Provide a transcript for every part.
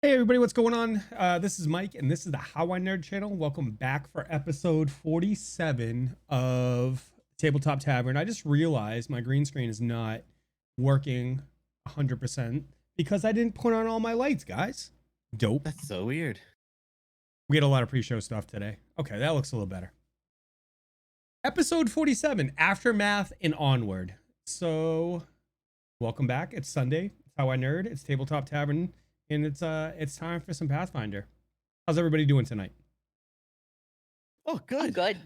Hey everybody, what's going on? This is Mike, and this is the How I Nerd channel. Welcome back for episode 47 of Tabletop Tavern. I just realized my green screen is not working 100% because I didn't put on all my lights, guys. Dope. That's so weird. We had a lot of pre-show stuff today. Okay, that looks a little better. Episode 47, Aftermath and Onward. So, welcome back. It's Sunday. It's How I Nerd. It's Tabletop Tavern. And it's time for some Pathfinder. How's everybody doing tonight? Oh, good. I'm good.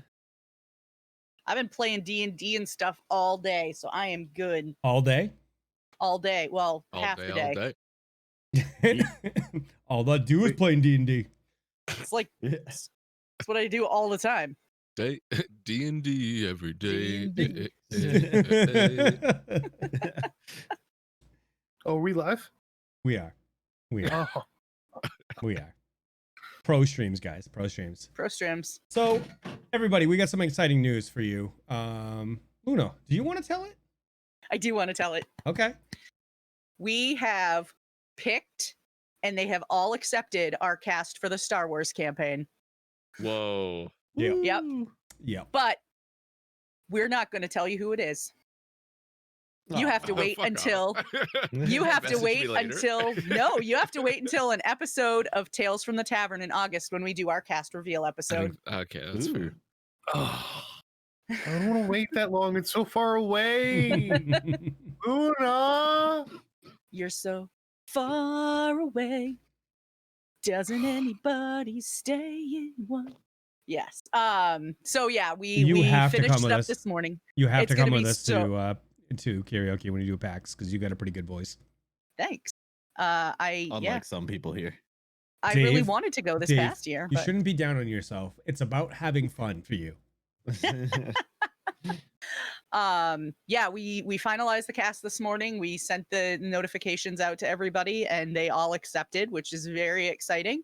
I've been playing D&D and stuff all day, so I am good. All day? All day. Well, all half day, the day. all day. All I do is playing D&D. It's like it's what I do all the time. D&D every day. D&D. Oh, are we live? We are. We are. Oh, We are. Pro streams, guys. Pro streams. Pro streams. So, everybody, we got some exciting news for you. Luna, do you want to tell it? I do want to tell it. Okay. We have picked and they have all accepted our cast for the Star Wars campaign. Whoa. Yeah. Yep. Yep. But we're not going to tell you who it is. You have to wait Fuck until off. you have to Message me wait later. until no, you have to wait until an episode of Tales from the Tavern in August when we do our cast reveal episode. Okay, that's fair. oh, I don't want to wait that long. It's so far away. Luna. You're so far away. Doesn't anybody stay in one? Yes. So yeah, You we have to finished come with up us. this morning. You have It's to come gonna with be us to karaoke when you do PAX because you got a pretty good voice. Thanks. Unlike some people here. I really Dave- wanted to go this Dave, past year. You But, shouldn't be down on yourself. It's about having fun for you. yeah, we finalized the cast this morning. We sent the notifications out to everybody and they all accepted, which is very exciting.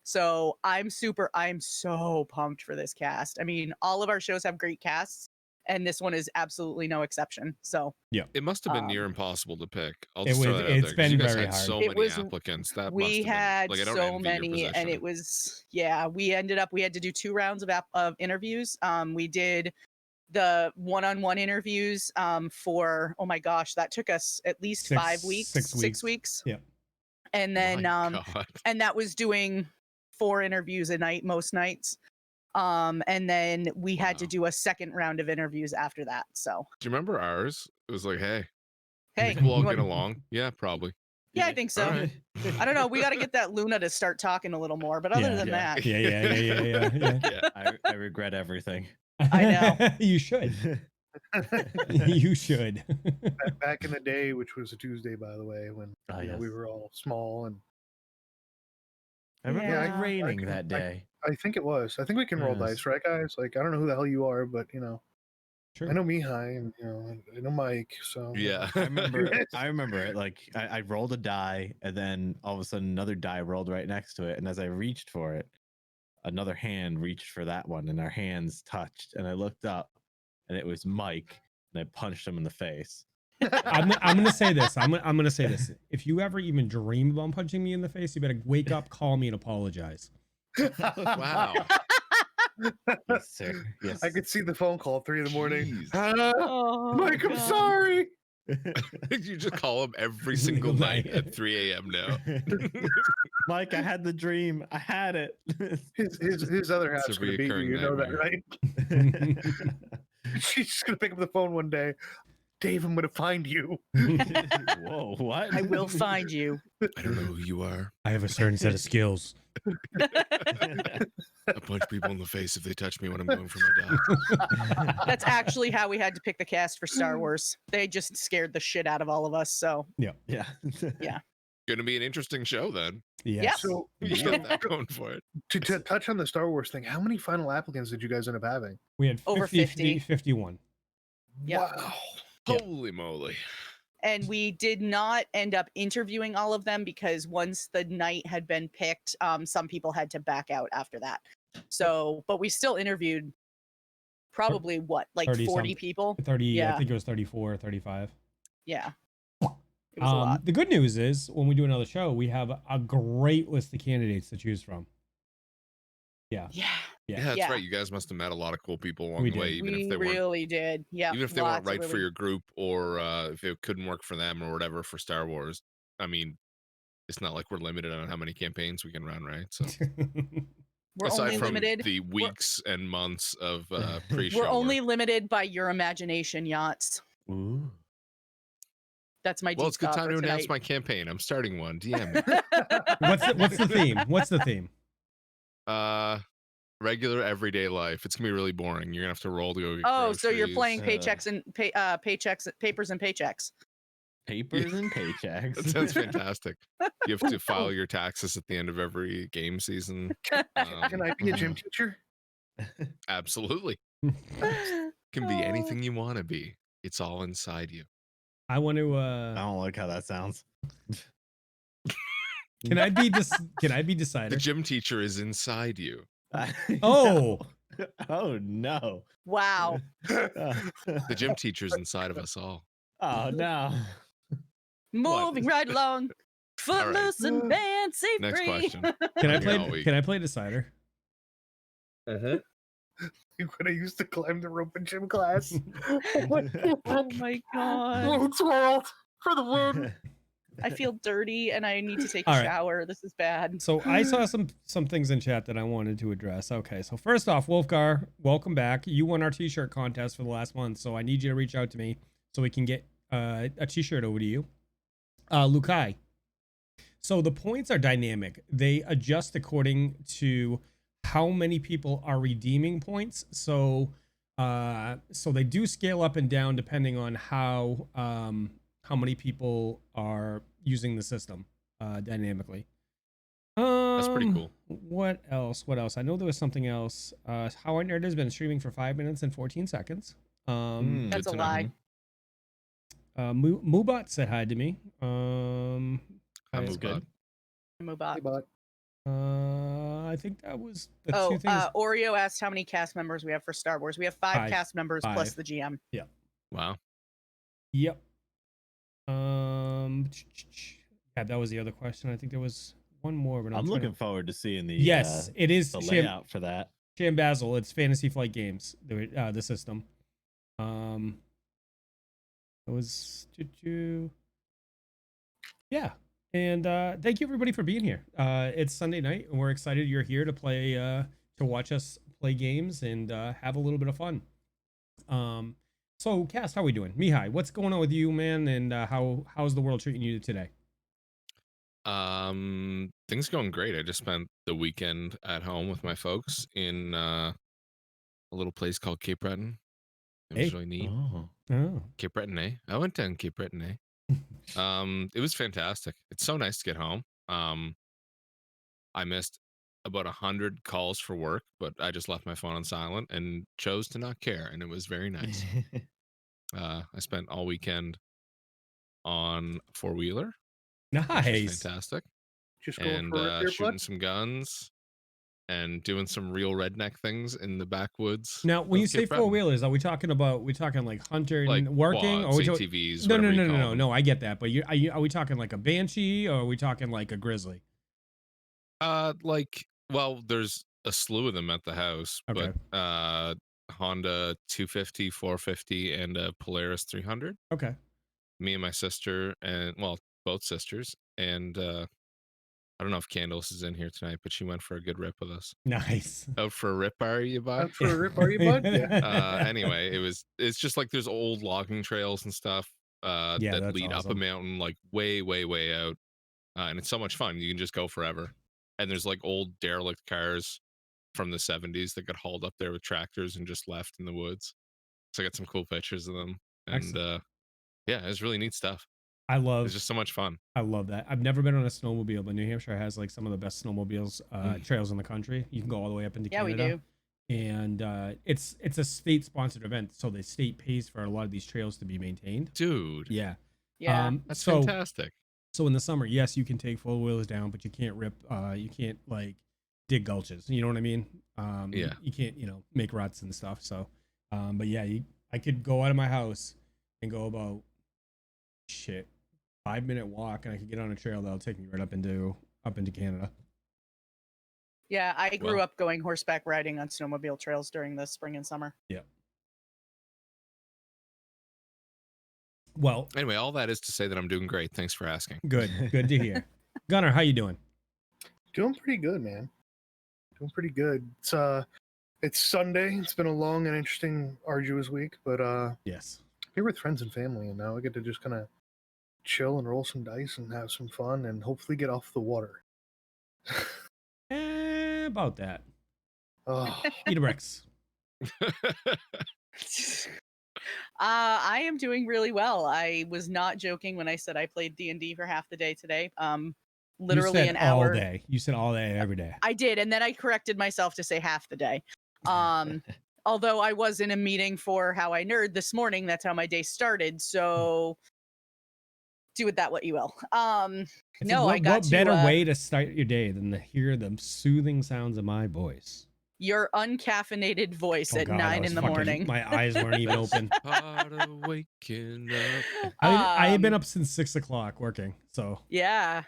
So I'm so pumped for this cast. I mean, all of our shows have great casts and this one is absolutely no exception. So It must have been near Um, impossible to pick. I'll it just throw was- that out it's there, 'cause been you guys very had hard. so It many was- applicants. That we must have had been, like, I don't so envy your many and position. it was we had to do 2 rounds of interviews. We did the one-on-one interviews for, oh my gosh, that took us at least 5 weeks, 6 weeks. Yep. And then My God. and that was doing 4 interviews a night most nights. And then we had to Wow. do a second round of interviews after that. So Do you remember ours? It was like, hey, hey, think we'll all you get want- along. Yeah, probably. yeah, I think so. All right. I don't know. We got to get that Luna to start talking a little more. But other Yeah. than Yeah. that, Yeah. Yeah. I regret everything. I know. You should. You should. Back in the day, which was a Tuesday, by the way, when Oh, you know, yes. we were all small, and I remember Yeah. it was raining I- that day. I think it was. I think we can roll Yes. dice, right, guys? Like, I don't know who the hell you are, but you know, Sure. I know Mihaly, and you know, I know Mike. So Yeah. I remember it. Like I rolled a die, and then all of a sudden another die rolled right next to it. And as I reached for it, another hand reached for that one, and our hands touched. And I looked up, and it was Mike, and I punched him in the face. I'm gonna say this. I'm gonna say this. If you ever even dream about punching me in the face, you better wake up, call me, and apologize. Wow. Yes, sir. Yes. I could see the phone call at 3 in the morning. Jeez. Oh, Mike, I'm God. sorry. You just call him every single night at 3 a.m. now. Mike, I had the dream. I had it. His other It's a half's gonna beat you. reoccurring You know that, nightmare. right? She's just gonna pick up the phone one day. Dave, I'm gonna find you. Whoa, what? I will find you. I don't know who you are. I have a certain set of skills. I punch people in the face if they touch me when I'm going for my die. That's actually how we had to pick the cast for Star Wars. They just scared the shit out of all of us. So Yeah. Gonna be an interesting show then. Yes. So You got that going for it. to touch on the Star Wars thing, how many final applicants did you guys end up having? We had Over 50. 51. Yeah. Wow. Yeah. Holy moly. and we did not end up interviewing all of them because once the night had been picked, some people had to back out after that. So, but we still interviewed probably what, like 30 40 something. people? 30, I Yeah. think it was 34 or 35. Yeah. It was a lot. The good news is when we do another show, we have a great list of candidates to choose from. Yeah. Yeah. Yeah. That's Yeah. right. You guys must have met a lot of cool people along We the way, did. even if We they weren't, really did. Yeah. even if they weren't lots of right for really- your group, or if it couldn't work for them or whatever for Star Wars. I mean, it's not like we're limited on how many campaigns we can run, right? So We're aside only from limited. the weeks and months of pre-show, We're only work. limited by your imagination, yachts. Ooh. That's my Well, deep it's a good thought time for to announce tonight. my campaign. I'm starting one. DM me. What's the theme? What's the theme? Regular everyday life. It's gonna be really boring. You're gonna have to roll to go get Oh, so you're playing groceries. paychecks and papers and paychecks. Papers and That paychecks. sounds fantastic. You have to file your taxes at the end of every game season. Can I be a gym teacher? Absolutely. Can be anything you want to be. It's all inside you. I want to. I don't like how that sounds. Can I be The decider? gym teacher is inside you. Oh. Oh no. Wow. The gym teacher's inside of us all. Oh no. Moving right along. Footloose and fancy Next free. question. Can I I'm here all play? week. Can I play decider? When I used to climb the rope in gym class. Oh my god. It's world for the win. I feel dirty and I need to take a All right. shower. This is bad. So I saw some things in chat that I wanted to address. Okay, so first off, Wolfgar, welcome back. You won our t-shirt contest for the last month, so I need you to reach out to me so we can get a t-shirt over to you. Lukai. So the points are dynamic. They adjust according to how many people are redeeming points. So they do scale up and down depending on how many people are using the system dynamically. That's pretty cool. What else? I know there was something else. How I Nerd has been streaming for 5 minutes and 14 seconds. Mm, That's good a to know. lie. Moobot said hi to me. I'm That's Mubot. good. Mobot. I think that was the Oh, two things. Oreo asked how many cast members we have for Star Wars. We have five cast members plus Five. the GM. Wow. Yep. Yeah, that was the other question. I think there was one more, but I'm trying looking to... forward to seeing the Yes, it is the Sham layout for that. Basil. It's Fantasy Flight Games, the system. It was yeah. And thank you everybody for being here. It's Sunday night, and we're excited you're here to play to watch us play games and have a little bit of fun. So Cass, how are we doing? Mihaly, what's going on with you, man? And how's the world treating you today? Things going great. I just spent the weekend at home with my folks in a little place called Cape Breton. It was Hey. really neat. Oh, Cape Breton, eh? I went down Cape Breton, eh? It was fantastic. It's so nice to get home. I missed about 100 calls for work, but I just left my phone on silent and chose to not care, and it was very nice. I spent all weekend on a four-wheeler, which was nice. fantastic, Just going and for a beer, shooting bud. some guns and doing some real redneck things in the backwoods. Now, when of you say Cape Breton. 4-wheelers, are we talking like hunter and Like working, quads, or ATVs, No, whatever you call them. no. I get that, but are we talking like a Banshee, or are we talking like a Grizzly? Well, there's a slew of them at the house, Okay. but Honda 250, 450, and a Polaris 300. Okay. Me and my sister, and well, both sisters, and I don't know if Candace is in here tonight, but she went for a good rip with us. Nice. Out for a rip, are you, bud? Out for a rip, are you, bud? Yeah. Anyway, it's just like there's old logging trails and stuff Yeah, that that's lead up a awesome. mountain, like way out, and it's so much fun. You can just go forever. And there's like old derelict cars from the 70s that got hauled up there with tractors and just left in the woods. So I got some cool pictures of them, and Excellent. yeah, it's really neat stuff. I It's love just so much fun. that. I've never been on a snowmobile, but New Hampshire has like some of the best snowmobiles trails in the country. You can go all the way up into Yeah, we Canada. do. And it's a state sponsored event, so the state pays for a lot of these trails to be maintained. Dude, Yeah. Yeah. that's so fantastic. So in the summer, yes, you can take 4-wheelers down, but you can't you can't like dig gulches. You know what I mean? Yeah. You can't, make ruts and stuff. So, but yeah, I could go out of my house and go about 5-minute walk, and I could get on a trail that'll take me right up into Canada. Yeah, I grew Well- up going horseback riding on snowmobile trails during the spring and summer. Well, Anyway, all that is to say that I'm doing great. Thanks for asking. good to hear. Gunnar, how you doing? Doing pretty good, man. Doing pretty good. It's Sunday. It's been a long and interesting, arduous week, but Yes. here with friends and family, and now I get to just kind of chill and roll some dice and have some fun and hopefully get off the water. About that. Oh, Idabrix. I am doing really well. I was not joking when I said I played D&D for half the day today. Literally you said an hour. all day. You said all day, every day. I did, and then I corrected myself to say half the day. Although I was in a meeting for How I Nerd this morning, that's how my day started. So do with that what you will. No, I got what to, better way to start your day than to hear the soothing sounds of my voice? your uncaffeinated voice Oh at God, I 9 was in the fucking- morning. My eyes weren't even open. Part of waking up. I had been up since 6 o'clock working. So Yeah.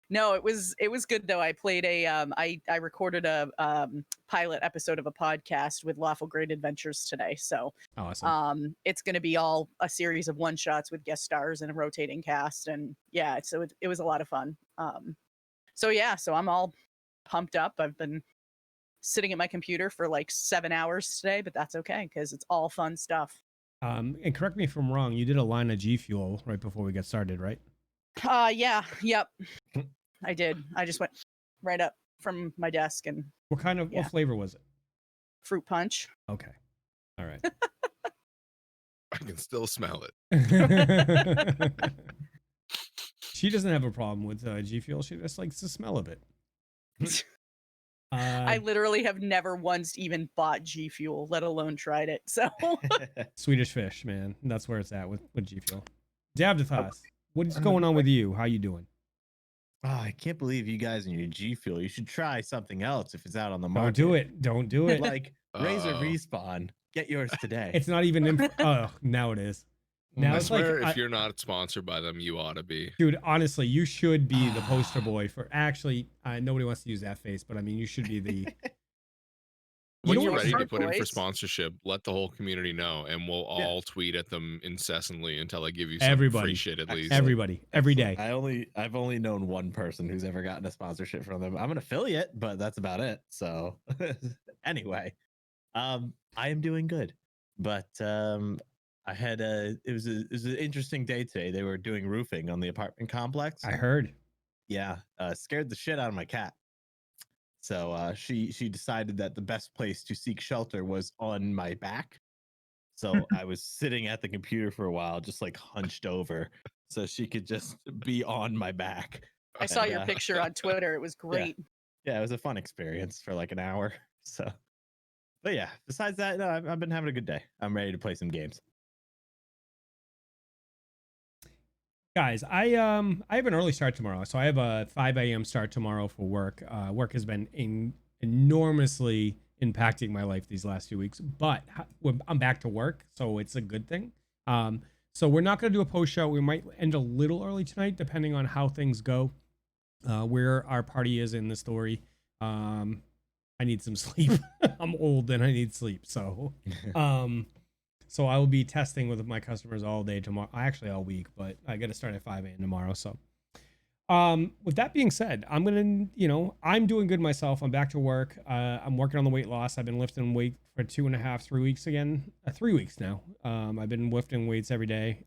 No, it was good though. I played I recorded a pilot episode of a podcast with Lawful Great Adventures today. So awesome. it's going to be all a series of one shots with guest stars and a rotating cast, and yeah, so it was a lot of fun. So I'm all pumped up. I've been sitting at my computer for like 7 hours today, but that's okay because it's all fun stuff. And correct me if I'm wrong. You did a line of G Fuel right before we got started, right? Yep. I did. I just went right up from my desk and What Yeah. what flavor was it? fruit punch. Okay. All right. I can still smell it. She doesn't have a problem with G Fuel. She just likes the smell of it. I literally have never once even bought G Fuel, let alone tried it. So Swedish Fish, man. That's where it's at with G Fuel. Davdithas, what is going on with you? How you doing? Oh, I can't believe you guys and your G Fuel. You should try something else if it's out on the Don't market. do it. Don't do it. Like Razor Uh-oh. Respawn. Get yours today. It's not even in. Oh, now it is. Now I it's like, swear, if you're not sponsored by them, you ought to be. dude, honestly, you should be the poster boy for. Actually, nobody wants to use that face, but I mean, you should be the. When know you're what? ready to Smart put in for boys. sponsorship, let the whole community know, and we'll Yeah. all tweet at them incessantly until I give you some Everybody. free shit at least. Everybody, every day. I've only known one person who's ever gotten a sponsorship from them. I'm an affiliate, but that's about it. So anyway, I am doing good, but I had it was an interesting day today. They were doing roofing on the apartment complex. I heard. Yeah, scared the shit out of my cat. So she decided that the best place to seek shelter was on my back. So I was sitting at the computer for a while, just like hunched over, so she could just be on my back. I saw And, your picture on Twitter. It was great. Yeah, it was a fun experience for like an hour. So, but yeah, besides that, no, I've been having a good day. I'm ready to play some games. Guys, I have an early start tomorrow, so I have a 5 a.m. start tomorrow for work. Work has been enormously impacting my life these last few weeks, but I'm back to work, so it's a good thing. So we're not going to do a post show. We might end a little early tonight, depending on how things go, where our party is in the story. I need some sleep. I'm old and I need sleep, so so I will be testing with my customers all day tomorrow. Actually, all week, but I got to start at 5 a.m. tomorrow. So, with that being said, I'm I'm doing good myself. I'm back to work. I'm working on the weight loss. I've been lifting weight for 2.5, 3 weeks again. 3 weeks now. I've been lifting weights every day.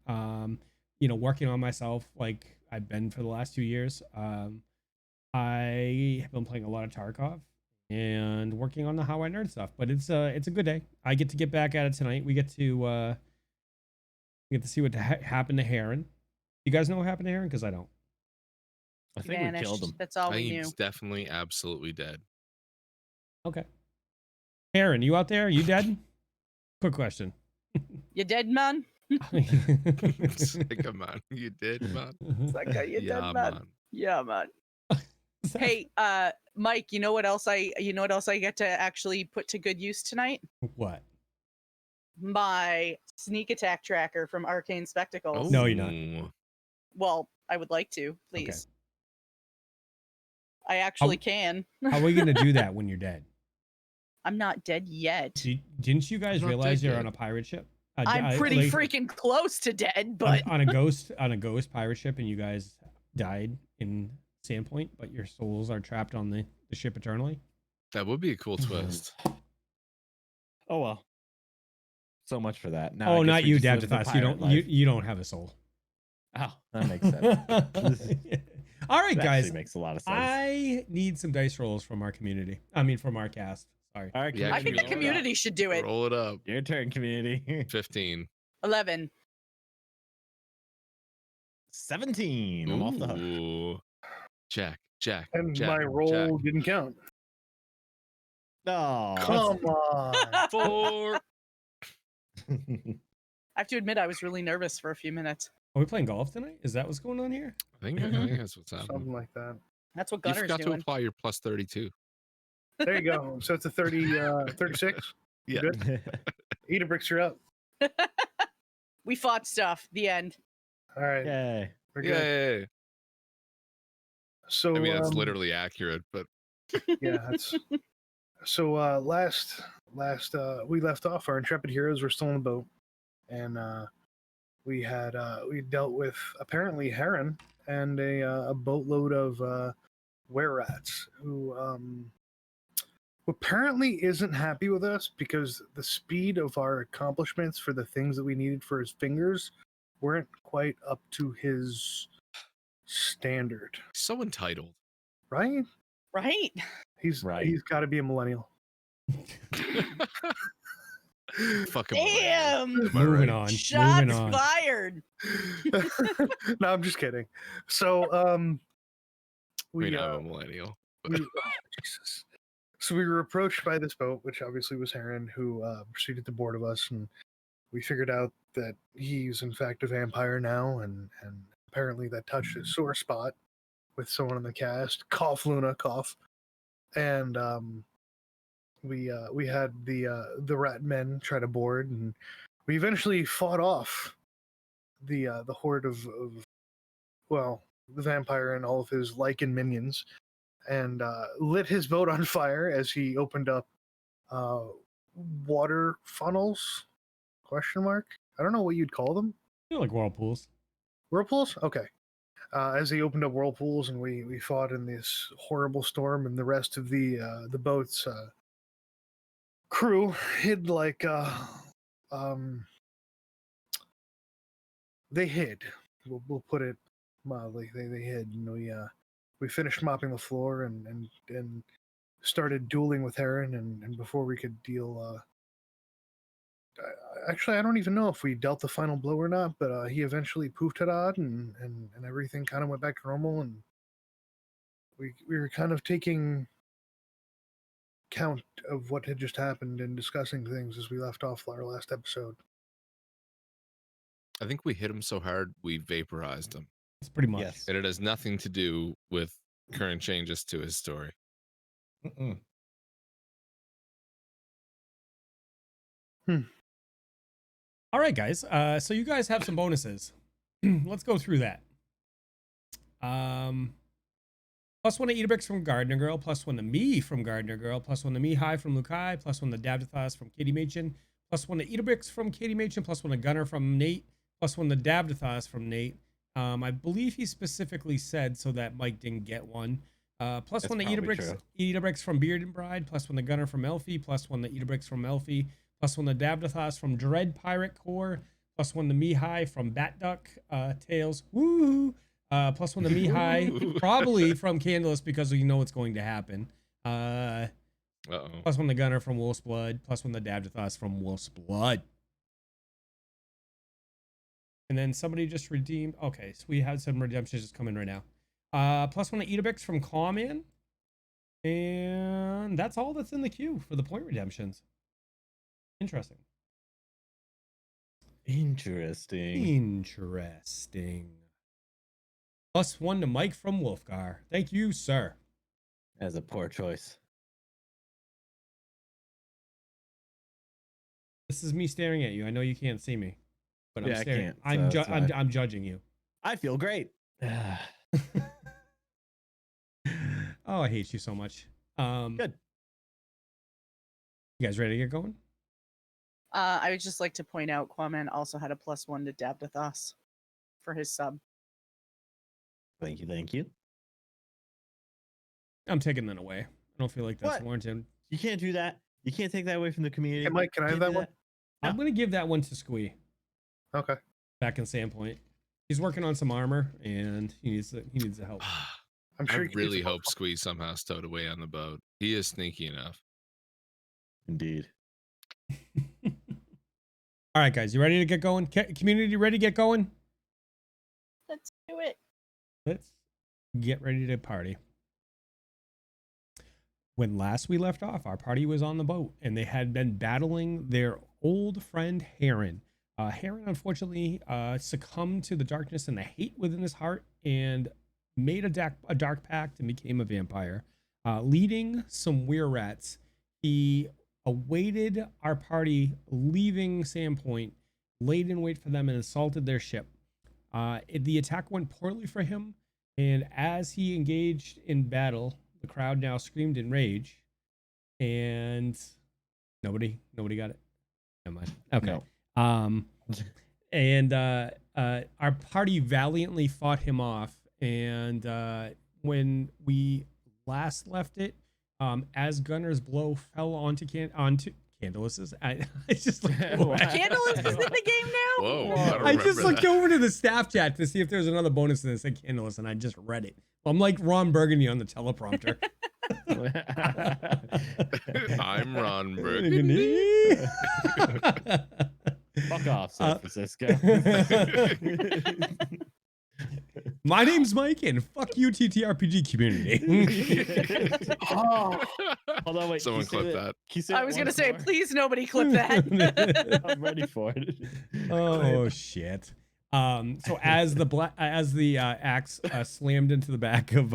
Working on myself like I've been for the last 2 years. I have been playing a lot of Tarkov and working on the How I Nerd stuff, but it's a good day. I get to get back at it tonight. We get to see what happened to Heron. You guys know what happened to Heron? Because I don't. I think Vanished. we killed him. That's all I we think knew. he's definitely absolutely dead. Okay. Heron, you out there? You dead? Quick question. You dead, man? It's like, come on, you did, man. It's like, you Yeah, dead, man? Yeah, man. Hey, Mike, you know what else I get to actually put to good use tonight? What? My sneak attack tracker from Arcane Spectacles. No, you're not. Oh. Well, I would like to, Okay. please. I actually can. How are we gonna do that when you're dead? I'm not dead yet. Didn't you guys not realize dead you're yet. on a pirate ship? I'm pretty freaking close to dead, but on a ghost pirate ship, and you guys died in Sandpoint, but your souls are trapped on the ship eternally. That would be a cool twist. Oh well. So much for that. Now I Oh, guess not we you, just live the Davdithas. You pirate don't. You life. you don't have a soul. Oh, that makes sense. All right, That guys. actually makes a lot of sense. I need some dice rolls from our community. I mean, from our cast. Sorry. All right, Yeah, I think the Roll it community should do it. Roll it up. Your turn, community. 15. 11. 17. I'm off the hook. Ooh. Jack. And Jack, my roll didn't count. No. Come on. 4. I have to admit, I was really nervous for a few minutes. Are we playing golf tonight? Is that what's going on here? I think that's what's happening. Something like that. That's what You Gunnar's forgot to doing. apply your plus 32. There you go. So it's a 36. Yeah. Good. Idabrix, you're up. We fought stuff. The end. All right. Yay. We're good. Yay. So I mean, that's literally accurate, but yeah, that's so last we left off, our intrepid heroes were still on the boat, and we dealt with apparently Heron and a boatload of were-rats who apparently isn't happy with us because the speed of our accomplishments for the things that we needed for his fingers weren't quite up to his standard, so entitled. right? Right? He's Right. got to be a millennial. Fucking Damn! Moving on. Shots Moving on. fired. No, I'm just kidding. So I'm a millennial. Jesus. So we were approached by this boat, which obviously was Heron, who proceeded to board of us, and we figured out that he's in fact a vampire now, and apparently that touched his sore spot with someone in the cast. Cough, Luna, cough. And we had the rat men try to board, and we eventually fought off the horde of the vampire and all of his lichen minions, and lit his boat on fire as he opened up water funnels? Question mark? I don't know what you'd call them. They're like whirlpools. Whirlpools? Okay. As he opened up whirlpools, and we fought in this horrible storm, and the rest of the boat's crew hid like they hid. We'll put it mildly. They hid, and we finished mopping the floor and started dueling with Heron, and before we could deal. Actually, I don't even know if we dealt the final blow or not, but he eventually poofed it out, and everything kind of went back to normal, and we were kind of taking count of what had just happened and discussing things as we left off our last episode. I think we hit him so hard we vaporized him, It's pretty much. Yes. and it has nothing to do with current changes to his story. Mm-mm. All right, guys. So you guys have some bonuses. Let's go through that. +1 to Idabrix from Gardener Girl, +1 to me from Gardener Girl, +1 to Mihaly from Lukai, +1 to Davdithas from Katie Machin, +1 to Idabrix from Katie Machin, +1 to Gunnar from Nate, +1 to Davdithas from Nate. I believe he specifically said so that Mike didn't get one. +1 to probably true. Idabrix from Beard and Bride, +1 to Gunnar from Elfie, +1 to Idabrix from Elfie, +1 to Davdithas from Dread Pirate Corps, +1 to Mihaly from Bat Duck Tales. Woo! +1 to Mihaly, probably from Candleless because we know what's going to happen. Uh-oh. +1 to Gunnar from Wolf's Blood, +1 to Davdithas from Wolf's Blood. And then somebody just redeemed. Okay, so we had some redemptions just coming right now. +1 to Idabrix from Clawman. And that's all that's in the queue for the point redemptions. Interesting. Interesting. +1 to Mike from Wolfgar. Thank you, sir. As a poor choice. This is me staring at you. I know you can't see me, but Yeah, I'm I staring. can't, so I'm it's fine. I'm judging you. I feel great. Oh, I hate you so much. Good. You guys ready to get going? I would just like to point out Quaman also had a +1 to Davdithas for his sub. Thank you. Thank you. I'm taking that away. I don't feel like that's What? warranted. You can't do that. You can't take that away from the community. Hey, Mike, can I have Can't that do one? I'm going to give that one to Squee Okay. back in Sandpoint. He's working on some armor and he needs the help. I'm I sure. he can do really some hope more. Squeeze somehow stowed away on the boat. He is sneaky enough. Indeed. All right, guys, you ready to get going? Community ready to get going? Let's do it. Let's get ready to party. When last we left off, our party was on the boat and they had been battling their old friend Heron. Heron, unfortunately, succumbed to the darkness and the hate within his heart and made a dark pact and became a vampire. Leading some weir rats, he awaited our party leaving Sandpoint, laid in wait for them, and assaulted their ship. The attack went poorly for him, and as he engaged in battle, the crowd now screamed in rage, and nobody got it. Never mind. Okay. No. And our party valiantly fought him off, and when we last left it, as Gunnar's blow fell onto Candalus's, I just like, Candleus is in the game now? Whoa. I just looked that. over to the staff chat to see if there was another bonus and it said Candleus, and I just read it. I'm like Ron Burgundy on the teleprompter. I'm Ron Burgundy. Fuck off, San Francisco. My name's Mike, and fuck you, TTRPG community. Oh, hold on, wait. Someone clip that. Can you say I it was going to once say, more? please nobody clip that. I'm ready for it. Oh shit. So as the axe slammed into the back of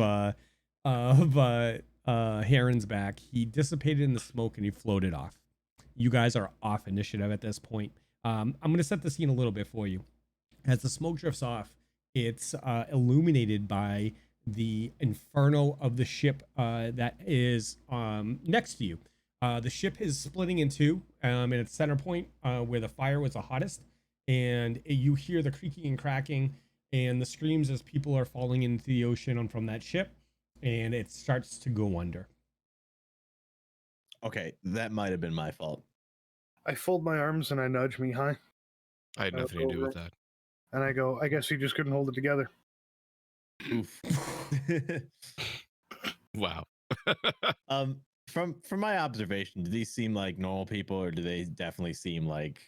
Heron's back, he dissipated in the smoke and he floated off. You guys are off initiative at this point. I'm gonna set the scene a little bit for you. As the smoke drifts off, it's illuminated by the inferno of the ship that is next to you. The ship is splitting in two, and its center point where the fire was the hottest. And you hear the creaking and cracking and the screams as people are falling into the ocean from that ship, and it starts to go under. Okay, that might have been my fault. I fold my arms and I nudge Mihaly, I had nothing to do with that. and I go, I guess you just couldn't hold it together. Oof. Wow. From my observation, do these seem like normal people, or do they definitely seem like,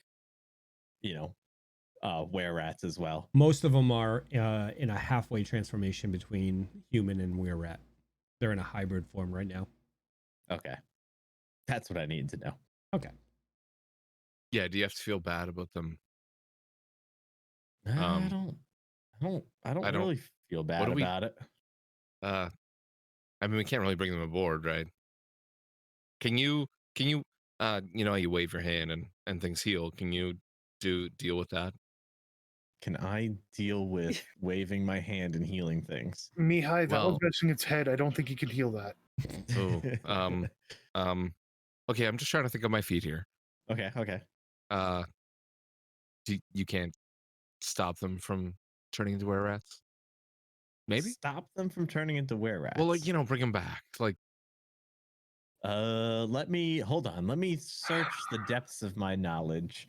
were rats as well? Most of them are in a halfway transformation between human and were rat. They're in a hybrid form right now. Okay, that's what I need to know. Okay. Yeah, do you have to feel bad about them? I don't I don't- really feel bad do we- about it. I mean, we can't really bring them aboard, right? Can you you know, you wave your hand and things heal. Can you deal with that? Can I deal with waving my hand and healing things? Mihaly, that was Well- missing its head. I don't think you can heal that. Oh, okay, I'm just trying to think of my feet here. Okay. You can't stop them from turning into were rats? Maybe? Stop them from turning into were rats. Well, like, bring them back. Like, let me search the depths of my knowledge.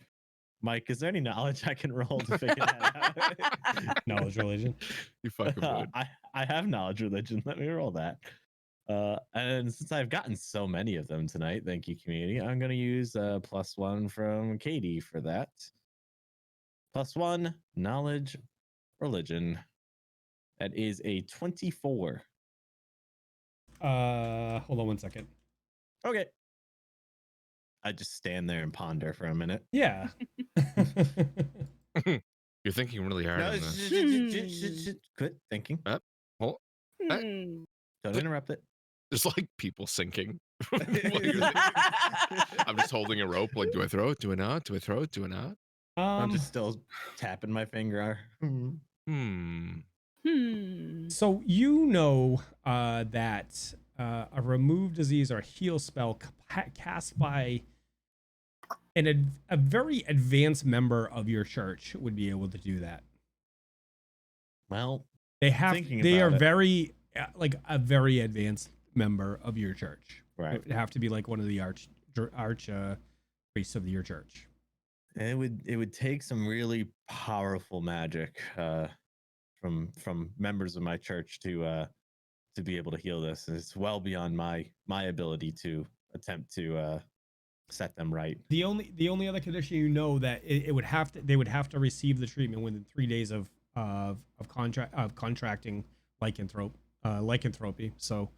Mike, is there any knowledge I can roll to figure that out? Knowledge religion. you fucking would. I have knowledge religion. Let me roll that. And since I've gotten so many of them tonight, thank you, community. I'm gonna use +1 from Katie for that. +1 knowledge religion. That is a 24. Hold on one second. Okay. I just stand there and ponder for a minute. Yeah. You're thinking really hard No, on this. quit thinking. Well, Hmm. Don't interrupt it. there's like people sinking. While you're thinking. I'm just holding a rope. Like, do I throw it? Do I not? Do I throw it? Do I not? I'm just still tapping my finger. Hmm. So you know that a remove disease or heal spell cast by a very advanced member of your church would be able to do that. Well, They are about it. very like a very advanced member of your church. Right. It would have to be like one of the arch priests of your church. And it would take some really powerful magic from members of my church to be able to heal this. It's well beyond my ability to attempt to set them right. The only other condition, you know, that they would have to receive the treatment within 3 days of contracting lycanthropy. So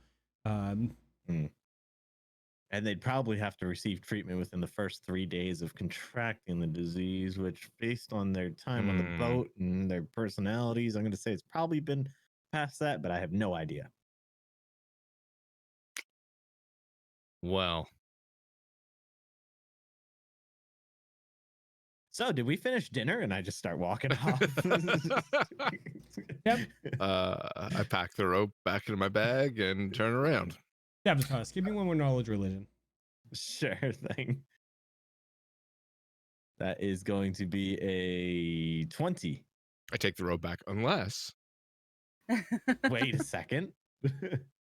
And they'd probably have to receive treatment within the first 3 days of contracting the disease, which, based on their time on the boat and their personalities, I'm going to say it's probably been past that, but I have no idea. Well, so did we finish dinner? And I just start walking off. Yep. I pack the rope back into my bag and turn around. Davdithas, give me one more knowledge religion. Sure thing. That is going to be a 20. I take the rope back unless. Wait a second.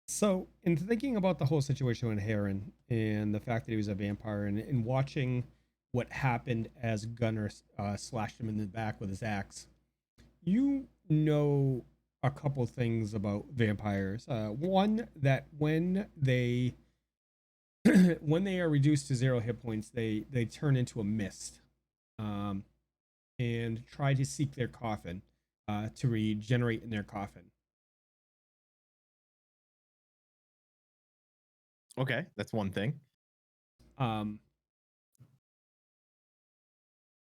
So, in thinking about the whole situation with Heron and the fact that he was a vampire, and watching what happened as Gunnar slashed him in the back with his axe, you know a couple things about vampires. One, that when they are reduced to 0 hit points, they turn into a mist, and try to seek their coffin, to regenerate in their coffin. Okay, that's one thing.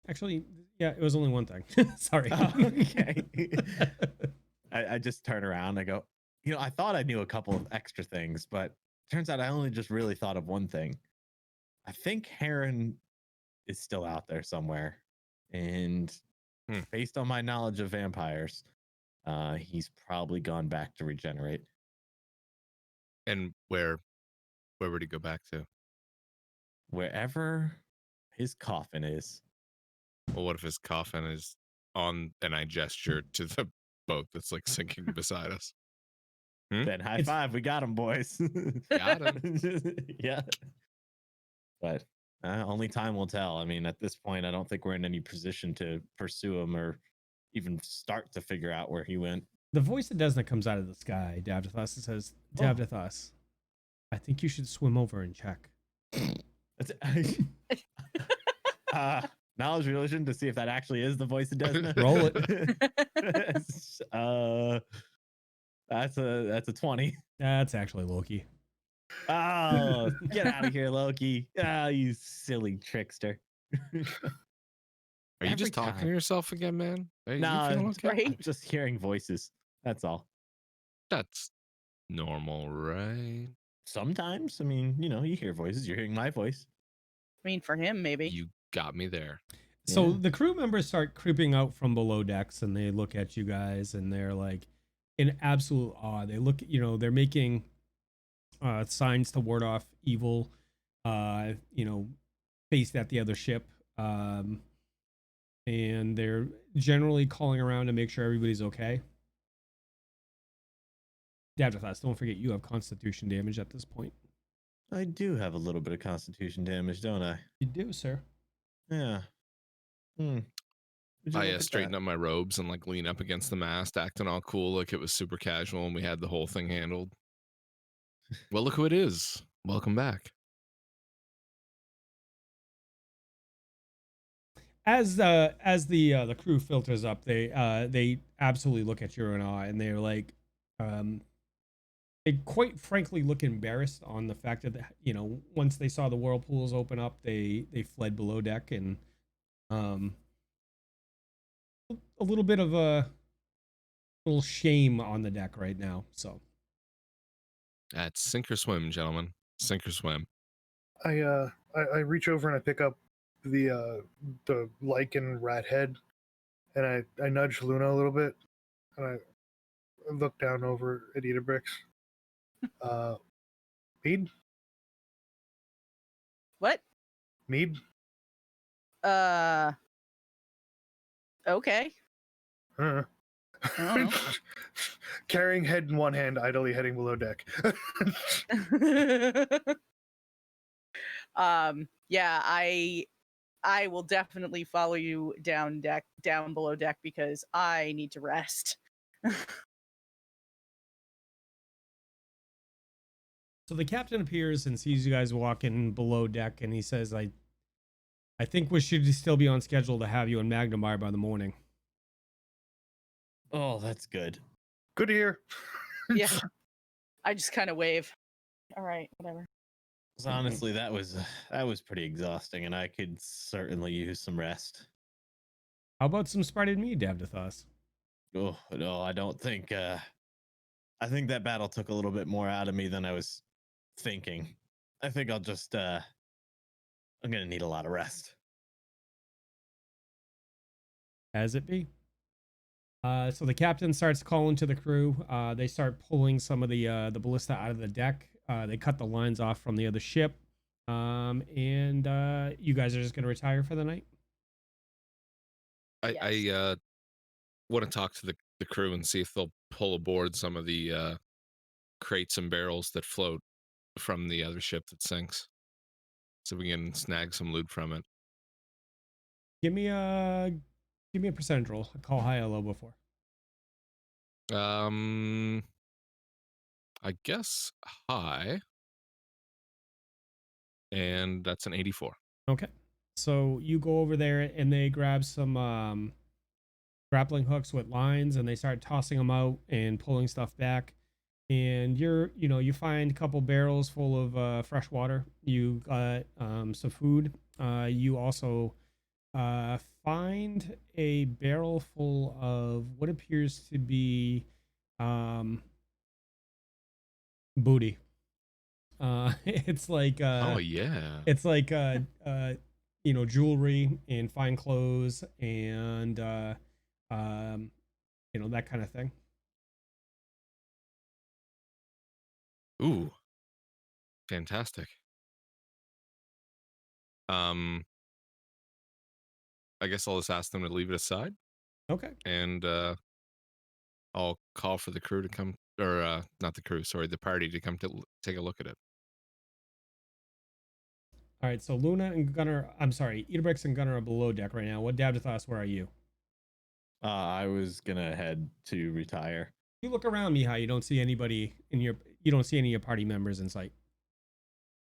Actually, yeah, it was only one thing. Sorry. Okay. I just turn around. I go, I thought I knew a couple of extra things, but turns out I only just really thought of one thing. I think Heron is still out there somewhere. And based on my knowledge of vampires, he's probably gone back to regenerate. And where would he go back to? Wherever his coffin is. Well, what if his coffin is on, and I gesture to the boat that's like sinking beside us? Then high five, we got him, boys. Got him. Yeah. But only time will tell. I mean, at this point, I don't think we're in any position to pursue him or even start to figure out where he went. The voice that doesn't comes out of the sky, Davdithas, says, Davdithas, I think you should swim over and check. Knowledge religion to see if that actually is the voice of Desna. Roll it. That's a 20. That's actually Loki. Oh, get out of here, Loki. You silly trickster. Are you just talking to yourself again, man? No, okay? I'm just hearing voices. That's all. That's normal, right? Sometimes, I mean, you hear voices. You're hearing my voice. I mean, for him, maybe. You got me there. So the crew members start creeping out from below decks, and they look at you guys, and they're like in absolute awe. They look, they're making signs to ward off evil, faced at the other ship. And they're generally calling around to make sure everybody's okay. Davdithas, don't forget you have constitution damage at this point. I do have a little bit of constitution damage, don't I? You do, sir. Yeah. I straighten up my robes and like lean up against the mast, acting all cool, like it was super casual and we had the whole thing handled. Well, look who it is. Welcome back. As the crew filters up, they absolutely look at you in awe, and they're like, they quite frankly look embarrassed on the fact that once they saw the whirlpools open up, they fled below deck, and a little bit of a little shame on the deck right now. So That's sink or swim, gentlemen. Sink or swim. I reach over and I pick up the lichen rat head, and I nudge Luna a little bit, and look down over at Idabrix. Mead? What? Mead? Okay. Uh, Oh. Carrying head in one hand, idly heading below deck. Yeah, I will definitely follow you down below deck because I need to rest. So the captain appears and sees you guys walking below deck, and he says, I think we should still be on schedule to have you in Magnimar by the morning. Oh, that's good. Good to hear. Yeah. I just kind of wave. All right, whatever. 'Cause honestly, that was pretty exhausting, and I could certainly use some rest. How about some sprouted meat, Davdithas? Oh no, I don't think. I think that battle took a little bit more out of me than I was thinking. I think I'll just. I'm gonna need a lot of rest. As it be. So the captain starts calling to the crew. They start pulling some of the ballista out of the deck. They cut the lines off from the other ship. And you guys are just going to retire for the night? I want to talk to the crew and see if they'll pull aboard some of the crates and barrels that float from the other ship that sinks, so we can snag some loot from it. Give me a percentage roll. I call high or low before. I guess high, and that's an 84. Okay. So you go over there and they grab some grappling hooks with lines and they start tossing them out and pulling stuff back. And you find a couple barrels full of fresh water. You got some food. You also find a barrel full of what appears to be booty. It's like Oh yeah. it's like jewelry and fine clothes and that kind of thing. Ooh, fantastic. I guess I'll just ask them to leave it aside, Okay. and I'll call for the crew to come, or not the crew, sorry, the party to come to take a look at it. All right. So Luna and Gunnar, I'm sorry, Idabrix and Gunnar are below deck right now. What Davdithas, where are you? I was gonna head to retire. You look around, Mihaly. You don't see anybody you don't see any of your party members in sight.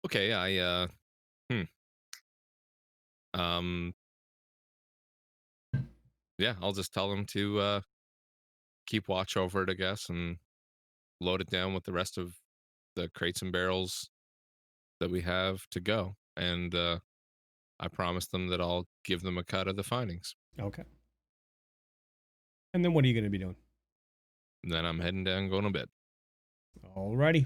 Okay, yeah, I'll just tell them to keep watch over it, I guess, and load it down with the rest of the crates and barrels that we have to go. And I promise them that I'll give them a cut of the findings. Okay. And then what are you going to be doing? And then I'm heading down, going to bed. Alrighty.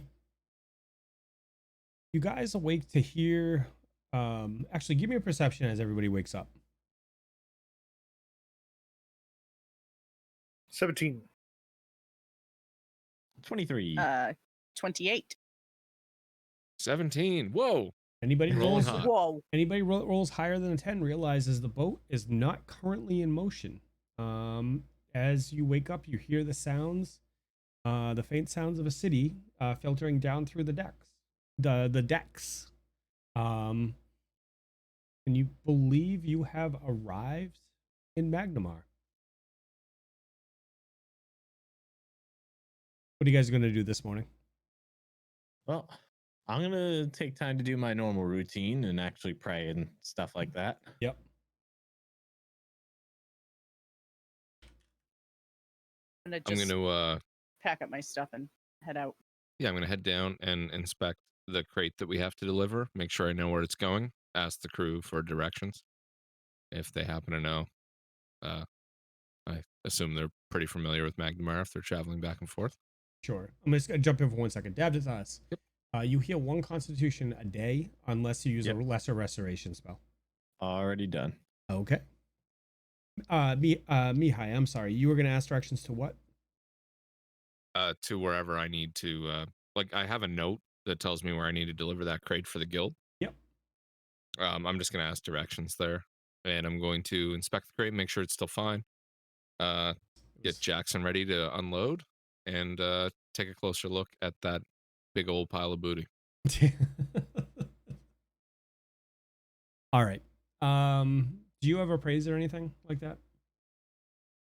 You guys awake to hear. Actually, give me a perception as everybody wakes up. 17. 23. 28. 17. Whoa. Anybody Rolling rolls? hot. Whoa. Anybody rolls higher than a 10 realizes the boat is not currently in motion. As you wake up, you hear the sounds, the faint sounds of a city filtering down through the decks. The decks. And you believe you have arrived in Magnimar. What are you guys going to do this morning? Well, I'm gonna take time to do my normal routine and actually pray and stuff like that. Yep. I'm I'm going to pack up my stuff and head out. yeah, I'm going to head down and inspect the crate that we have to deliver, make sure I know where it's going, ask the crew for directions if they happen to know. I assume they're pretty familiar with Magnimar if they're traveling back and forth. Sure. I'm just going to jump in for 1 second. Davdithas. Yep. You heal 1 constitution a day unless you use a lesser restoration spell. Already done. Okay. Mihaly, I'm sorry. You were going to ask directions to what? to wherever I need to. Like I have a note that tells me where I need to deliver that crate for the guild. Yep. I'm just gonna ask directions there, and I'm going to inspect the crate, make sure it's still fine. Get Jackson ready to unload, and take a closer look at that big old pile of booty. All right. Do you ever praise or anything like that?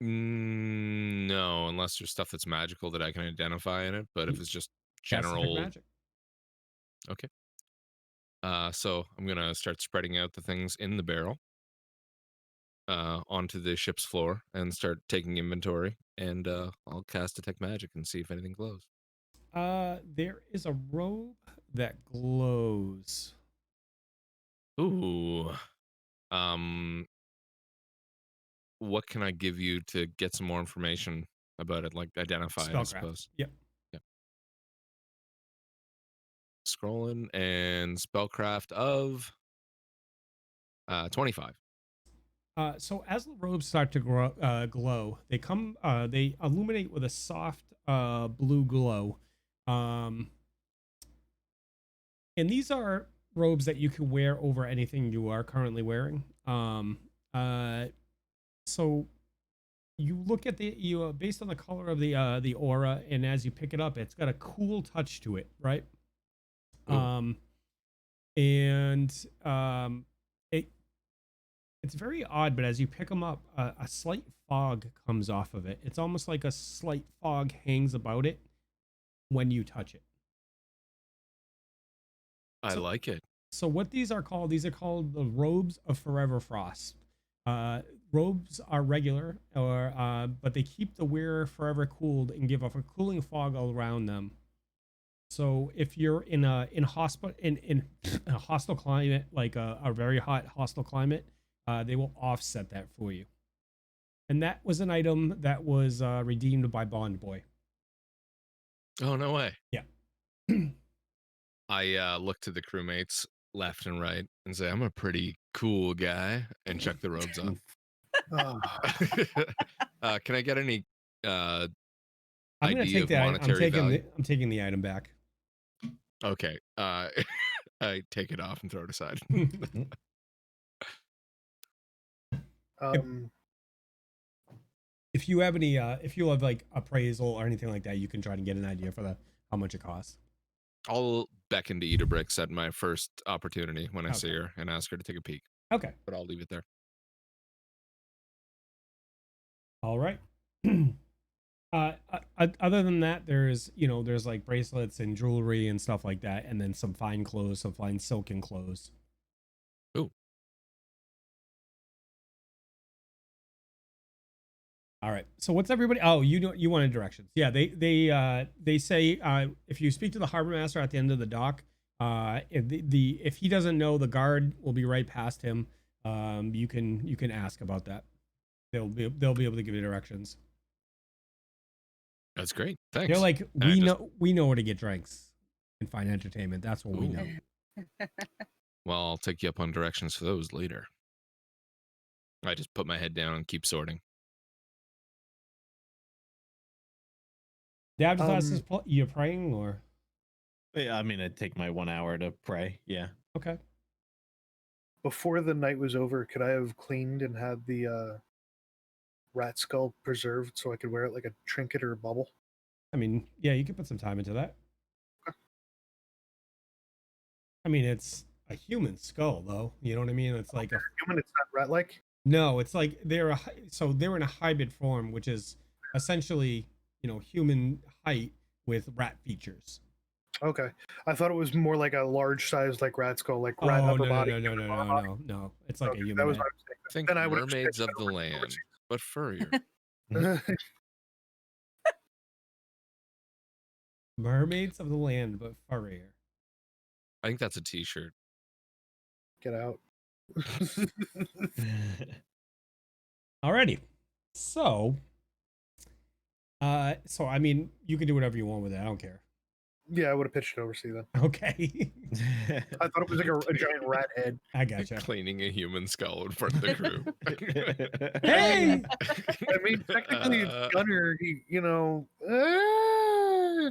No, unless there's stuff that's magical that I can identify in it. But if it's just Cast detect general magic. Okay. So I'm gonna start spreading out the things in the barrel onto the ship's floor and start taking inventory. And I'll cast detect magic and see if anything glows. There is a robe that glows. Ooh. What can I give you to get some more information about it? Like identify it, I Spellcraft. suppose. Yep. Scrolling and spellcraft of 25. So as the robes start to glow, they illuminate with a soft blue glow. And these are robes that you can wear over anything you are currently wearing. So you look at based on the color of the aura, and as you pick it up, it's got a cool touch to it, right? Ooh. It's very odd, but as you pick them up, a slight fog comes off of it. It's almost like a slight fog hangs about it when you touch it. I like it. So what these are called the robes of forever frost. Robes are regular, but they keep the wearer forever cooled and give off a cooling fog all around them. So if you're in a hostile climate, like a very hot hostile climate, they will offset that for you. And that was an item that was redeemed by Bond Boy. Oh, no way. Yeah. I look to the crewmates left and right and say, I'm a pretty cool guy, and check the robes off. Can I get any idea of monetary value? I'm taking the item back. Okay. I take it off and throw it aside. If you have any, if you have like appraisal or anything like that, you can try to get an idea for how much it costs. I'll beckon to Idabrix at my first opportunity when I see her and ask her to take a peek. Okay. But I'll leave it there. All right. Other than that, there's like bracelets and jewelry and stuff like that, and then some fine clothes, some fine silken clothes. Ooh. All right. So what's everybody? Oh, you wanted directions? Yeah. They say if you speak to the harbor master at the end of the dock, if he doesn't know, the guard will be right past him. You can ask about that. They'll be able to give you directions. That's great. Thanks. They're like, we know where to get drinks and find entertainment. That's what we know. Well, I'll take you up on directions for those later. I just put my head down and keep sorting. Davdithas, you're praying, or? Yeah, I mean, I'd take my 1 hour to pray. Yeah. Okay. Before the night was over, could I have cleaned and had the rat skull preserved so I could wear it like a trinket or a bubble? I mean, yeah, you could put some time into that. I mean, it's a human skull, though. You know what I mean? It's like a human. It's not rat-like. No, it's like they're in a hybrid form, which is essentially, human height with rat features. Okay, I thought it was more like a large size, like rat skull, like rat upper body. No. It's like a human. That was what I was thinking. Then I would mermaids of the land, but furrier. Mermaids of the land, but furrier. I think that's a t-shirt. Get out. Alrighty. So I mean, you can do whatever you want with it. I don't care. Yeah, I would have pitched it overseas then. Okay. I thought it was like a giant rat head. I gotcha. Cleaning a human skull in front of the crew. Hey! I mean, technically, it's Gunnar.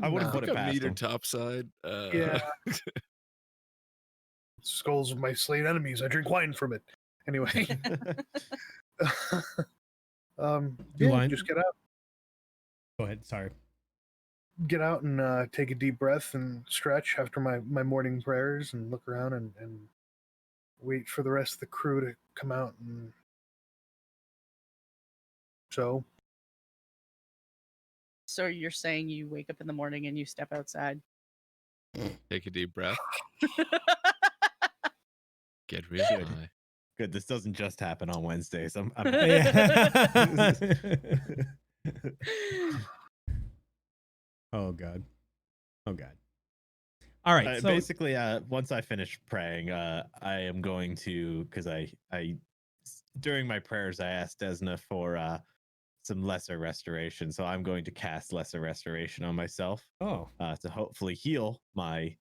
I wouldn't put Like it a past meter him. topside. Yeah. Skulls of my slain enemies. I drink wine from it. Anyway. line- just get out. Go ahead. Sorry. Get out and take a deep breath and stretch after my morning prayers and look around and wait for the rest of the crew to come out. And so you're saying you wake up in the morning and you step outside? Take a deep breath. Get real Good. high. Good. This doesn't just happen on Wednesdays. I'm Oh god. Oh god. All right. So basically, once I finish praying, I am going to, because I during my prayers I asked Desna for some lesser restoration, so I'm going to cast lesser restoration on myself. Oh. To hopefully heal my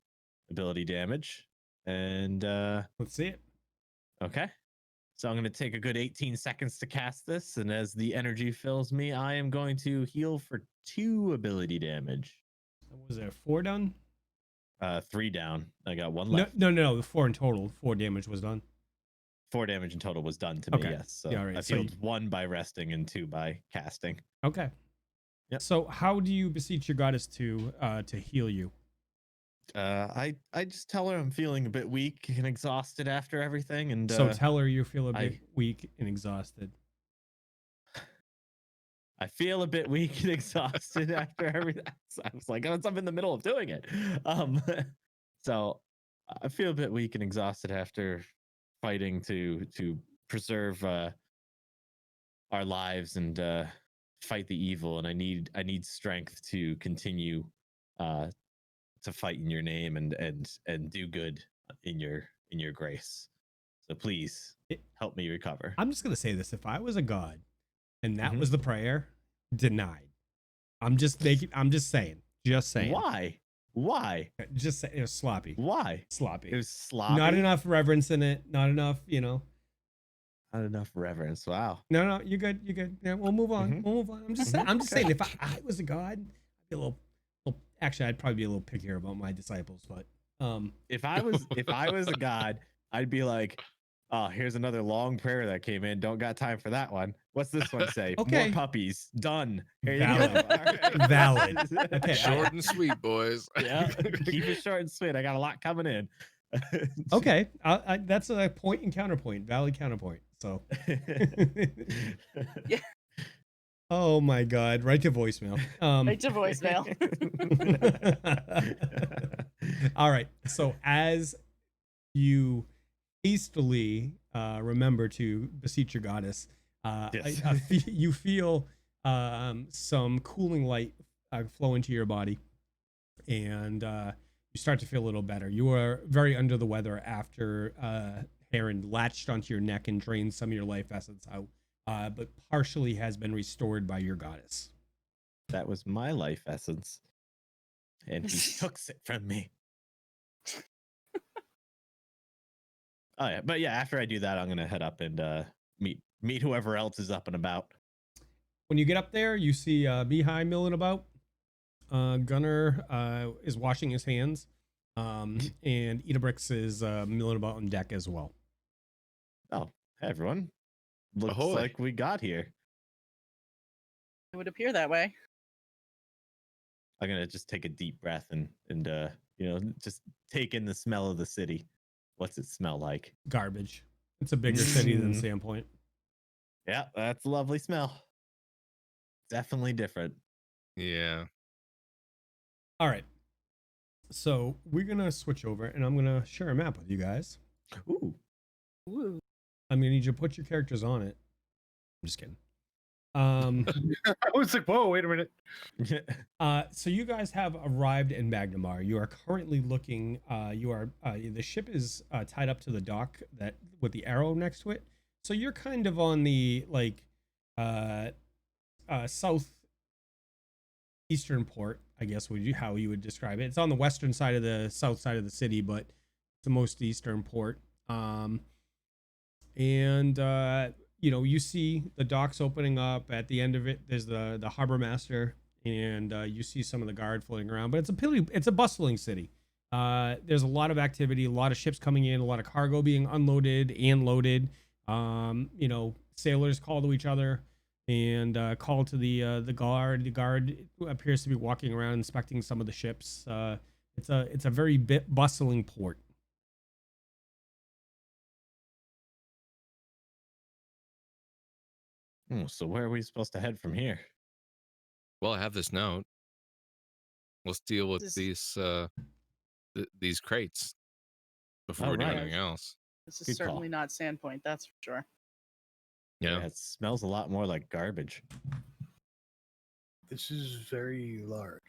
ability damage. And Let's see it. okay. So I'm going to take a good 18 seconds to cast this, and as the energy fills me, I am going to heal for 2 ability damage. Was there 4 done? 3 down. I got 1 No, left. no. The 4 in total. 4 damage was done. 4 damage in total was done to me. Okay. Yes. So Yeah, all right. I've So healed 1 by resting and 2 by casting. Okay. Yep. So how do you beseech your goddess to heal you? I just tell her I'm feeling a bit weak and exhausted after everything, and So tell her you feel a bit I- weak and exhausted. I feel a bit weak and exhausted after everything. I was like, I'm in the middle of doing it. So I feel a bit weak and exhausted after fighting to preserve our lives and fight the evil, and I need strength to continue to fight in your name and do good in your grace. So please help me recover. I'm just gonna say this: if I was a god, and that Mhm. was the prayer, denied. I'm just saying. Why? Just say it was sloppy. Why? Sloppy. It was sloppy. Not enough reverence in it. Not enough. Not enough reverence. Wow. No, you're good. Yeah, we'll move on. Mhm. We'll move on. I'm just saying. If I was a god, I'd be a little. Actually, I'd probably be a little pickier about my disciples, but If I was a god, I'd be like, oh, here's another long prayer that came in. Don't got time for that one. What's this one say? Okay. More puppies. Done. Here you Valid. go. All right. Valid. Okay. Short and sweet, boys. Yeah. Keep it short and sweet. I got a lot coming in. Okay, that's a point and counterpoint, valid counterpoint. So, Yeah. Oh my God, right to voicemail. Right to voicemail. All right. So as you hastily remember to beseech your goddess, Yes. you feel some cooling light flow into your body, and you start to feel a little better. You are very under the weather after Heron latched onto your neck and drained some of your life essence out, but partially has been restored by your goddess. That was my life essence. And he took it from me. Oh yeah, but yeah, after I do that, I'm gonna head up and meet whoever else is up and about. When you get up there, you see Mihaly milling about. Gunnar is washing his hands, and Idabrix is milling about on deck as well. Oh, hey everyone. Looks Ahoy. like we got here. It would appear that way. I'm gonna just take a deep breath and just take in the smell of the city. What's it smell like? Garbage. It's a bigger city than Sandpoint. Yeah, that's a lovely smell. Definitely different. Yeah. All right. So we're gonna switch over, and I'm gonna share a map with you guys. Ooh. Ooh. I'm gonna need you to put your characters on it. I'm just kidding. I was like, whoa, wait a minute. So you guys have arrived in Magnimar. You are currently looking. The ship is tied up to the dock that with the arrow next to it. So you're kind of on the south eastern port, I guess how you would describe it. It's on the western side of the south side of the city, but it's the most eastern port. You see the docks opening up. At the end of it, there's the harbor master and you see some of the guard floating around. But it's a bustling city. There's a lot of activity, a lot of ships coming in, a lot of cargo being unloaded and loaded. Sailors call to each other and call to the guard. The guard appears to be walking around inspecting some of the ships. It's a very bustling port. So where are we supposed to head from here? Well, I have this note. Let's deal with these crates before we do Alright. anything else. This is Good call. certainly not Sandpoint, that's for sure. Yeah. It smells a lot more like garbage. This is very large.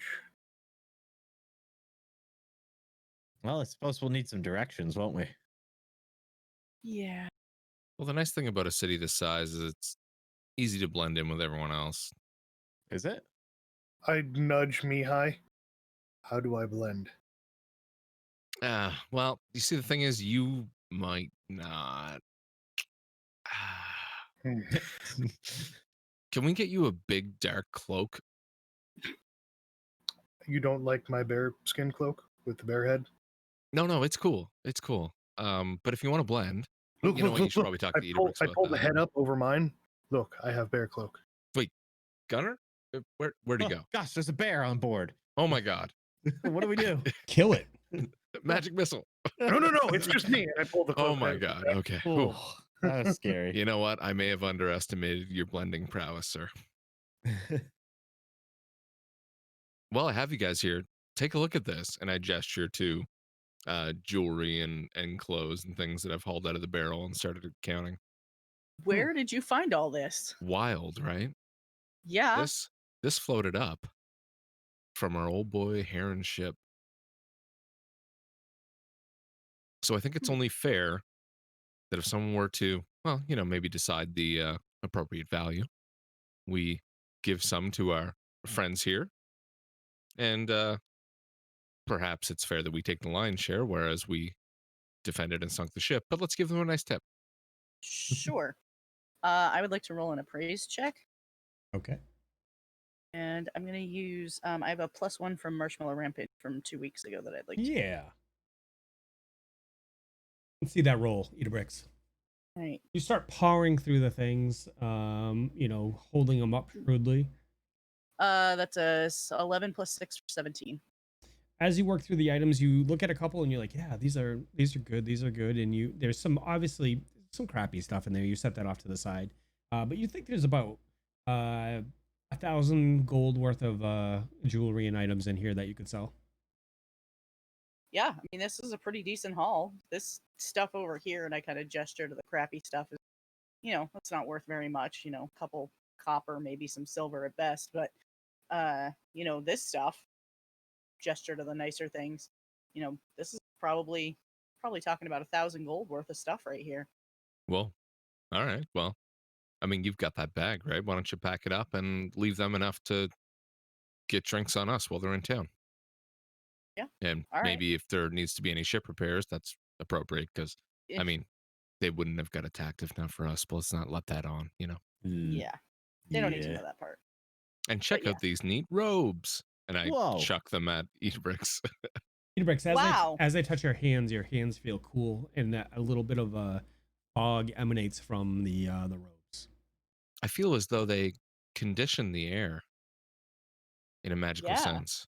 Well, I suppose we'll need some directions, won't we? Yeah. Well, the nice thing about a city this size is it's easy to blend in with everyone else. Is it? I'd nudge Mihaly. How do I blend? Well, you see, the thing is, you might not. Hmm. Can we get you a big dark cloak? You don't like my bear skin cloak with the bear head? No, it's cool. It's cool. But if you want to blend, Look, you know look, what? You look, should look. probably talk I to pulled, Idabrix I about pulled the that. head up over mine. Look, I have bear cloak. Gunnar, where'd he Oh, go? gosh, there's a bear on board. Oh my God! What do we do? Kill it. Magic missile. No, it's just me. And I pulled the cloak. Oh my head. God. Okay. Whew. Oh, that was scary. You know what? I may have underestimated your blending prowess, sir. Well, I have you guys here. Take a look at this. And I gesture to jewelry and clothes and things that I've hauled out of the barrel and started counting. Where did you find all this? Wild, right? Yeah. This floated up from our old boy Heron ship. So I think it's only fair that if someone were to, well, maybe decide the appropriate value, we give some to our friends here. And perhaps it's fair that we take the lion's share, whereas we defended and sunk the ship. But let's give them a nice tip. Sure. I would like to roll an appraise check. Okay. And I'm going to use, I have a +1 from Marshmallow Rampage from 2 weeks ago that I'd like to. Yeah. Let's see that roll, Idabrix. All right. You start powering through the things, holding them up shrewdly. That's a 11 + 6 for 17. As you work through the items, you look at a couple and you're like, yeah, these are good. And there's obviously some crappy stuff in there. You set that off to the side. But you think there's about 1,000 gold worth of jewelry and items in here that you could sell. Yeah, I mean, this is a pretty decent haul. This stuff over here, and I kind of gesture to the crappy stuff, is, it's not worth very much. A couple copper, maybe some silver at best. But, this stuff, gesture to the nicer things, this is probably talking about 1,000 gold worth of stuff right here. Well, all right. Well, I mean, you've got that bag, right? Why don't you pack it up and leave them enough to get drinks on us while they're in town? Yeah. And all maybe if there needs to be any ship repairs, that's appropriate because, I mean, they wouldn't have got attacked if not for us. But let's not let that on, Yeah. They don't need to know that part. And check out these neat robes. And I chuck them at Idabrix. Idabrix, Wow. as they touch your hands feel cool, and a little bit of fog emanates from the robes. I feel as though they condition the air in a magical sense.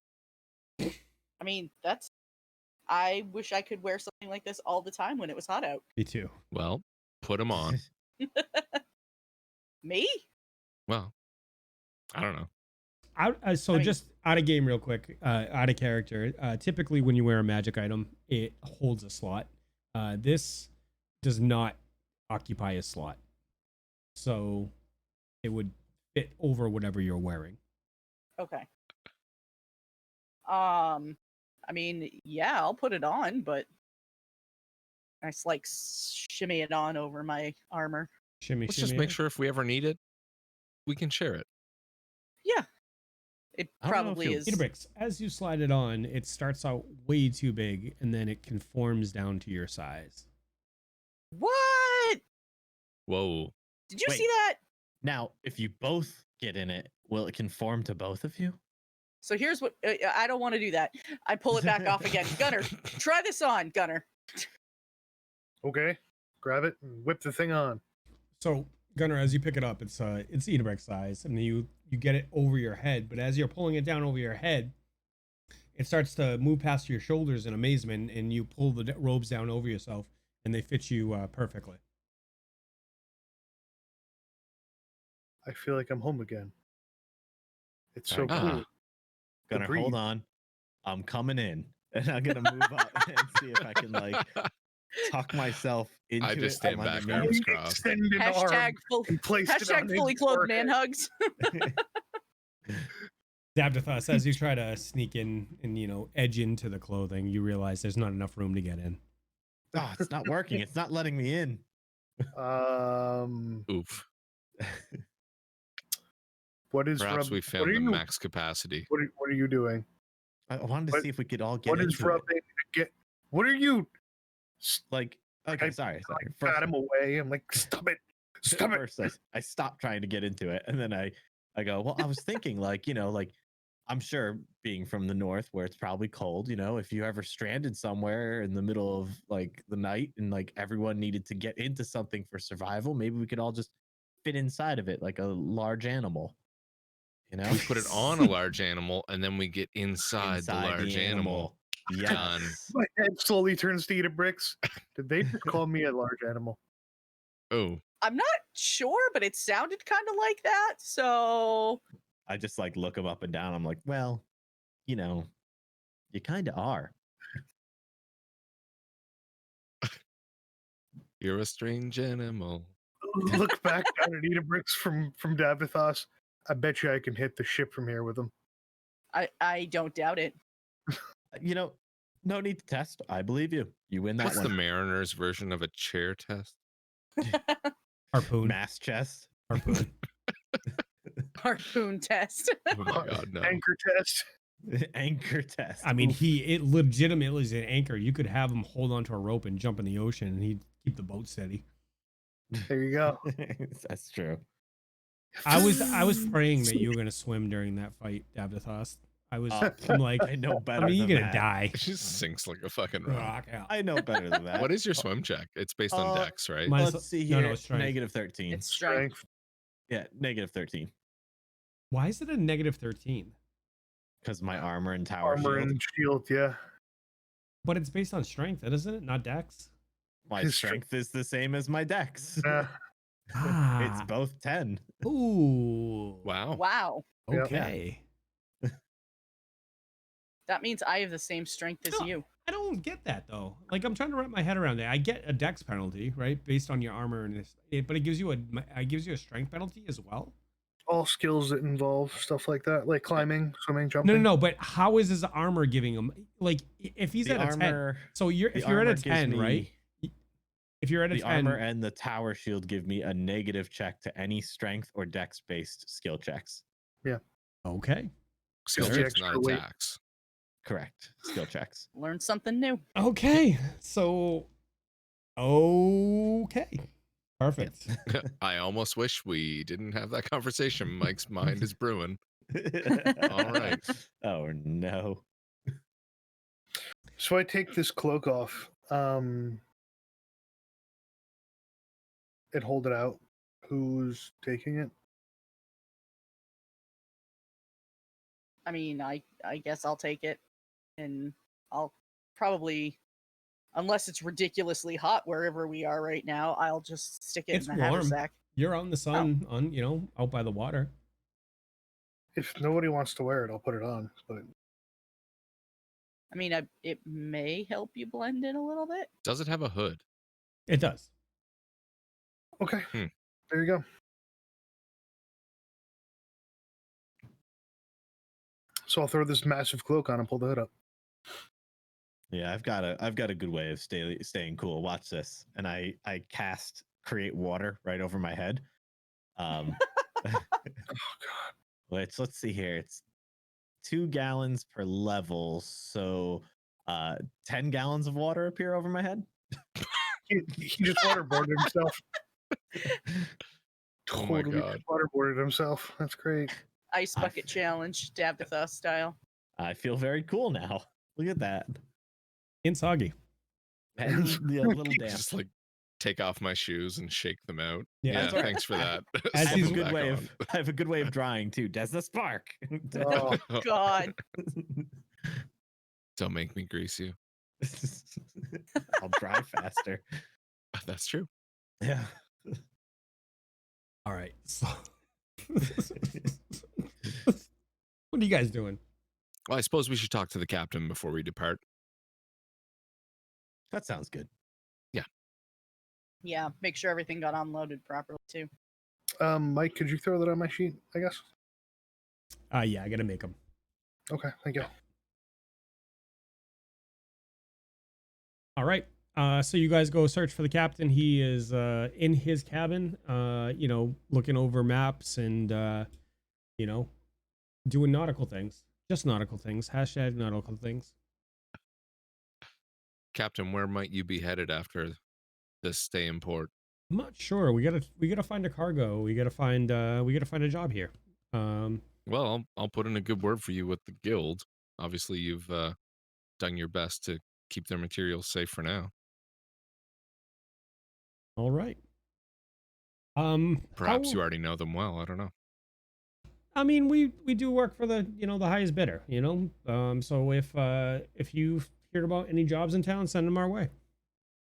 I mean, I wish I could wear something like this all the time when it was hot out. Me too. Well, put them on. Me? Well, I don't know. Just out of game real quick, out of character. Typically when you wear a magic item, it holds a slot. This does not occupy a slot. So it would fit over whatever you're wearing. Okay. I mean, yeah, I'll put it on, but I shimmy it on over my armor. Let's just make sure if we ever need it, we can share it. Yeah. It probably is. Idabrix, as you slide it on, it starts out way too big, and then it conforms down to your size. What? Whoa. Did you see that? Now, if you both get in it, will it conform to both of you? So here's what I don't want to do that. I pull it back off again. Gunnar, try this on, Gunnar. Okay, grab it and whip the thing on. So Gunnar, as you pick it up, it's Idabrix size, and then you get it over your head. But as you're pulling it down over your head, it starts to move past your shoulders in amazement, and you pull the robes down over yourself, and they fit you perfectly. I feel like I'm home again. It's so Alright. cool. Gunnar, breathe. hold on. I'm coming in, and I'm gonna move up and see if I can like tuck myself into I it. just from stand back, underneath. arms crossed. Extend an arm Hashtag and place it on fully his clothed forehead. man hugs. Davdithas, as you try to sneak in and edge into the clothing, you realize there's not enough room to get in. Oh, it's not working. It's not letting me in. Oof. What is Perhaps rub- we what found are the you, max capacity. what are you doing? I wanted to What- see if we could all get What into is rubbing? What are you? Like, okay, I- sorry. Like, First, pat him away. I'm like, stop it. Stop it. first I stopped trying to get into it, and then I go, well, I was thinking like, like I'm sure being from the north where it's probably cold, if you ever stranded somewhere in the middle of like the night and like everyone needed to get into something for survival, maybe we could all just fit inside of it like a large animal. We put it on a large animal, and then we get inside the large animal. Done. Yes. My head slowly turns to Idabrix. Did they just call me a large animal? Oh, I'm not sure, but it sounded kind of like that. So I just like look them up and down. I'm like, well, you kind of are. you're a strange animal. Look back down at Idabrix from Davdithas. I bet you I can hit the ship from here with him. I don't doubt it. No need to test. I believe you. You win that What's the one. Mariner's version of a chair test? Harpoon. Mass chest. Harpoon. Harpoon test. Oh my god, no. Anchor test. Anchor test. I mean, Oof. it legitimately is an anchor. You could have him hold onto a rope and jump in the ocean, and he'd keep the boat steady. There you go. That's true. I was praying that you were gonna swim during that fight, Davdithas. I'm like, I know better. I mean, you're than gonna that. die. It just sinks like a fucking rock. Rock out. I know better than that. What is your swim check? It's based on dex, right? my- Let's see No, here. no, strength. Negative 13. It's strength. Yeah, negative 13. Why is it a negative 13? Because my armor and tower Armor shield. and shield, yeah. But it's based on strength, isn't it? Not dex. My His strength is the same as my dex. Yeah. It's both 10. Ooh. Wow. Wow. Yep. Okay. That means I have the same strength as No. you. I don't get that though. Like I'm trying to wrap my head around that. I get a dex penalty, right, based on your armor and but it gives you a strength penalty as well. All skills that involve stuff like that, like climbing, swimming, jumping. No. But how is his armor giving him? Like if he's The at a 10, armor, so if the you're at armor a gives 10, me- right? If you're at a The 10, armor and the tower shield give me a negative check to any strength or dex based skill checks. okay, Skill Extra checks, not weight. attacks. Correct. Skill checks. Learn something new. okay, so okay, perfect. I almost wish we didn't have that conversation. Mike's mind is brewing. All right. Oh no. So I take this cloak off, and hold it out. Who's taking it? I mean, I guess I'll take it, and I'll probably, unless it's ridiculously hot wherever we are right now, I'll just stick it It's in the warm. haversack. You're on the sun, out by the water. If nobody wants to wear it, I'll put it on. But I mean, it may help you blend in a little bit. Does it have a hood? It does. okay, Hmm. there you go. So I'll throw this massive cloak on and pull the hood up. Yeah, I've got a good way of staying cool. Watch this. And I cast create water right over my head. Oh god. Let's see here. It's 2 gallons per level, so 10 gallons of water appear over my head. He just waterboarded himself. Oh my Totally God. waterboarded himself. That's great. Ice bucket challenge, Davdithas style. I feel very cool now. Look at that. In soggy. And the little damp. Just like take off my shoes and shake them out. Yeah. Yeah, That's right. thanks for that. As I have he's- a good Back way on. of I have a good way of drying too. Does the spark? Oh, God. Don't make me grease you. I'll dry faster. That's true. Yeah. All right. So what are you guys doing? Well, I suppose we should talk to the captain before we depart. That sounds good. Yeah, make sure everything got unloaded properly too. Mike, could you throw that on my sheet? I guess. Yeah, I gotta make them. Okay, thank you. All right. So you guys go search for the captain. He is in his cabin, looking over maps and doing nautical things. Just nautical things. Hashtag nautical things. Captain, where might you be headed after this stay in port? I'm not sure. We gotta find a cargo. We gotta find a job here. Well, I'll put in a good word for you with the guild. Obviously, you've done your best to keep their materials safe for now. All right. Perhaps you already know them well. I don't know. I mean, we do work for the the highest bidder. So if you hear about any jobs in town, send them our way.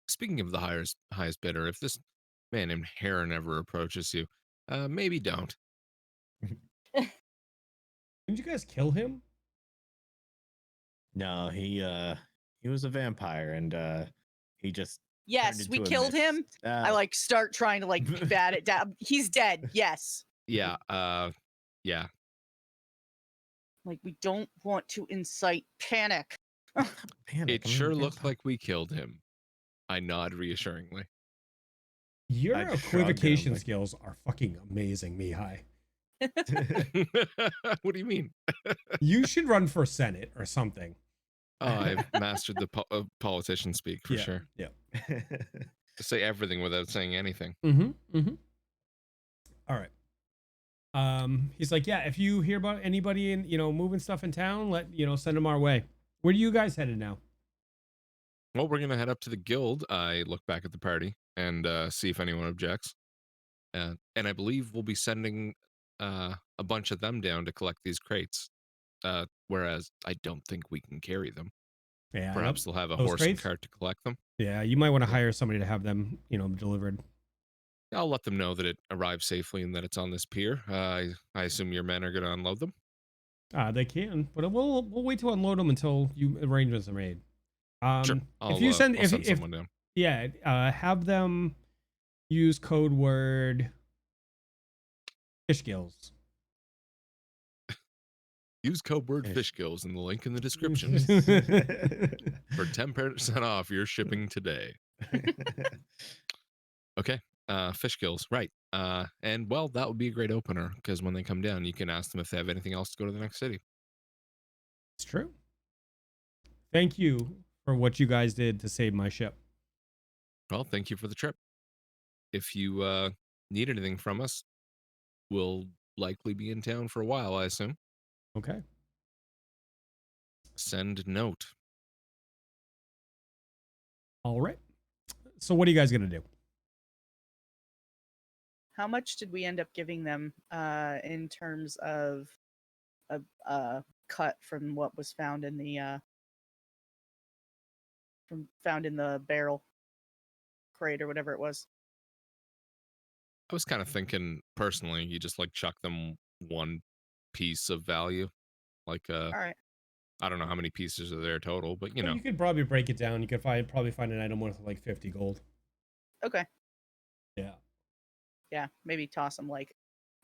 Speaking of the highest bidder, if this man named Heron ever approaches you, maybe don't. Didn't you guys kill him? No, he was a vampire and he just Yes, turned we into a killed him. mist. I start trying to bat it down. He's dead. Yes. Yeah, yeah. Like, we don't want to incite panic. panic. It sure looked like we killed him. I nod reassuringly. Your I shrugged and I'm equivocation like- skills are fucking amazing, Mihaly. What do you mean? You should run for Senate or something. Oh, I've mastered the politician speak for sure. Yeah. Say everything without saying anything. All right. He's like, yeah, if you hear about anybody in, moving stuff in town, send them our way. Where do you guys headed now? Well, we're gonna head up to the guild. I look back at the party and see if anyone objects. And I believe we'll be sending a bunch of them down to collect these crates. Whereas I don't think we can carry them. Yeah. Perhaps they'll have a Those horse crates? and cart to collect them. Yeah, you might want to hire somebody to have them, delivered. I'll let them know that it arrived safely and that it's on this pier. I assume your men are going to unload them. They can, but we'll wait to unload them until arrangements are made. Sure. I'll, if you send, I'll send if someone down. yeah, have them use code word fish gills. Use code word Fish. fish gills in the link in the description for 10% off your shipping today. Okay. Fish gills, right. And well, that would be a great opener because when they come down, you can ask them if they have anything else to go to the next city. It's true. Thank you for what you guys did to save my ship. Well, thank you for the trip. If you need anything from us, we'll likely be in town for a while, I assume. Okay. Send note. All right. So what are you guys gonna do? How much did we end up giving them in terms of a cut from what was found in the barrel crate or whatever it was? I was kind of thinking personally, you just like chuck them one piece of value. Like All right. I don't know how many pieces are there total, but you know. You could probably break it down. You could probably find an item worth like 50 gold. Okay. Yeah. Yeah, maybe toss them like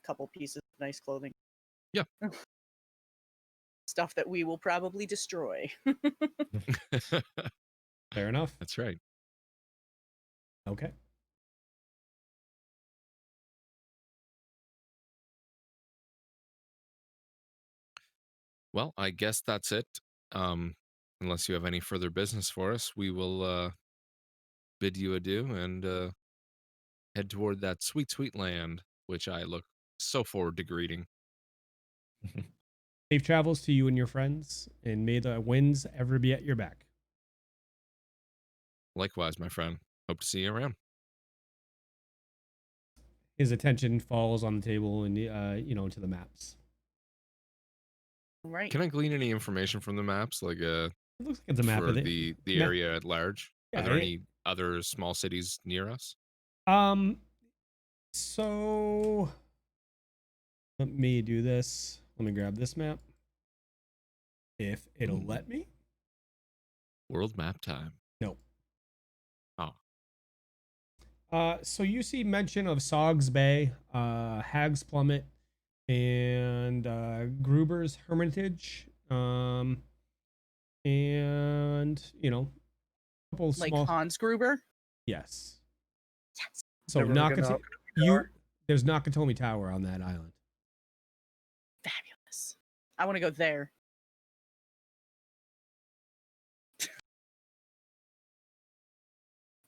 a couple pieces of nice clothing. Yeah. Stuff that we will probably destroy. Fair enough. That's right. Okay. Well, I guess that's it. Unless you have any further business for us, we will bid you adieu and head toward that sweet, sweet land, which I look so forward to greeting. Safe travels to you and your friends, and may the winds ever be at your back. Likewise, my friend. Hope to see you around. His attention falls on the table and to the maps. Right. Can I glean any information from the maps, like It looks like it's a map for of the map. area at large? Yeah, Are there any other small cities near us? So let me do this. Let me grab this map. If it'll let me. World map time. No. Oh. So you see mention of Sog's Bay, Hag's Plummet, and Gruber's Hermitage. And a couple Like small. Hans Gruber. Yes. Yes. So Never really got there's Nakatomi Tower on that island. Fabulous. I want to go there.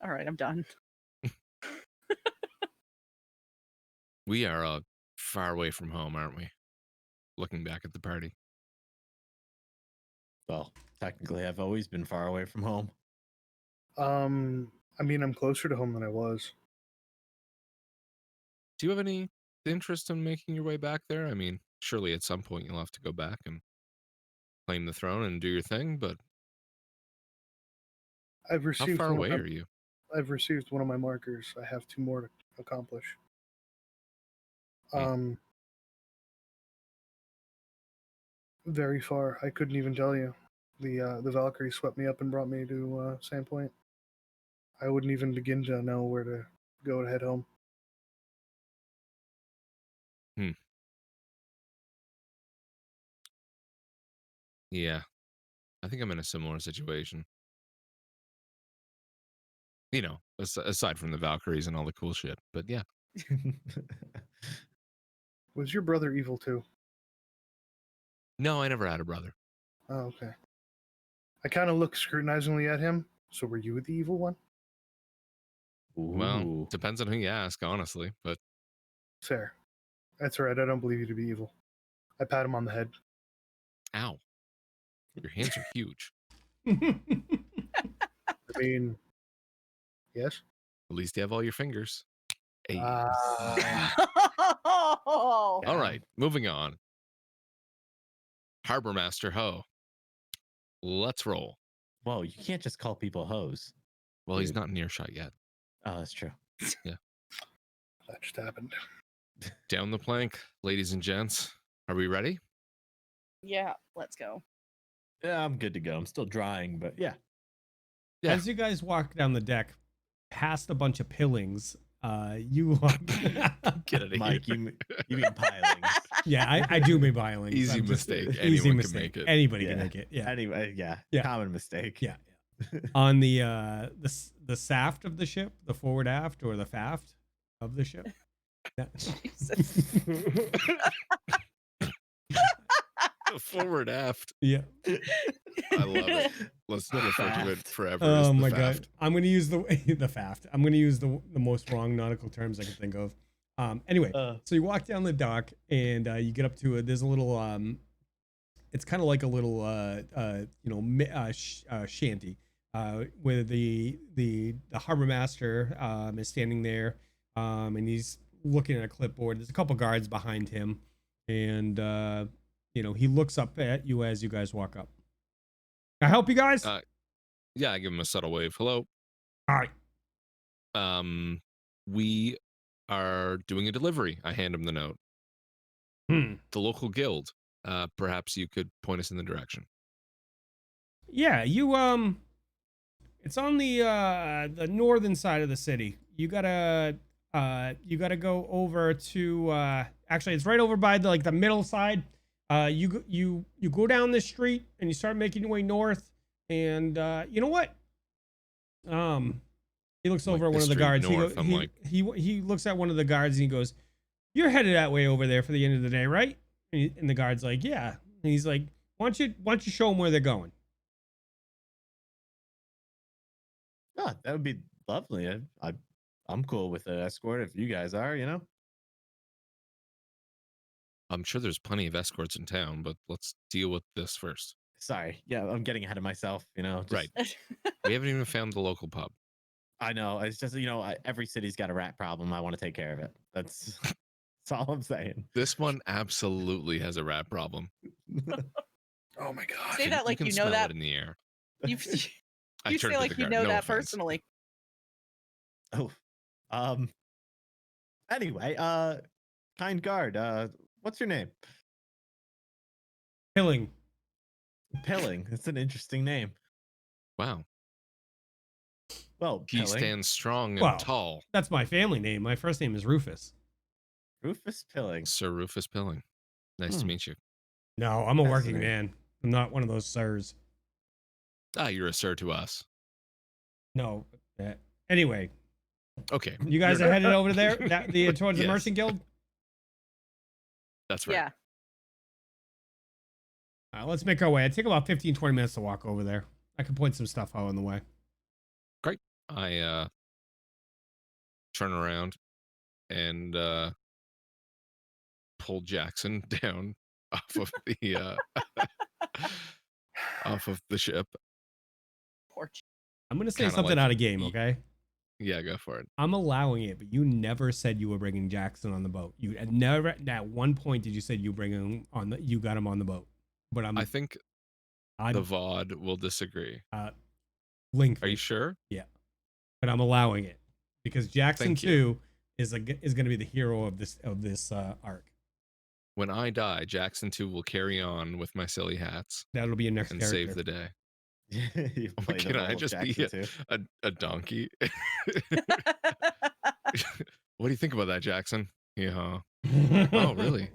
All right, I'm done. We are far away from home, aren't we? Looking back at the party. Well, technically, I've always been far away from home. I mean, I'm closer to home than I was. Do you have any interest in making your way back there? I mean, surely at some point you'll have to go back and claim the throne and do your thing, but I've how received far one away of my, are you? I've received one of my markers. I have 2 more to accomplish. Very far. I couldn't even tell you. The Valkyrie swept me up and brought me to Sandpoint. I wouldn't even begin to know where to go to head home. Yeah, I think I'm in a similar situation. You know, aside from the Valkyries and all the cool shit, but yeah. Was your brother evil too? No, I never had a brother. Oh, okay. I kind of look scrutinizingly at him. So were you the evil one? Well, Ooh. depends on who you ask, honestly, but Fair. That's right. I don't believe you to be evil. I pat him on the head. ow. Your hands are huge. I mean, yes. At least you have all your fingers. Hey. Oh, All right, moving on. Harbor Master Ho. Let's roll. Whoa, you can't just call people hoes. Well, he's Dude. not in earshot yet. Oh, that's true. That just happened. Down the plank, ladies and gents. Are we ready? yeah, let's go. Yeah, I'm good to go. I'm still drying, but yeah. Yeah. As you guys walk down the deck, past a bunch of pillings, you walk. Get it, Mike, you mean pilings. Yeah, I do mean pilings. Easy I'm just- mistake. Easy Anyone can mistake. make it. Anybody Yeah. can make it. Yeah. Anyway, yeah. Yeah. Common mistake. Yeah. On the saft of the ship, the forward aft or the faft of the ship. Yeah. Jesus. Forward aft. Yeah. I love it. Let's refer to it forever. Oh as the my faft. god. I'm gonna use the faft. I'm gonna use the most wrong nautical terms I can think of. Anyway, so you walk down the dock and you get up to there's a little it's kind of like a little shanty where the harbor master is standing there and he's looking at a clipboard. There's a couple guards behind him and he looks up at you as you guys walk up. Can I help you guys? Yeah, I give him a subtle wave. Hello. All right. We are doing a delivery. I hand him the note. The local guild. Perhaps you could point us in the direction. Yeah, you it's on the northern side of the city. You gotta go over to actually it's right over by the middle side. You go down this street and you start making your way north, and you know what? He looks over at one of the guards. He looks at one of the guards and he goes, "You're headed that way over there for the end of the day, right?" And the guard's like, "Yeah." And he's like, "Why don't you show them where they're going?" Oh, that would be lovely. I'm cool with an escort if you guys are, I'm sure there's plenty of escorts in town, but let's deal with this first. Sorry. Yeah, I'm getting ahead of myself. Just, Right. We haven't even found the local pub. I know. It's just, every city's got a rat problem. I want to take care of it. That's all I'm saying. This one absolutely has a rat problem. Oh my god. Say that like can you know smell that. it in the air. You I you turned say to like the you guard. know No that offense. personally. Oh. Anyway, kind guard, what's your name? Pilling. Pilling. It's an interesting name. Wow. Well, He Pilling. stands strong and Well, tall. That's my family name. My first name is Rufus. Rufus Pilling. Sir Rufus Pilling. Nice to meet you. No, I'm a working Fascinating. man. I'm not one of those sirs. Ah, you're a sir to us. No. Anyway, Okay. you guys you're are not- headed over there towards the Yes. Merchant Guild? That's right. Yeah. Let's make our way. It take about 15, 20 minutes to walk over there. I can point some stuff out on the way. I turn around and pull Jackson down off of the off of the ship. Poor ch- I'm going to say Kinda something like out of game, ye- okay? Yeah, go for it. I'm allowing it, but you never said you were bringing Jackson on the boat. You had never, at one point, did you say you bring him on you got him on the boat? But I think the I'm VOD will disagree. lengthy. Are you sure? But I'm allowing it because Jackson Thank you. 2 is going to be the hero of this arc. When I die, Jackson 2 will carry on with my silly hats That'll be your next and character. save the day. You play the Can role I of just be Jackson too. a donkey? What do you think about that, Jackson? Yeah. Oh, really?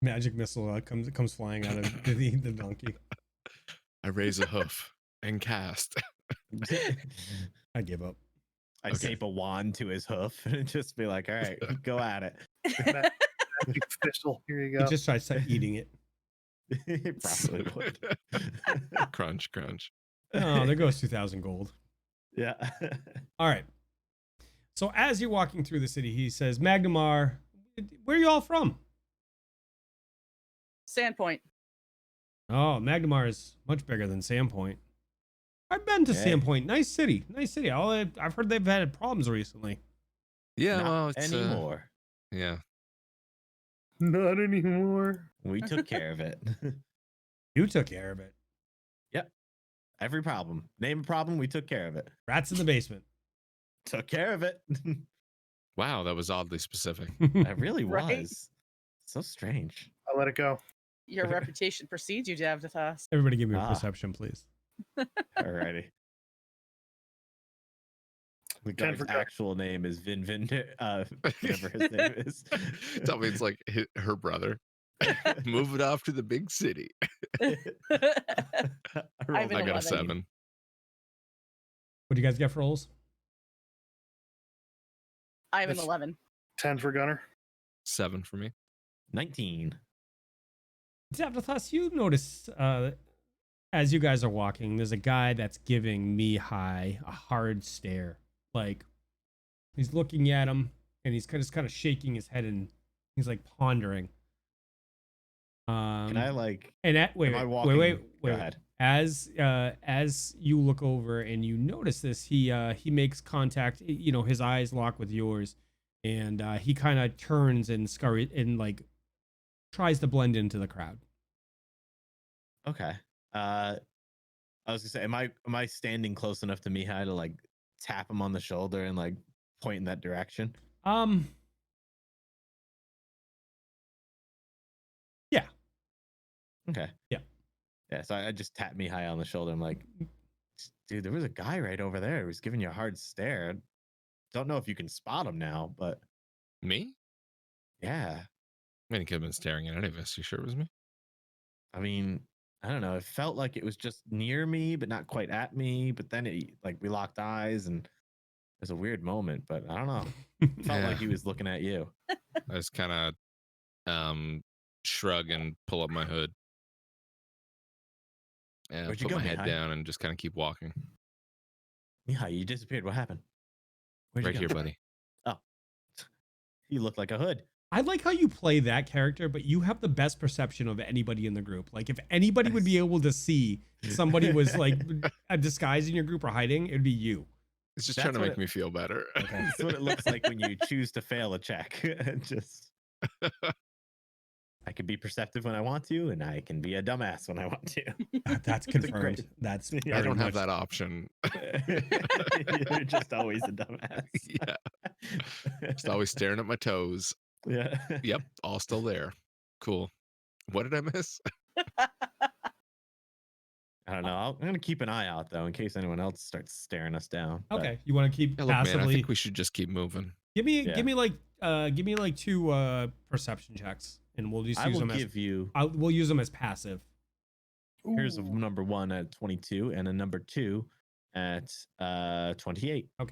Magic missile comes flying out of the donkey. I raise a hoof and cast. I give up. I Okay. tape a wand to his hoof and just be like, all right, go at it. Magic pistol. Here you He go. just tries to eating it. He probably would. Crunch, crunch. Oh, there goes 2,000 gold. Yeah. All right. So as you're walking through the city, he says, Magnimar, where are you all from? Sandpoint. Oh, Magnimar is much bigger than Sandpoint. I've been to Okay. Sandpoint. Nice city. Nice city. I've heard they've had problems recently. Yeah, Not well, it's anymore. yeah. Not anymore. We took care of it. You took care of it. Every problem. Name a problem, we took care of it. Rats in the basement. Took care of it. Wow, that was oddly specific. It really Right? was. So strange. I'll let it go. Your reputation precedes you, Davdithas. Everybody give me a Ah. perception, please. Alrighty. The 10 guy's for actual name is Vin whatever his name is. Tell me it's like her brother. Move it off to the big city. I I've rolled an I got a 11. 7. What do you guys get for rolls? I have an That's- 11. 10 for Gunnar. 7 for me. 19. Davdithas, you notice as you guys are walking, there's a guy that's giving Mihaly a hard stare. Like he's looking at him and he's kind of shaking his head and he's like pondering. Can I like And wait, am I wait, walking? wait. Go ahead. As you look over and you notice this, he makes contact. You know, his eyes lock with yours, and he kind of turns and scurries and like tries to blend into the crowd. Okay. I was gonna say, am I standing close enough to Mihaly to like tap him on the shoulder and like point in that direction? Yeah. Okay. Yeah. Yeah. So I just tap Mihaly on the shoulder. I'm like, dude, there was a guy right over there who was giving you a hard stare. Don't know if you can spot him now, but Me? yeah. I mean, he could have been staring at any of us. You sure it was me? I mean, I don't know. It felt like it was just near me, but not quite at me. But then it like we locked eyes and it was a weird moment, but I don't know. It felt like he was looking at you. I just kind of shrug and pull up my hood. And Where'd you put go, my head Mihaly? down and just kind of keep walking. Mihaly, you disappeared. What happened? Where'd you Right go? here, buddy. You look like a hood. I like how you play that character, but you have the best perception of anybody in the group. Like if anybody would be able to see somebody was like a disguise in your group or hiding, it'd be you. It's just That's trying to what make me feel better. That's what it looks like when you choose to fail a check. Just I can be perceptive when I want to, and I can be a dumbass when I want to. That's confirmed. That's Yeah, I don't have much- that option. You're just always a dumbass. Yeah. Just always staring at my toes. Yeah. Yep, all still there. Cool. What did I miss? I don't know. I'm gonna keep an eye out though, in case anyone else starts staring us down. but- Okay, you want to keep Yeah, look, man, I passively. think we should just keep moving. Give me Yeah. give me like 2 perception checks, and we'll just I use will them give you. we'll use them as passive. Here's a Ooh. number 1 at 22 and a number 2 at 28. All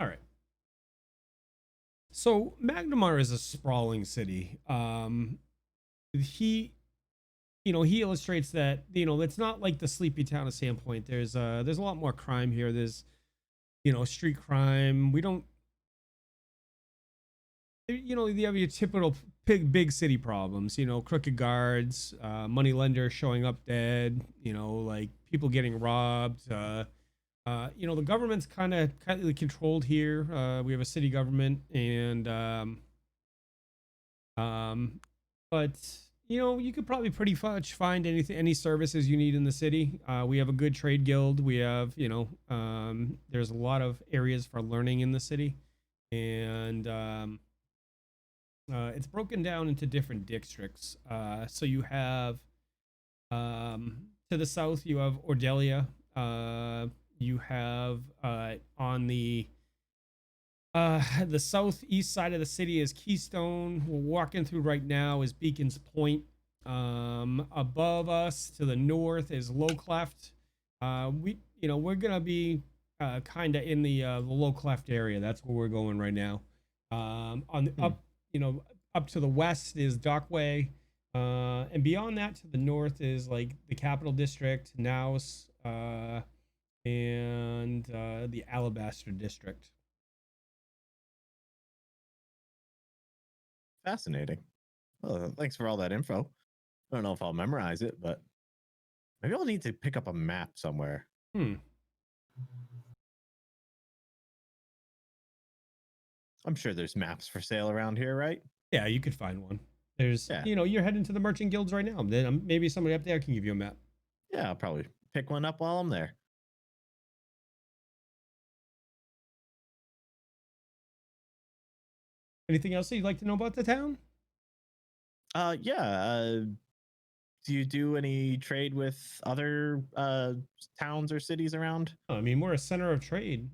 right. So Magnimar is a sprawling city. He illustrates that it's not like the sleepy town of Sandpoint. There's a lot more crime here. There's street crime. We don't you have your typical big city problems. Crooked guards, money lenders showing up dead. Like people getting robbed. The government's kind of controlled here. We have a city government, and but you could probably pretty much find any services you need in the city. We have a good trade guild. We have there's a lot of areas for learning in the city, and it's broken down into different districts. So you have to the south you have Ordelia. You have on the southeast side of the city is Keystone. We're walking through right now is Beacon's Point. Above us to the north is Low Cleft. We're gonna be kind of in the Low Cleft area. That's where we're going right now. Up to the west is Dockway, and beyond that to the north is like the Capital District, Naus, and the Alabaster District. Fascinating. Well, thanks for all that info. I don't know if I'll memorize it, but maybe I'll need to pick up a map somewhere. I'm sure there's maps for sale around here, right? Yeah, you could find one. There's, Yeah. You're heading to the merchant guilds right now. Then maybe somebody up there can give you a map. Yeah, I'll probably pick one up while I'm there. Anything else that you'd like to know about the town? Yeah. Do you do any trade with other towns or cities around? I mean, we're a center of trade.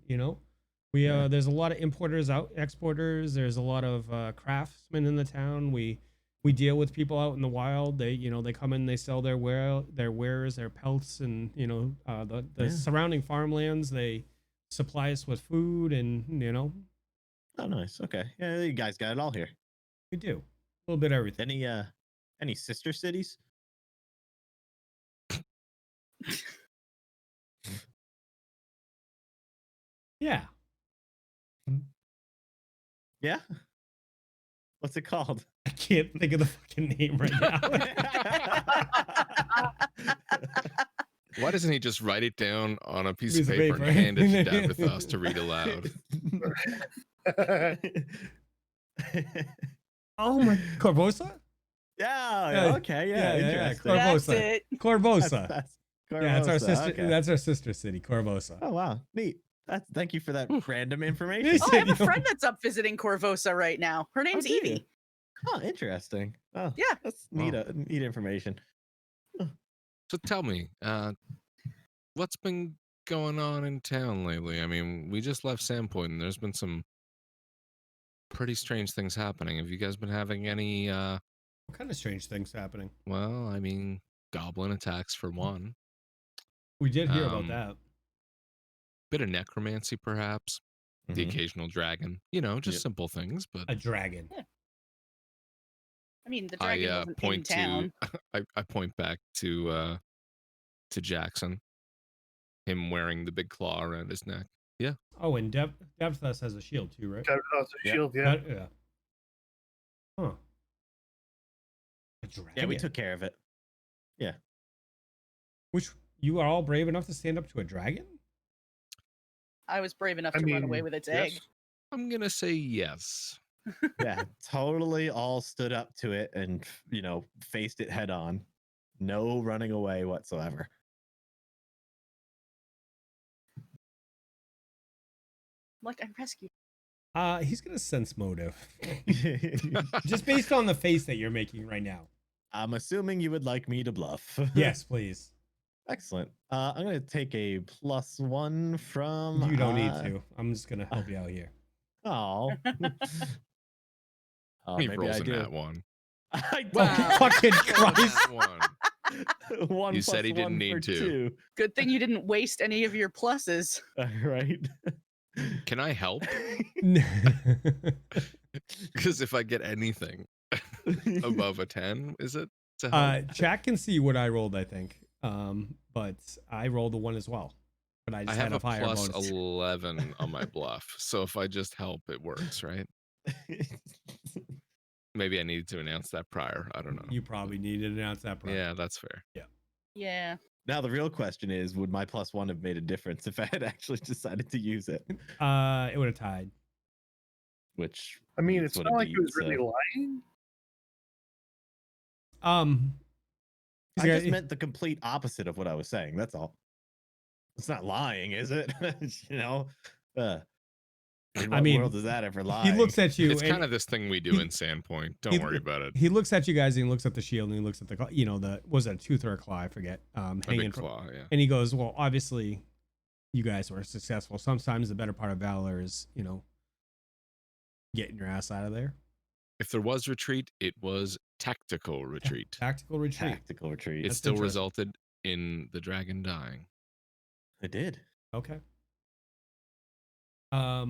We Yeah. there's a lot of importers exporters. There's a lot of craftsmen in the town. We deal with people out in the wild. They they come in, they sell their wares, their pelts, and the Yeah. surrounding farmlands. They supply us with food, and Oh, nice. Okay. Yeah, you guys got it all here. we do a little bit of everything. Any sister cities? Yeah. Yeah. What's it called? I can't think of the fucking name right now. Why doesn't he just write it down on a piece Piece of of paper and paper. hand it to Davdithas to read aloud? Oh my, Corvosa? Yeah. Yeah, Okay. yeah, Yeah. yeah, Interesting. Corvosa. That's it. Corvosa. That's Yeah, it's our Corvosa, sister. okay. That's our sister city, Corvosa. Oh wow, neat. Thank you for that random He information. Oh, I have a said, friend that's up visiting Corvosa right now. Her name's do you? Evie. Oh, interesting. Oh, Yeah. that's neat. Wow. Neat information. So tell me, what's been going on in town lately? I mean, we just left Sandpoint, and there's been some pretty strange things happening. Have you guys been having any? What kind of strange things happening? Well, I mean, goblin attacks for one. We did hear about Um, that. Bit of necromancy, perhaps. The Mhm. occasional dragon. Just Yep. simple things. But A dragon. I mean, the I dragon wasn't in point town. to I point back to Jackson, him wearing the big claw around his neck. Oh, and Davthas has a shield too, right? Davdithas' Yep. shield, yeah. Yeah. Huh. A dragon? Yeah, we took care of it. Yeah. Which you are all brave enough to stand up to a dragon? I was brave enough I to run away mean, with its yes. egg. I'm gonna say yes. Yeah, totally all stood up to it and, faced it head on. No running away whatsoever. Like, I rescued. He's gonna sense motive. Just based on the face that you're making right now. I'm assuming you would like me to bluff. Yes, please. Excellent. I'm going to take a +1 from... You don't need to. I'm just gonna help you out here. Oh. He Maybe rolls I in do. that one. I Oh, fucking Christ. One. One You said he plus didn't one need for to. 2. Good thing you didn't waste any of your pluses. Right? Can I help? Because if I get anything above a 10, is it to help? Chat can see what I rolled, I think. But I rolled a 1 as well. But I I just have had a a higher plus bonus. 11 on my bluff. So if I just help, it works, right? Maybe I needed to announce that prior. I don't know. You probably needed to announce that. Yeah, that's fair. Yeah. Now the real question is, would my +1 have made a difference if I had actually decided to use it? It would have tied. Which I mean, is it's what not like it he was needs, really so- lying. I just meant the complete opposite of what I was saying. That's all. It's not lying, is it? In what world is that ever lying? he looks at you. It's and kind of this thing we do in Sandpoint. Don't worry about it. He looks at you guys and he looks at the shield and he looks at the was it a tooth or a claw? I forget. A Hanging big from, claw, yeah. and he goes, well, obviously, you guys were successful. Sometimes the better part of valor is, getting your ass out of there. If there was retreat, it was tactical retreat. Tactical retreat. Tactical retreat. It That's still interesting. resulted in the dragon dying. It did. Okay. Yeah,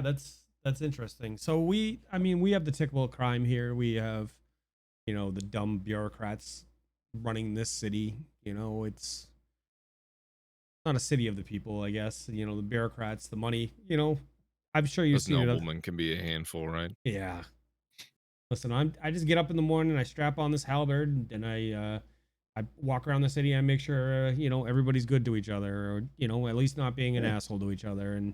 that's interesting. So we have the typical crime here. We have, the dumb bureaucrats running this city. It's not a city of the people, I guess. The bureaucrats, the money. I'm sure you've Those seen it. noblemen can be a handful, right? Yeah. Listen, I just get up in the morning, I strap on this halberd, and I walk around the city and make sure everybody's good to each other, or at least not being an asshole to each other. And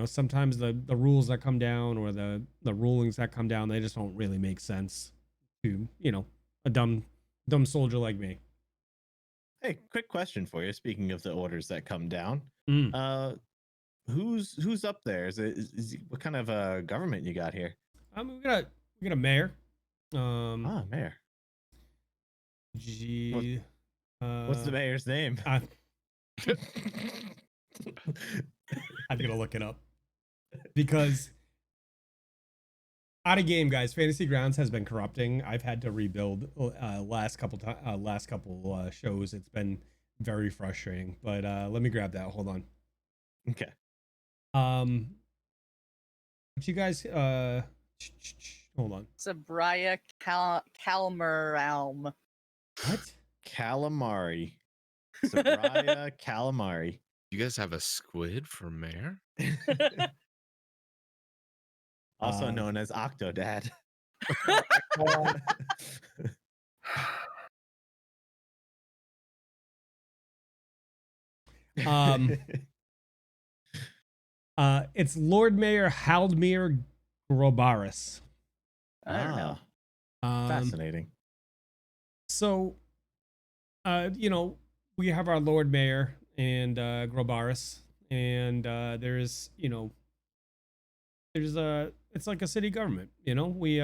sometimes the rules that come down or the rulings that come down, they just don't really make sense to a dumb soldier like me. Hey, quick question for you. Speaking of the orders that come down, who's up there? Is what kind of government you got here? We got a mayor. Mayor. What's the mayor's name? I'm gonna look it up because out of game, guys. Fantasy Grounds has been corrupting. I've had to rebuild last couple shows. It's been very frustrating. But let me grab that. Hold on. Okay. But you guys, hold on. Sabria Calmeralm. What? Calamari. Sabria Calamari. You guys have a squid for mayor? Also known as Octodad. It's Lord Mayor Haldmir Grobaris. I don't know. Fascinating. So, we have our Lord Mayor and Grobaris, and there's it's like a city government. We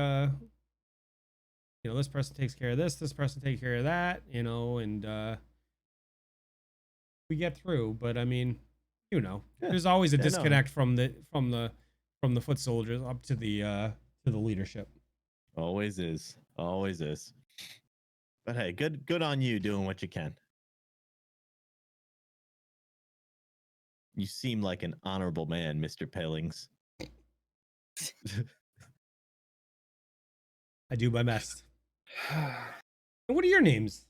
this person takes care of this person takes care of that, and we get through. But I mean, there's always a disconnect from the foot soldiers up to the leadership. Always is. But hey, good on you doing what you can. You seem like an honorable man, Mr. Palings. I do my best. And what are your names?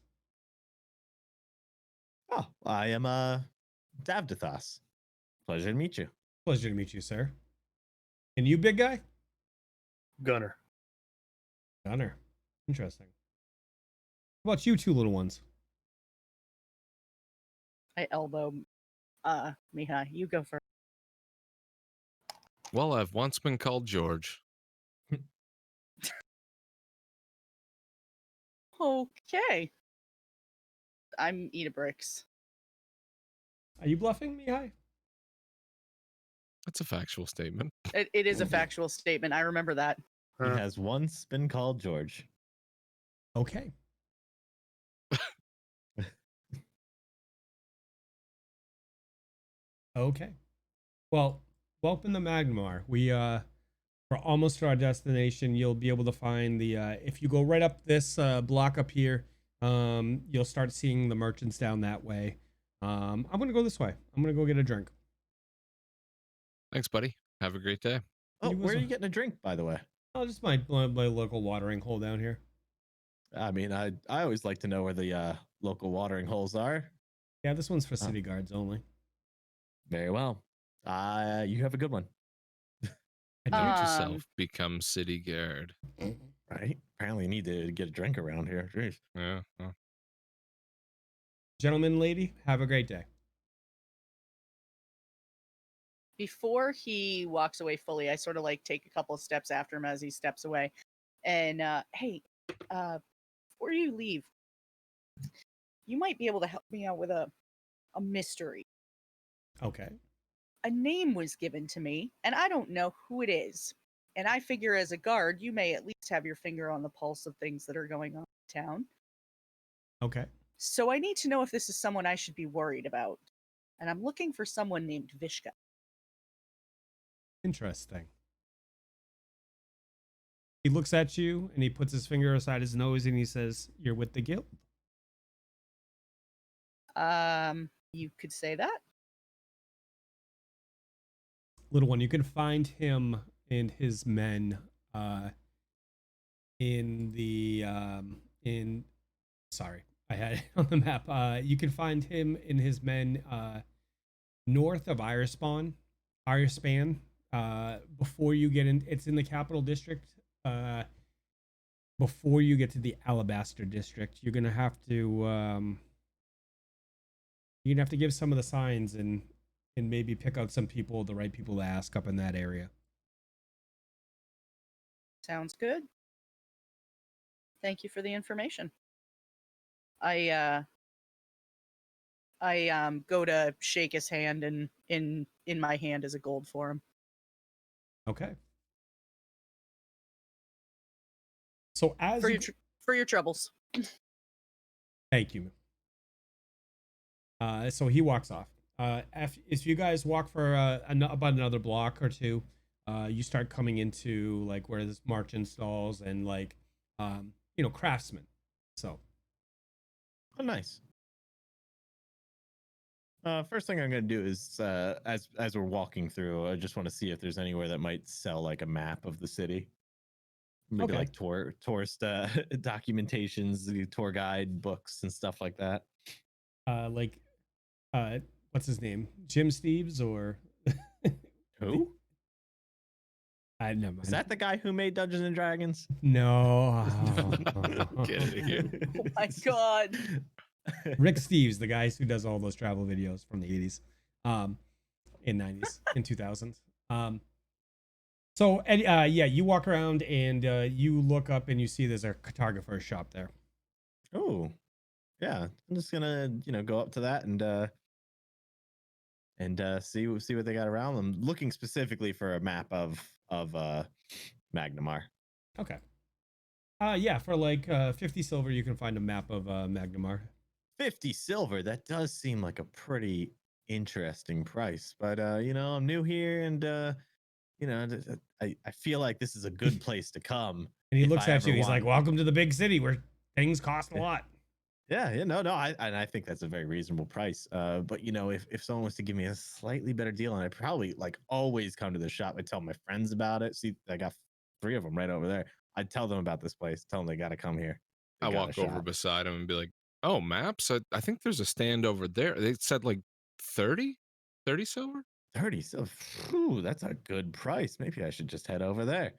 Oh, I am Davdithas. Pleasure to meet you. Pleasure to meet you, sir. And you, big guy? Gunnar. Gunnar. Interesting. How about you two little ones? I elbow Mihaly. You go first. Well, I've once been called George. Okay. I'm Idabrix. Are you bluffing, Mihai? That's a factual statement. It is a factual statement. I remember that. He has once been called George. Okay. Okay. Well, welcome to Magnimar. We're almost to our destination. You'll be able to find the if you go right up this block up here, you'll start seeing the merchants down that way. I'm gonna go this way. I'm gonna go get a drink. Thanks, buddy. Have a great day. Oh, You where are was- you getting a drink, by the way? Oh, just my local watering hole down here. I mean, I always like to know where the local watering holes are. Yeah, this one's for city guards only. Very well. You have a good one. I do. Note to Um, self, become city guard. Right? Apparently, you need to get a drink around here. Jeez. Yeah. Well, Gentlemen, lady, have a great day. Before he walks away fully, I sort of like take a couple of steps after him as he steps away. And hey, before you leave, you might be able to help me out with a mystery. Okay. A name was given to me, and I don't know who it is. And I figure as a guard, you may at least have your finger on the pulse of things that are going on in town. Okay. So I need to know if this is someone I should be worried about. And I'm looking for someone named Vishka. Interesting. He looks at you and he puts his finger aside his nose and he says, "You're with the guild." You could say that. Little one, you can find him and his men in the sorry, I had it on the map. You can find him and his men north of Irespan. Before you get in, it's in the capital district. Before you get to the Alabaster district, you're gonna have to give some of the signs and maybe pick out some people, the right people to ask up in that area. Sounds good. Thank you for the information. I go to shake his hand, and in my hand is a gold for him. Okay. So as For you, for your troubles. thank you. So he walks off. If you guys walk for about another block or two, you start coming into like where there's merchant stalls and like craftsmen. So Oh, nice. First thing I'm gonna do is as we're walking through, I just want to see if there's anywhere that might sell like a map of the city. Maybe Okay. like tourist documentations, the tour guide books and stuff like that. What's his name? Jim Steves or Who? I never Is that the guy who made Dungeons and Dragons? No. Get out of here. Oh my god. Rick Steves, the guy who does all those travel videos from the 80s, in 90s, in 2000s. You walk around and you look up and you see there's a cartographer's shop there. Oh, yeah. I'm just gonna go up to that and see what they got around them. Looking specifically for a map of Magnimar. Okay. For like 50 silver, you can find a map of Magnimar. 50 silver. That does seem like a pretty interesting price, but I'm new here and I feel like this is a good place to come. And he if looks I at you. ever He's like, want- "Welcome to the big city where things cost a lot." I think that's a very reasonable price. But if someone was to give me a slightly better deal, and I probably like always come to the shop, I tell my friends about it. See, I got 3 of them right over there. I'd tell them about this place, tell them they got to come here. They I gotta walk over shop. beside him and be like, "Oh, maps? I think there's a stand over there." They said like 30 silver. 30. So, whew, that's a good price. Maybe I should just head over there.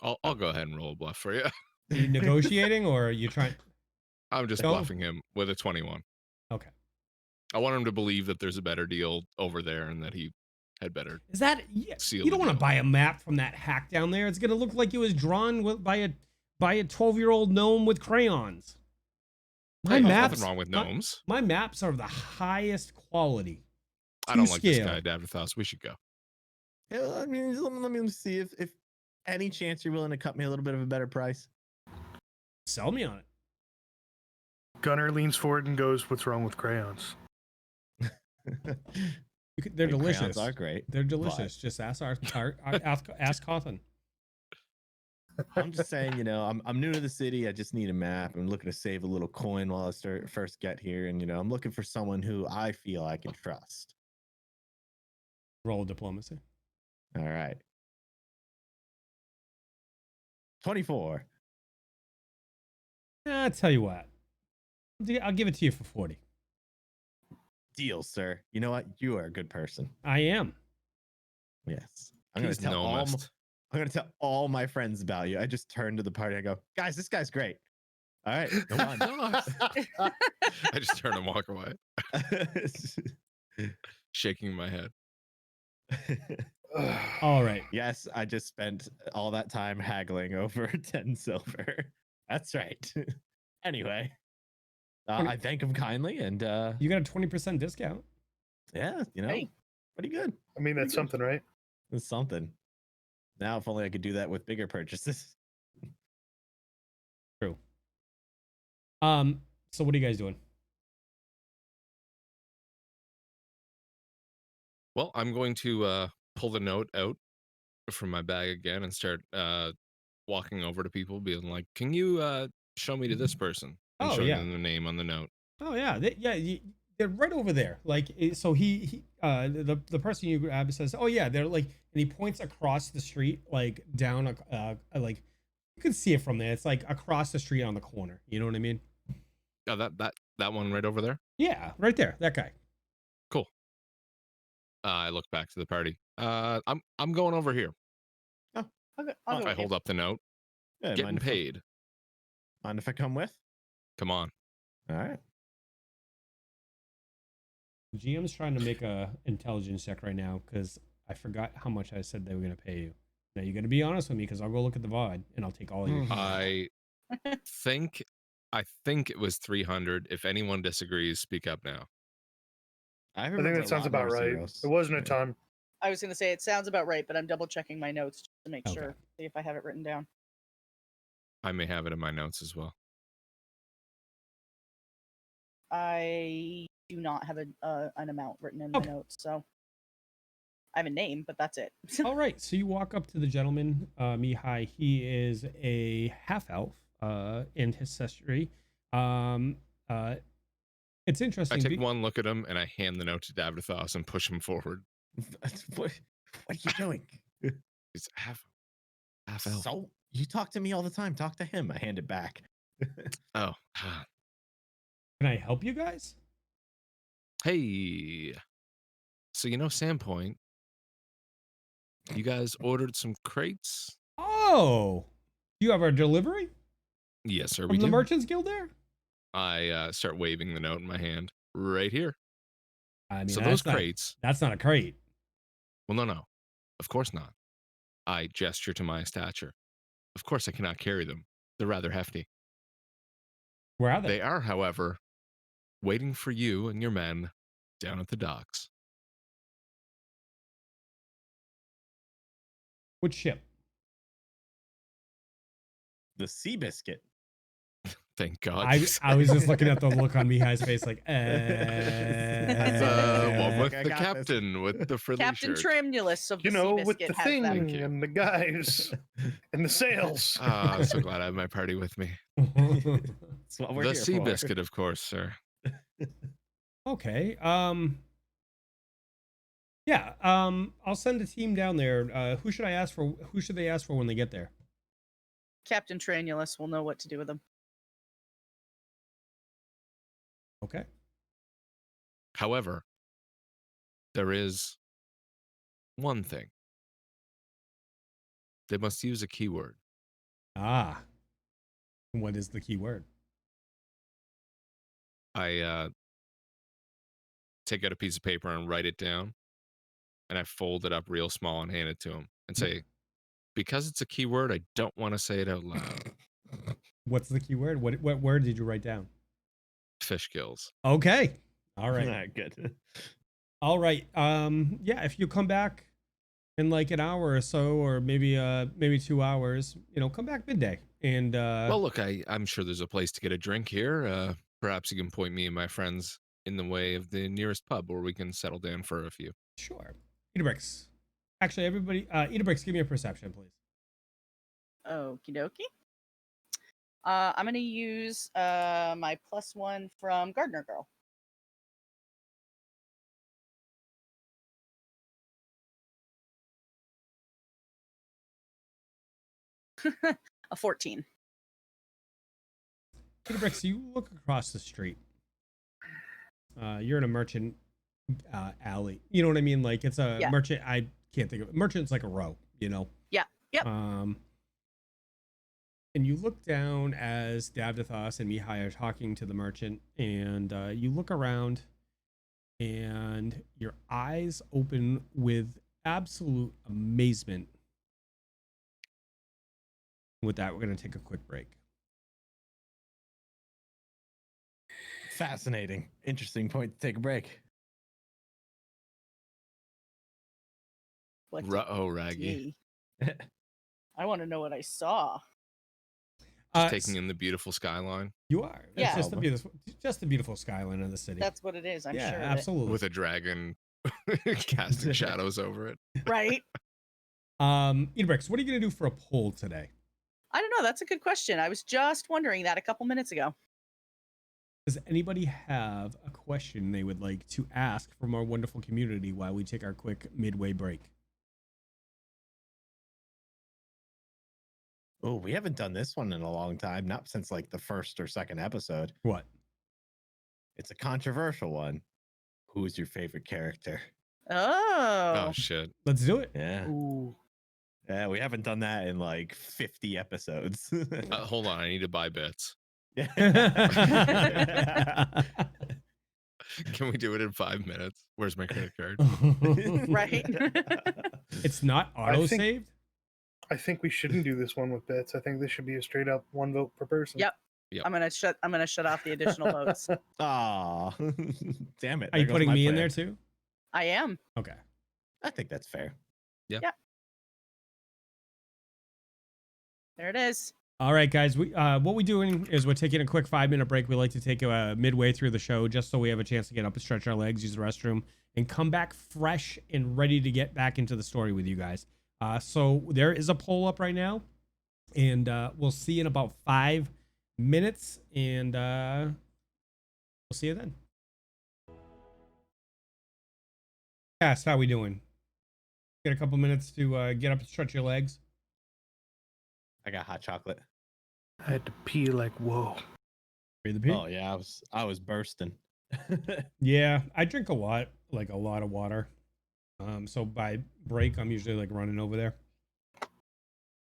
I'll go ahead and roll a bluff for you. Are you negotiating or are you trying? I'm just No? bluffing him with a 21. Okay. I want him to believe that there's a better deal over there and that he had better. Is that Seal you don't the want to deal. buy a map from that hack down there? It's gonna look like it was drawn by a 12-year-old gnome with crayons. My Hey, there's maps, nothing wrong with gnomes. my maps are of the highest quality. I don't to like this scale. guy, Davdithas. We should go. Yeah, I mean, let me see if any chance you're willing to cut me a little bit of a better price. Sell me on it. Gunnar leans forward and goes, "What's wrong with crayons?" They're Like, crayons delicious. are great. They're delicious. Just ask ask Cawthon. I'm just saying, I'm new to the city. I just need a map. I'm looking to save a little coin while I first get here, and I'm looking for someone who I feel I can trust. Roll diplomacy. All right. 24. I'll tell you what. I'll give it to you for 40. Deal, sir. You know what? You are a good person. I am. Yes. I'm gonna He's tell gnomist. all my friends about you. I just turn to the party and I go, guys, this guy's great. All right, go on. I just turn and walk away, shaking my head. All right. Yes, I just spent all that time haggling over 10 silver. That's right. Anyway, I thank him kindly, and You got a 20% discount. yeah, Hey. pretty good. I mean, that's something, right? It's something. Now, if only I could do that with bigger purchases. True. So what are you guys doing? Well, I'm going to pull the note out from my bag again and start walking over to people, being like, "Can you show me to this person?" And Oh, showing yeah. them the name on the note. Oh yeah, they're right over there. Like, so the person you grab says, "Oh yeah, they're like," and he points across the street, like down, like you can see it from there. It's like across the street on the corner. You know what I mean? Oh, that one right over there. Yeah, right there. That guy. Cool. I look back to the party. I'm going over here. I'll go I with you. hold up the note. Yeah, Getting paid. Mind if I come with? Come on. All right. GM's trying to make a intelligence check right now because I forgot how much I said they were gonna pay you. Now you got to be honest with me because I'll go look at the VOD and I'll take all of your. I think it was 300. If anyone disagrees, speak up now. I think that sounds about right. It wasn't a ton. I was going to say it sounds about right, but I'm double checking my notes just to make Okay. sure, see if I have it written down. I may have it in my notes as well. I do not have an amount written in my Okay. notes, so I have a name, but that's it. All right, so you walk up to the gentleman, Mihaly. He is a half elf in his ancestry. It's I interesting. take one look at him and I hand the note to Davdithas and push him forward. What are you doing? He's half elf. So you talk to me all the time. Talk to him. I hand it back. Oh. Can I help you guys? Hey. So Sandpoint. You guys ordered some crates? Oh, you have our delivery Yes, sir. from We the do. Merchants Guild there. I start waving the note in my hand. Right here. I mean, So that's those not, crates. That's not a crate. Well, no. Of course not. I gesture to my stature. Of course I cannot carry them. They're rather hefty. Where are they? They are, however, waiting for you and your men down at the docks. Which ship? The Seabiscuit. Thank God. I was just looking at the look on Mihaly's face, like, That's one with I the got this. captain with the frilly Captain shirt. Tremulous of the With Seabiscuit the has thing them. Thank you. and the guys and the sails. I'm so glad I have my party with me. That's what we're The here sea for. biscuit, of course, sir. Okay. Yeah. I'll send a team down there. Who should I ask for? Who should they ask for when they get there? Captain Tremulous will know what to do with them. Okay. However, there is one thing. They must use a keyword. Ah. What is the keyword? I take out a piece of paper and write it down, and I fold it up real small and hand it to him and say, because it's a keyword, I don't want to say it out loud. What's the keyword? What word did you write down? Fish gills. Okay. All right. Alright, good. All right. Yeah, if you come back in like an hour or so, or maybe 2 hours, come back midday. And Well, look, I'm sure there's a place to get a drink here. Perhaps you can point me and my friends in the way of the nearest pub where we can settle down for a few. sure. Idabrix. Actually, everybody, Idabrix, give me a perception, please. Okie dokie. I'm gonna use my +1 from Gardener Girl. A 14. Idabrix, you look across the street. You're in a merchant alley. You know what I mean? Like it's a Yeah. merchant. I can't think of it. Merchant's like a row, Yeah. Yep. And you look down as Davdithas and Mihaly are talking to the merchant, and you look around, and your eyes open with absolute amazement. With that, we're going to take a quick break. Fascinating. Interesting point to take a break. What Ruh-oh, Raggy. see? I want to know what I saw. Just taking in the beautiful skyline You are. It's Yeah. just a beautiful skyline of the city. That's what it is. I'm yeah, sure. of it. absolutely. with a dragon casting shadows over it. Right? Idabrix, what are you going to do for a poll today? I don't know. That's a good question. I was just wondering that a couple minutes ago. Does anybody have a question they would like to ask from our wonderful community while we take our quick midway break? Oh, we haven't done this one in a long time, not since like the first or second episode. What? It's a controversial one. Who's your favorite character? Oh. Oh shit. Let's do it. Yeah. Ooh. Yeah, we haven't done that in like 50 episodes. Hold on, I need to buy bits. Can we do it in 5 minutes? Where's my credit card? Right. It's not auto saved. I think we shouldn't do this one with bits. I think this should be a straight up 1 vote per person. Yep. Yep. I'm gonna shut off the additional votes. Aw, damn it. Are you there goes putting my me in plan. there too? I am. Okay. I think that's fair. There it is. All right, guys. What we're doing is we're taking a quick 5-minute break. We like to take a midway through the show just so we have a chance to get up and stretch our legs, use the restroom, and come back fresh and ready to get back into the story with you guys. So there is a poll up right now, and we'll see you in about 5 minutes, and we'll see you then. Cass, how we doing? Get a couple minutes to get up and stretch your legs. I got hot chocolate. I had to pee like whoa. Read the pee. Oh yeah, I was bursting. Yeah, I drink a lot of water. So by break, I'm usually like running over there.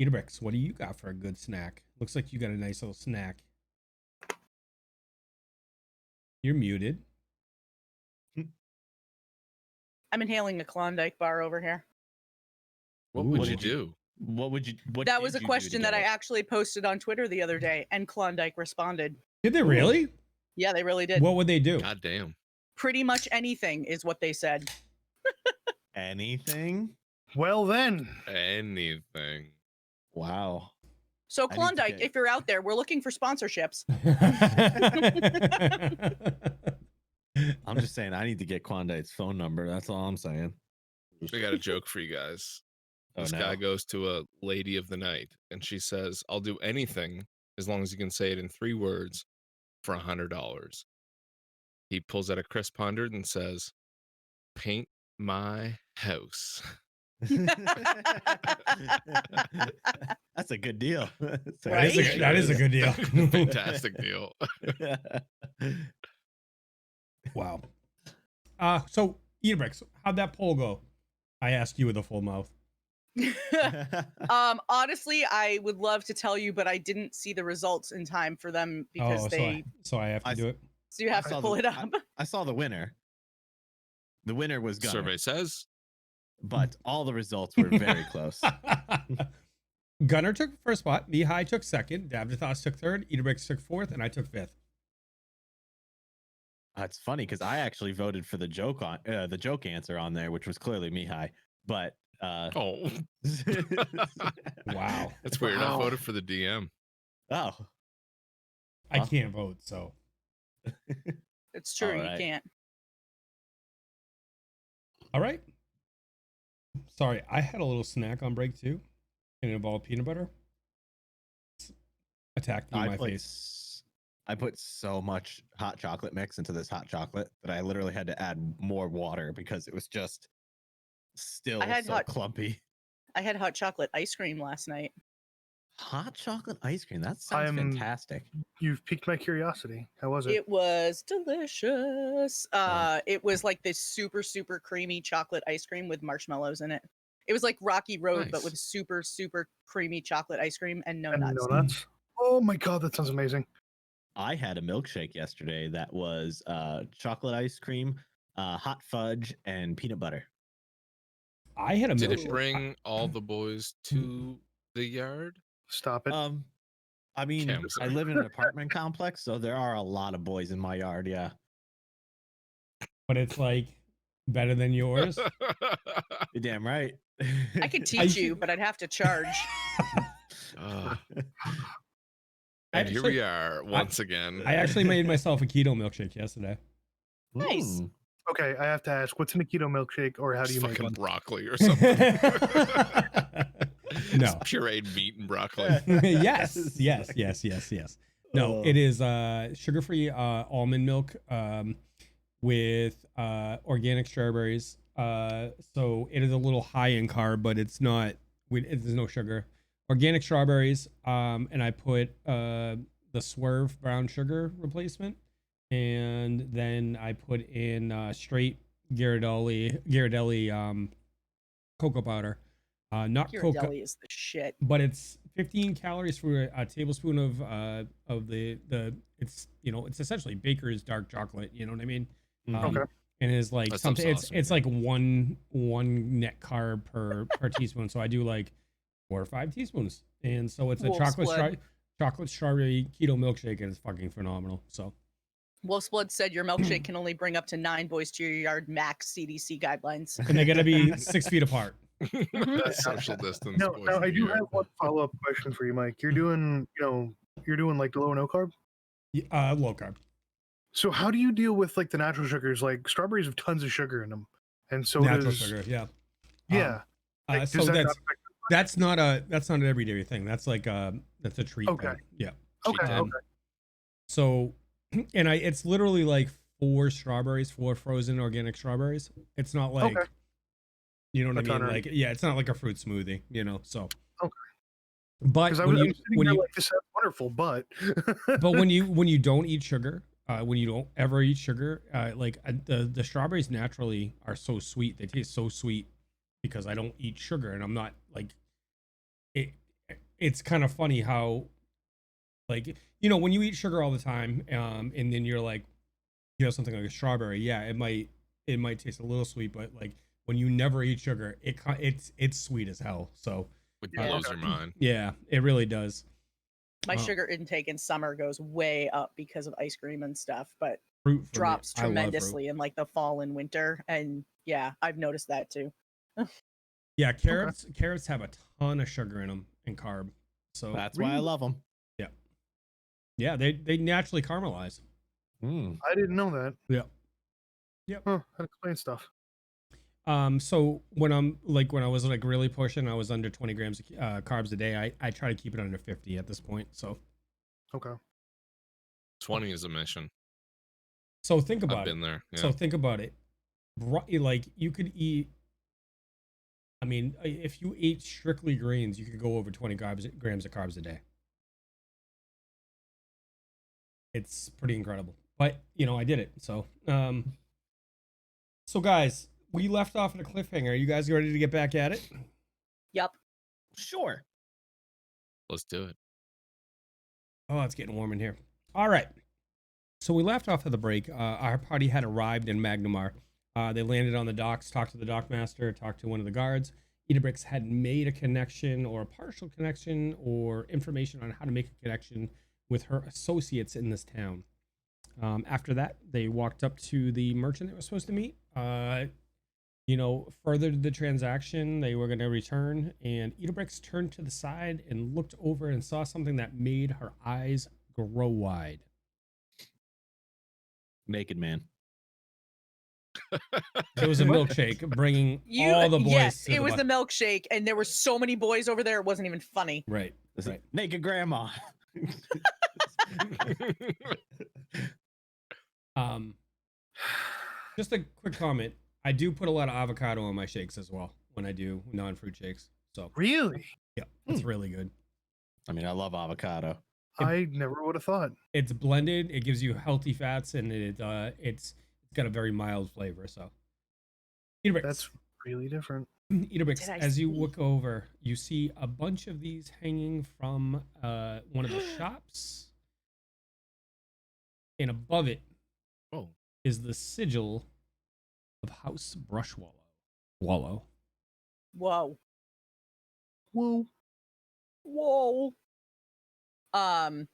Idabrix, what do you got for a good snack? Looks like you got a nice little snack. You're muted. I'm inhaling a Klondike bar over here. What Ooh. would you do? What would you? What That did was a you do question to that get I it? actually posted on Twitter the other day, and Klondike responded. Did they really? Yeah, they really did. What would they do? God damn. Pretty much anything is what they said. Anything? Well then. Anything. Wow. So need to Klondike, get- if you're out there, we're looking for sponsorships. I'm just saying I need to get Klondike's phone number. That's all I'm saying. We got a joke for you guys. Oh, This no. guy goes to a lady of the night and she says, I'll do anything as long as you can say it in 3 words for $100. He pulls out a crisp 100 and says, paint my house. That's a good deal. Right? That is a good deal. Fantastic deal. Wow. So Idabrix, how'd that poll go? I asked you with a full mouth. Honestly, I would love to tell you, but I didn't see the results in time for them because so I have to do it. So you have to pull it up. I saw the winner. The winner was Gunnar. Survey says. But all the results were very close. Gunnar took first spot. Mihaly took second. Davdithas took third. Idabrix took fourth, and I took fifth. It's funny because I actually voted for the joke answer on there, which was clearly Mihaly. But Oh, Wow. that's weird. I voted for the DM. Oh, I can't vote, so. It's true, All you right. can't. All right. Sorry, I had a little snack on break too. And it involved peanut butter. Attacked me in my face. I put so much hot chocolate mix into this hot chocolate that I literally had to add more water because it was just still so clumpy. I had hot chocolate ice cream last night. Hot chocolate ice cream. That sounds fantastic. You've piqued my curiosity. How was it? It was delicious. It was like this super, super creamy chocolate ice cream with marshmallows in it. It was like Rocky Road, but Nice. with super, super creamy chocolate ice cream and no And nuts. no nuts? Oh my god, that sounds amazing. I had a milkshake yesterday that was chocolate ice cream, hot fudge, and peanut butter. I had a Did milkshake. it bring all the boys to the yard? Stop it. I mean, Cam's I there. live in an apartment complex, so there are a lot of boys in my yard. Yeah. But it's like better than yours. You're damn right. I could teach you, but I'd have to charge. And here we are once again. I actually made myself a keto milkshake yesterday. Nice. Mm. Okay, I have to ask, what's in a keto milkshake, or how do you make fucking one? broccoli or something? No. It's pureed meat and broccoli. yes. No, it is sugar-free almond milk with organic strawberries. So it is a little high in carb, but it's not. There's no sugar. Organic strawberries. And I put the Swerve brown sugar replacement, and then I put in straight Ghirardelli cocoa powder. Not cocoa, Ghirardelli is the shit. but it's 15 calories for a tablespoon of the it's it's essentially baker's dark chocolate. You know what I mean? Okay. And it's like That something. sounds It's awesome, it's like one net carb per teaspoon. So I do like 4 or 5 teaspoons, and so it's a Wolf's blood. chocolate strawberry keto milkshake, and it's fucking phenomenal. So Wolf's Blood said your milkshake can only bring up to 9 boys to your yard, max CDC guidelines. and they gotta be 6 feet apart. Social distance. No, boys now in I the do yard. have one follow-up question for you, Mike. You're doing, you're doing like the low and no carb. Low carb. So how do you deal with like the natural sugars? Like strawberries have tons of sugar in them, and so Natural does sugar. Yeah. yeah. Like, So does that that's not affect- that's not an everyday thing. That's like that's a treat. Okay. thing. Yeah. okay, Um, okay. So, and it's literally like 4 strawberries, 4 frozen organic strawberries. It's not like, Okay. you know what A I ton mean? of- Like, yeah, it's not like a fruit smoothie, so. Okay. But Because when I'm you sitting there like, this sounds wonderful, but but when you don't eat sugar, when you don't ever eat sugar, the strawberries naturally are so sweet. They taste so sweet because I don't eat sugar, and I'm not like it. It's kind of funny how, like, when you eat sugar all the time, and then you're like, you have something like a strawberry, yeah, it might taste a little sweet, but like when you never eat sugar, it's sweet as hell. So It Yeah. blows your mind. yeah, it really does. My Oh. sugar intake in summer goes way up because of ice cream and stuff, but Fruit for me, drops I love fruit. tremendously in like the fall and winter. And yeah, I've noticed that too. Yeah, carrots have a ton of sugar in them and carb. So That's why I love them. yeah, they naturally caramelize. Mm. I didn't know that. Yeah. Yep. Huh, that explains stuff. So when I was like really pushing, I was under 20 grams of carbs a day. I try to keep it under 50 at this point. So 20 is a mission. think I've about it. been there. Yeah. So think about it. Like you could eat. I mean, if you ate strictly grains, you could go over 20 grams of carbs a day. It's pretty incredible. But I did it. So so guys, we left off at a cliffhanger. Are you guys ready to get back at it? Yep. Sure. Let's do it. Oh, it's getting warm in here. All right. So we left off at the break. Our party had arrived in Magnimar. They landed on the docks, talked to the dockmaster, talked to one of the guards. Idabrix had made a connection or a partial connection or information on how to make a connection with her associates in this town. After that, they walked up to the merchant they were supposed to meet. Furthered the transaction. They were going to return, and Idabrix turned to the side and looked over and saw something that made her eyes grow wide. Naked man. It was a milkshake bringing all the boys. Yes, to it the was bu- the milkshake, and there were so many boys over there. It wasn't even funny. right. This is Right. naked grandma. Just a quick comment. I do put a lot of avocado on my shakes as well when I do non-fruit shakes. So Really? yeah, it's really good. I mean, I love avocado. I never would have thought. It's blended. It gives you healthy fats, and it's got a very mild flavor. So, Idabrix, That's really different. Idabrix, Did I as you see? look over, you see a bunch of these hanging from one of the shops, and above it Oh, is the sigil of House Brushwallow. Wallow. Whoa. Whoa. Whoa. I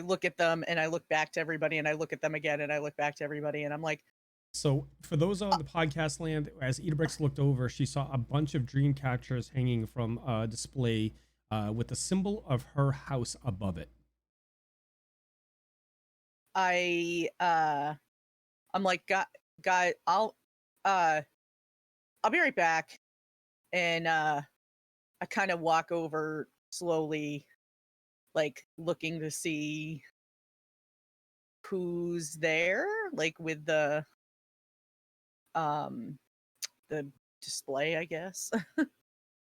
look at them and I look back to everybody and I look at them again and I look back to everybody and I'm like, So, for those on the podcast land, as Idabrix looked over, she saw a bunch of dream catchers hanging from a display with the symbol of her house above it. I'm like, guy, I'll be right back. And I kind of walk over slowly, like looking to see who's there, like with the display, I guess.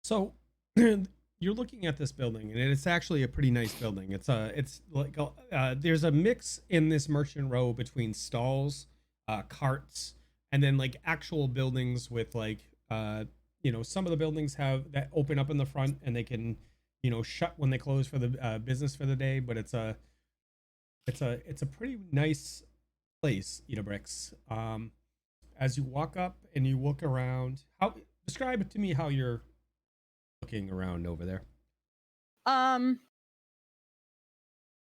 So, you're looking at this building, and it's actually a pretty nice building. It's there's a mix in this merchant row between stalls, carts, and then like actual buildings with like some of the buildings have that open up in the front and they can shut when they close for the business for the day. But it's a pretty nice place, Idabrix. As you walk up and you look around, describe it to me how you're looking around over there.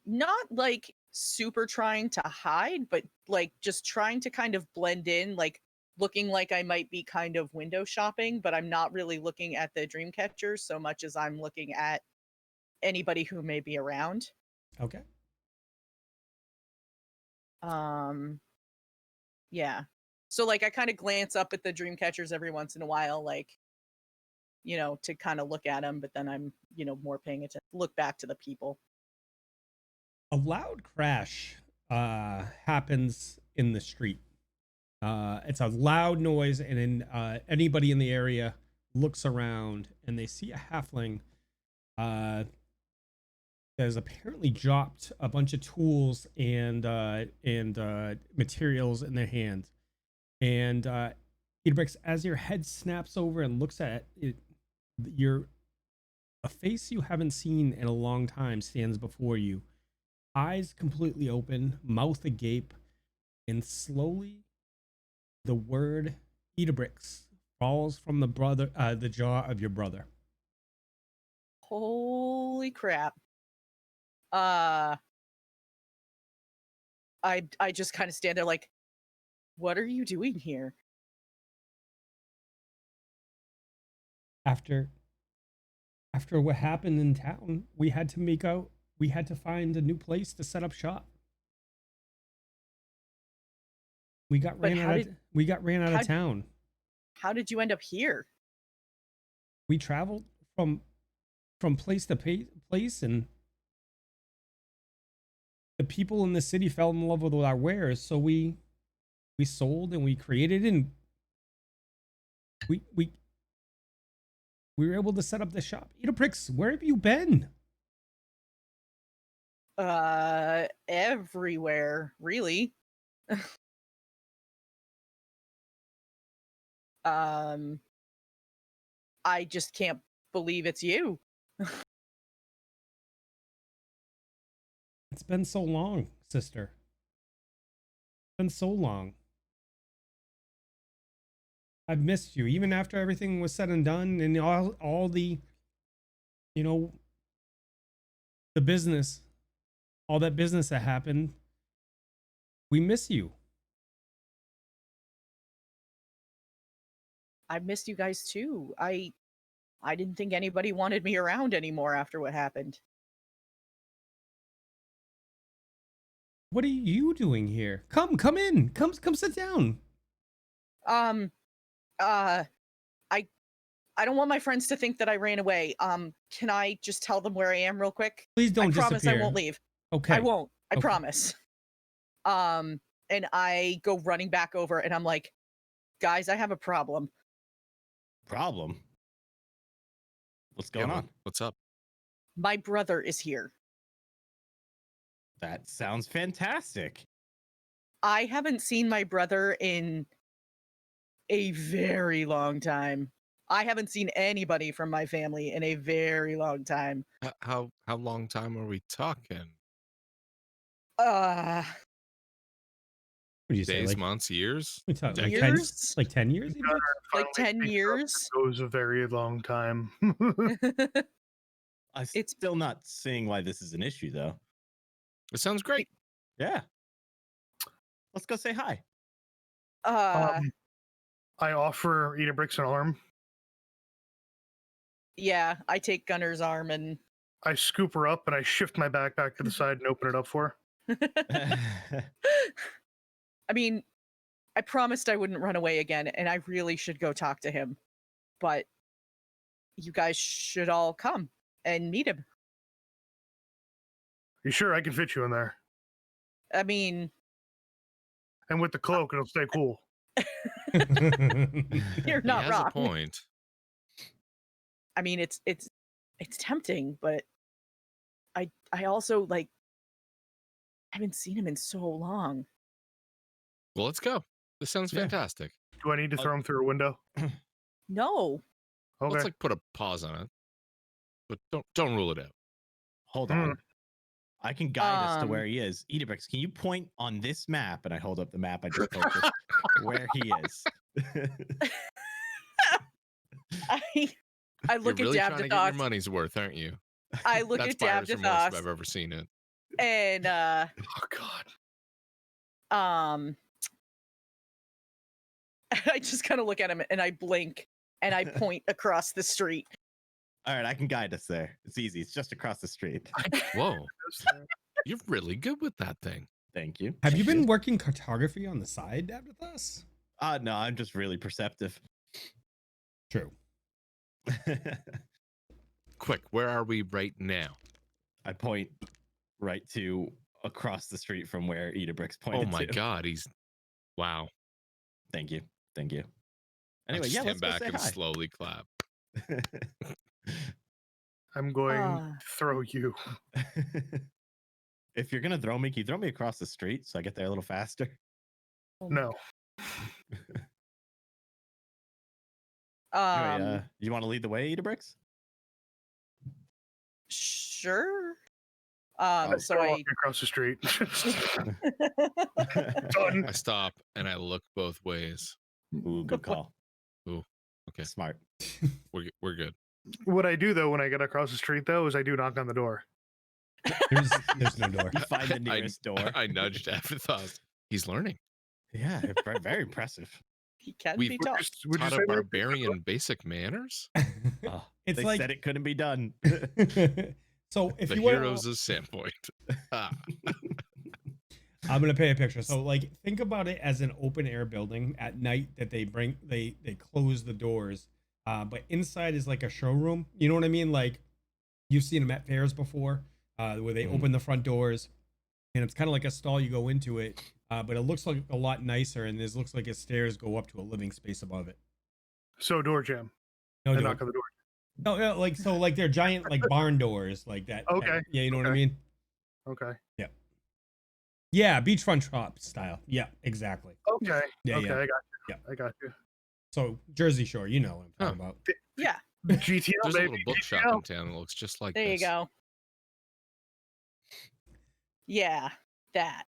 Not like super trying to hide, but like just trying to kind of blend in, like looking like I might be kind of window shopping, but I'm not really looking at the dream catchers so much as I'm looking at anybody who may be around. Okay. Yeah. So like I kind of glance up at the dream catchers every once in a while, like, to kind of look at them, but then I'm, more paying attention, look back to the people. A loud crash happens in the street. It's a loud noise, and then anybody in the area looks around and they see a halfling that has apparently dropped a bunch of tools and materials in their hand. And Idabrix, as your head snaps over and looks at it, a face you haven't seen in a long time stands before you. Eyes completely open, mouth agape, and slowly the word Idabrix falls from the jaw of your brother. Holy crap. I just kind of stand there like, what are you doing here? After what happened in town, we had to find a new place to set up shop. We got ran out of town. How did you end up here? We traveled from place to place, and the people in the city fell in love with our wares, so we sold and we created, and we were able to set up the shop. Idabrix, where have you been? Everywhere, really. I just can't believe it's you. It's been so long, sister. It's been so long. I've missed you, even after everything was said and done, and all the, you know, the business, all that business that happened. We miss you. I missed you guys too. I didn't think anybody wanted me around anymore after what happened. What are you doing here? Come in. Come sit down. I don't want my friends to think that I ran away. Can I just tell them where I am real quick? Please don't disappear. I promise I won't leave. Okay. I won't. I Okay. promise. And I go running back over and I'm like, guys, I have a problem. Problem? What's going on? What's up? My brother is here. That sounds fantastic. I haven't seen my brother in a very long time. I haven't seen anybody from my family in a very long time. How long time are we talking? What do you say? Days, Like, months, years? we talk, like Years? 10 years? Even? Like Finally 10 picked up years? that It was a very long time. I'm It's- still not seeing why this is an issue, though. It sounds great. Yeah. Let's go say hi. I offer Idabrix an arm. Yeah, I take Gunnar's arm and I scoop her up and I shift my backpack to the side and open it up for her. I mean, I promised I wouldn't run away again, and I really should go talk to him. But you guys should all come and meet him. You sure I can fit you in there? I mean, And with the cloak, it'll stay cool. you're not he has wrong. a point. I mean, it's tempting, but I also like haven't seen him in so long. Well, let's go. This sounds Yeah. fantastic. Do I need to throw him through a window? No, Okay. Let's like put a pause on it, but don't rule it out. Hold on. I can guide us to where Um, he is. Idabrix, can you point on this map? And I hold up the map I just purchased where he is. I look You're really at trying to get your Davdithas. money's worth, aren't you? I look That's at buyer's remorse if I've Davdithas, ever seen it. and Oh God. I just kind of look at him and I blink and I point across the street. All right, I can guide us there. It's easy. It's just across the street. Whoa, you're really good with that thing. Thank you. Have you Thank been working cartography on the side after this? No, I'm just really perceptive. True. Quick, where are we right now? I point right to across the street from where Idabrix Oh pointed my to. god, wow. Thank you. Thank you. I Anyway, just yeah, stand let's go back say and hi. slowly clap. I'm going Ah. to throw you. If you're gonna throw me, can you throw me across the street so I get there a little faster? No. Anyway, you want to lead the way, Idabrix? Sure. I So start I walking across the street. Done. I stop and I look both ways. Ooh, good call. Okay, Smart. we're good. What I do though when I get across the street though is I do knock on the door. There's no door. You find the nearest door. I nudged Davdithas. He's learning. Yeah, very impressive. he can We've be taught. Would you Taught say a that? barbarian basic manners. Oh, It's they like said it couldn't be done. so if The you were heroes of Sandpoint. Ah, I'm gonna paint a picture. So like think about it as an open air building at night that they close the doors. But inside is like a showroom. You know what I mean? Like you've seen them at fairs before, where they Mhm. open the front doors, and it's kind of like a stall. You go into it, but it looks like a lot nicer, and this looks like a stairs go up to a living space above it. So door jam. No, I door. knock on the door. No, like so, like they're giant like barn doors, like that. Okay, Yeah, you know what I okay. mean? Okay. Yeah, beachfront shop style. Yeah, exactly. Okay. Yeah, okay, yeah. I got you. Yeah. I got you. So Jersey Shore, you know what I'm talking about. Yeah, GTL, There's a baby. little bookshop GTL. in town that looks just like there you this. go. Yeah, that.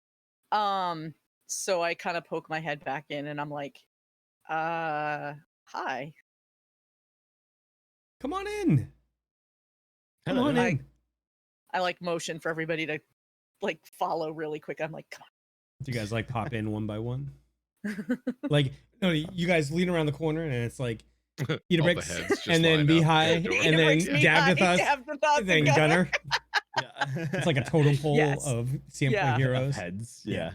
So I kind of poke my head back in and I'm like, hi. Come on in. Come Hello. on in. I like motion for everybody to like follow really quick. I'm like, come Do you guys like pop in one by one? on. Like, no, you guys lean around the corner and it's like All the Idabrix, heads just and then line up Mihaly, at the door. and then Idabrix, Mihaly, Davdithas, Davdithas, and then and Gunnar. Gunnar. Yeah. It's like a totem pole Yes. of sample Yeah. Of heroes. heads. Yeah.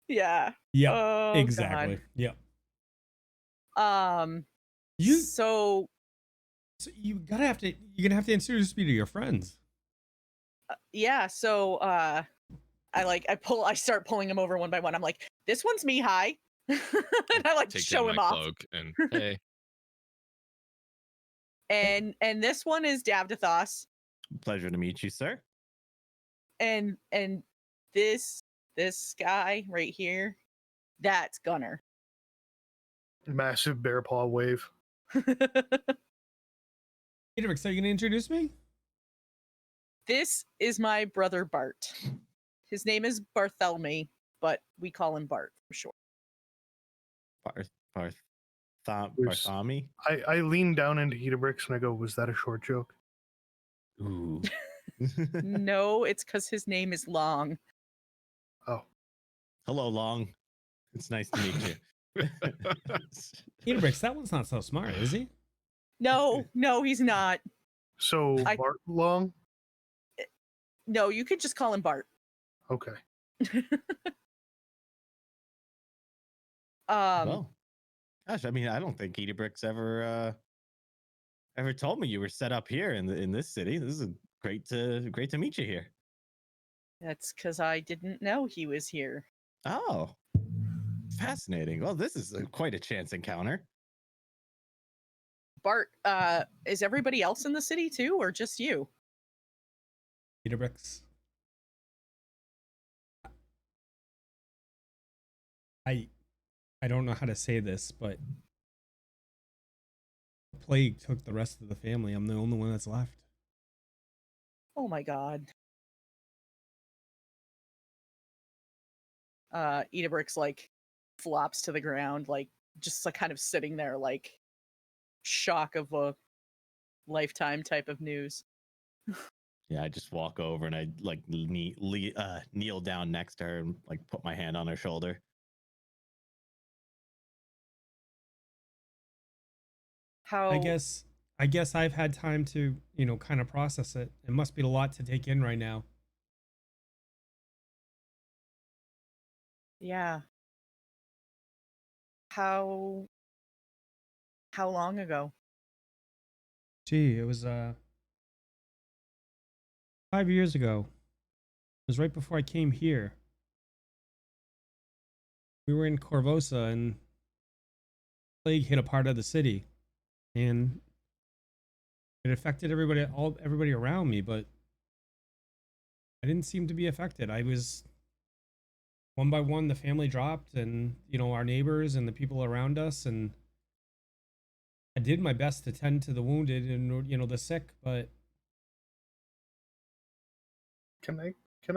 Yeah. Yep, Oh, exactly. Yep. God. You So so you're gonna have to introduce me to your friends. yeah, so I start pulling him over one by one. I'm like, this one's Mihaly. And I like Take show down him my off. cloak and hey, And this one is Davdithas. Pleasure to meet you, sir. And this guy right here, that's Gunnar. Massive bear paw wave. Idabrix, are you gonna introduce me? This is my brother Bart. His name is Barthélemy, but we call him Bart for short. Barthami. I lean down into Idabrix and I go, was that a short joke? Ooh. No, it's because his name is long. Oh, Hello, Long. It's nice to meet you. Idabrix, that one's not so smart, is he? No, he's not. so I- Bart Long? No, you could just call him Bart. Okay. Well, gosh, I mean, I don't think Idabrix ever told me you were set up here in this city. This is great to meet you here. That's because I didn't know he was here. Oh, fascinating. Well, this is quite a chance encounter. Bart, is everybody else in the city too, or just you? Idabrix. I don't know how to say this, but the plague took the rest of the family. I'm the only one that's left. Oh my god. Idabrix like flops to the ground, like just like kind of sitting there, like shock of a lifetime type of news. Yeah, I just walk over and I like kneel down next to her and like put my hand on her shoulder. How I guess I've had time to, kind of process it. It must be a lot to take in right now. Yeah. How long ago? Gee, it was 5 years ago. It was right before I came here. We were in Corvosa and plague hit a part of the city, and it affected everybody around me, but I didn't seem to be affected. I was one by one, the family dropped, and our neighbors and the people around us, and I did my best to tend to the wounded and the sick, but Can I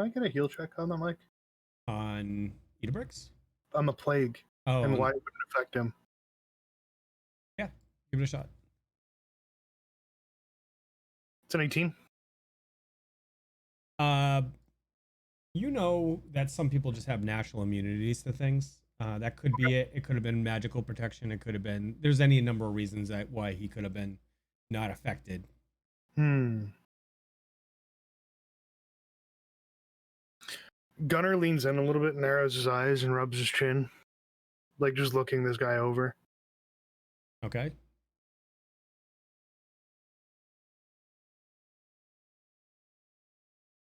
get a heal check on the mic? on Idabrix? On the plague Oh, and why it wouldn't affect him. yeah, give it a shot. It's an 18. You know that some people just have natural immunities to things. That could be it. It could have been magical protection. It could have been. There's any number of reasons why he could have been not affected. Gunnar leans in a little bit, narrows his eyes, and rubs his chin, like just looking this guy over. Okay.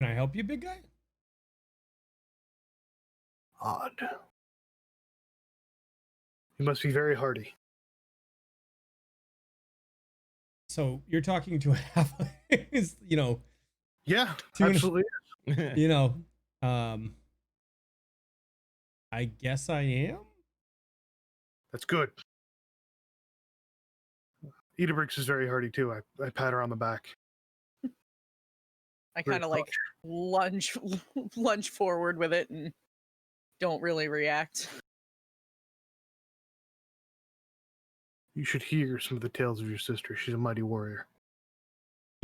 Can I help you, big guy? Odd. He must be very hardy. So you're talking to a halfling, Yeah, Tune- absolutely. I guess I am. That's good. Idabrix is very hardy too. I pat her on the back. I Great kind of like lunge forward with it and don't really react. You should hear some of the tales of your sister. She's a mighty warrior.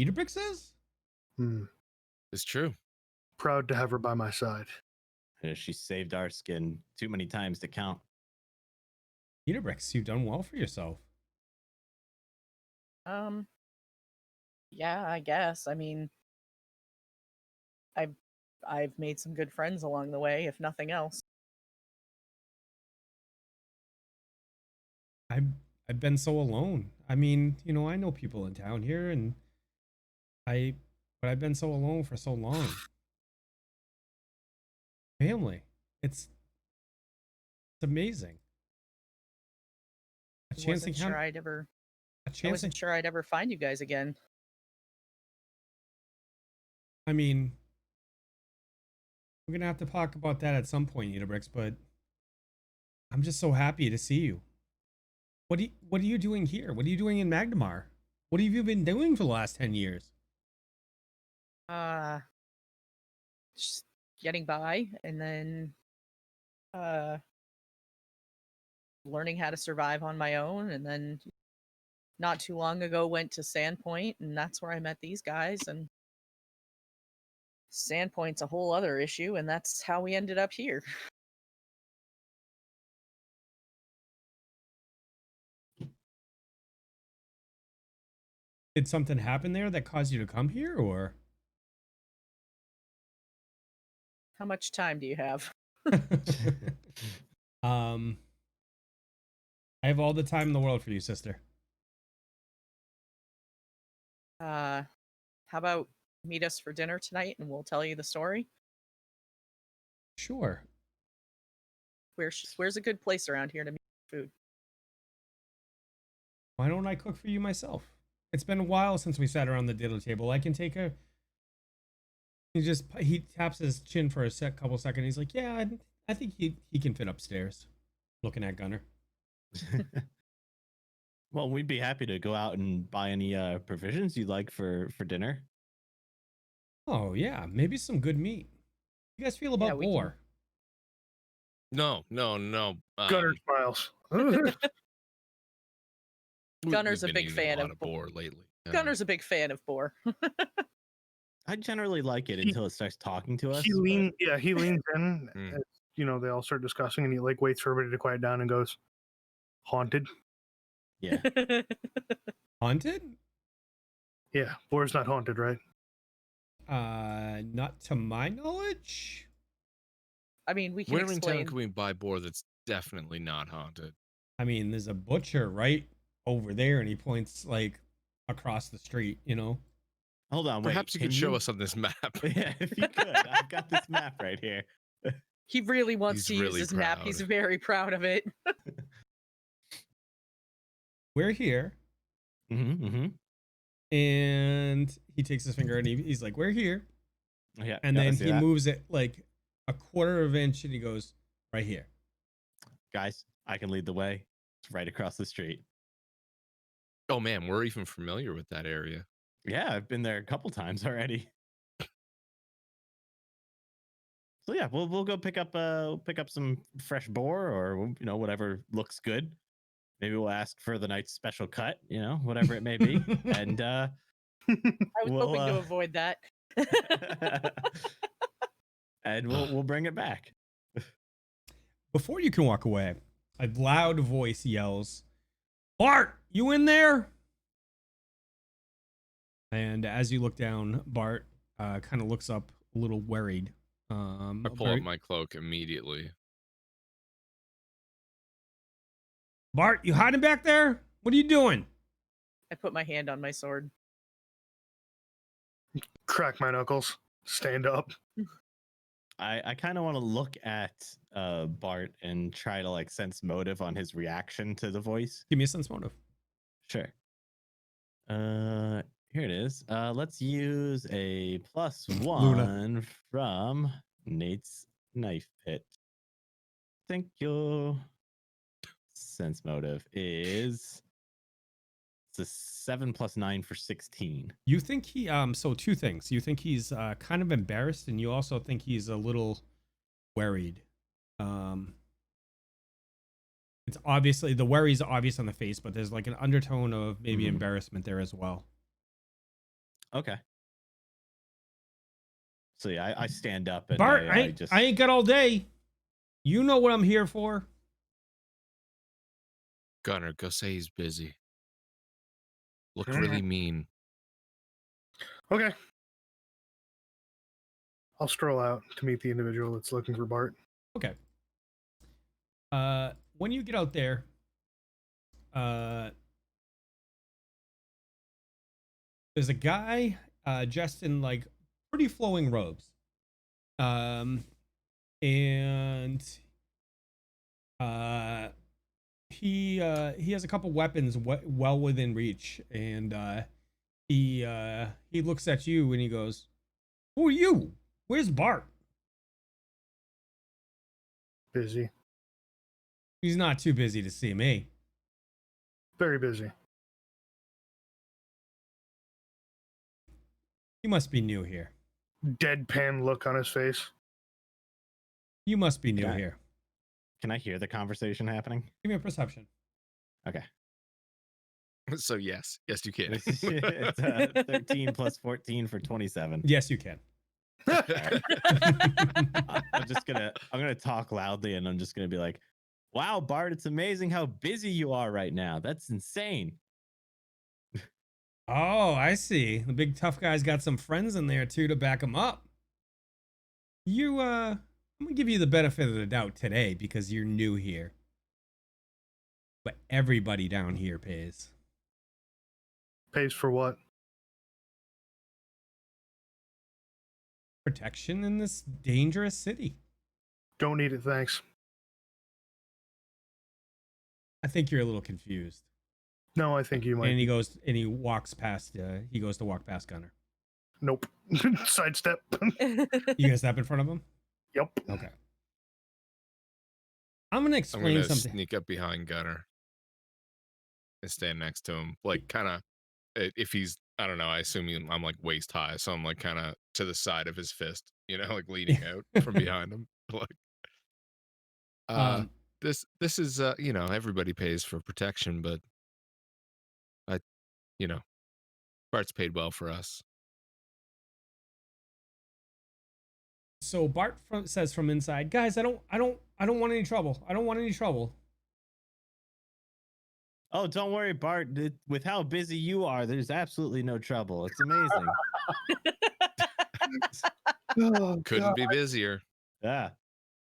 Idabrix is? Hmm. It's true. Proud to have her by my side. She saved our skin too many times to count. Idabrix, you've done well for yourself. Yeah, I guess. I mean, I've made some good friends along the way, if nothing else. I've been so alone. I mean, you know, I know people in town here, and but I've been so alone for so long. Family, it's amazing. A I chance to wasn't count. sure I'd ever. A I chance. wasn't sure I'd ever find you guys again. I mean, we're gonna have to talk about that at some point, Idabrix. But I'm just so happy to see you. What are you doing here? What are you doing in Magnimar? What have you been doing for the last 10 years? Just getting by, and then learning how to survive on my own, and then not too long ago went to Sandpoint, and that's where I met these guys. And Sandpoint's a whole other issue, and that's how we ended up here. Did something happen there that caused you to come here, or? How much time do you have? I have all the time in the world for you, sister. How about meet us for dinner tonight, and we'll tell you the story? Sure. Where's a good place around here to meet food? Why don't I cook for you myself? It's been a while since we sat around the dinner table. I can take a. He taps his chin for a couple seconds. He's like, "Yeah, I think he can fit upstairs." Looking at Gunnar. Well, we'd be happy to go out and buy any provisions you'd like for dinner. Oh yeah, maybe some good meat. You guys feel about we can- boar? No. Gunnar smiles. Gunner's we've a been big eating fan a lot of boar lately. Gunner's a big fan of boar. I generally like it until it starts talking to us. He leans in. Hmm. As, they all start discussing, and he like waits for everybody to quiet down and goes, "Haunted." Yeah. Haunted? Yeah, boar's not haunted, right? Not to my knowledge. I mean, we can Where in town explain. can we buy boar that's definitely not haunted? I mean, there's a butcher right over there, and he points like across the street. You know. Hold on, wait. Perhaps you could show us on this map. Yeah, if you could. I've got this map right here. He really wants He's to use really his map. He's proud. very proud of it. We're here, and he takes his finger and he's like, "We're here," Yeah, and I then see he that. moves it like a quarter of an inch, and he goes right here. Guys, I can lead the way. It's right across the street. Oh man, we're even familiar with that area. Yeah, I've been there a couple times already. So yeah, we'll go pick up some fresh boar or whatever looks good. Maybe we'll ask for the night's special cut, whatever it may be, and I was hoping to avoid that. and we'll bring it back. Before you can walk away, a loud voice yells, "Bart, you in there?" And as you look down, Bart kind of looks up a little worried. I pull up my cloak immediately. Bart, you hiding back there? What are you doing? I put my hand on my sword. Crack my knuckles. Stand up. I kind of want to look at Bart and try to like sense motive on his reaction to the voice. Give me a sense motive. Sure. Here it is. Let's use a +1 from Nate's knife pit. Thank you. sense motive is it's a 7 + 9 for 16. You think he so two things. You think he's kind of embarrassed, and you also think he's a little worried. It's obviously the worry's obvious on the face, but there's like an undertone of maybe embarrassment there as well. Okay. So yeah, I stand up and Bart, I I ain't got all day. You know what I'm here for. Gunnar, go say he's busy. Look really mean. Okay. I'll stroll out to meet the individual that's looking for Bart. Okay. When you get out there, there's a guy dressed in like pretty flowing robes. And he has a couple weapons well within reach, and he looks at you and he goes, "Who are you? Where's Bart?" Busy. He's not too busy to see me. Very busy. You must be new here. Deadpan look on his face. You must be new Yeah. here. Can I hear the conversation happening? Give me a perception. Okay. So yes, you can. It's 13 + 14 for 27. Yes, you can. I'm gonna talk loudly, and I'm just gonna be like, "Wow, Bart, it's amazing how busy you are right now. That's insane." Oh, I see. The big tough guy's got some friends in there too to back him up. I'm gonna give you the benefit of the doubt today because you're new here. But everybody down here pays. Pays for what? Protection in this dangerous city. Don't need it, thanks. I think you're a little confused. No, I think you might. And he goes to walk past Gunnar. Nope. Sidestep. You gonna step in front of him? Yep. Okay. I'm gonna I'm explain gonna something. sneak up behind Gunnar and stand next to him, like kind of. If he's, I don't know, I assume I'm like waist high, so I'm like kind of to the side of his fist, like leaning out from behind him. Like, this is, everybody pays for protection, but Bart's paid well for us. So Bart says from inside, "Guys, I don't want any trouble. I don't want any trouble." Oh, don't worry, Bart. With how busy you are, there's absolutely no trouble. It's amazing. Couldn't be busier. Yeah.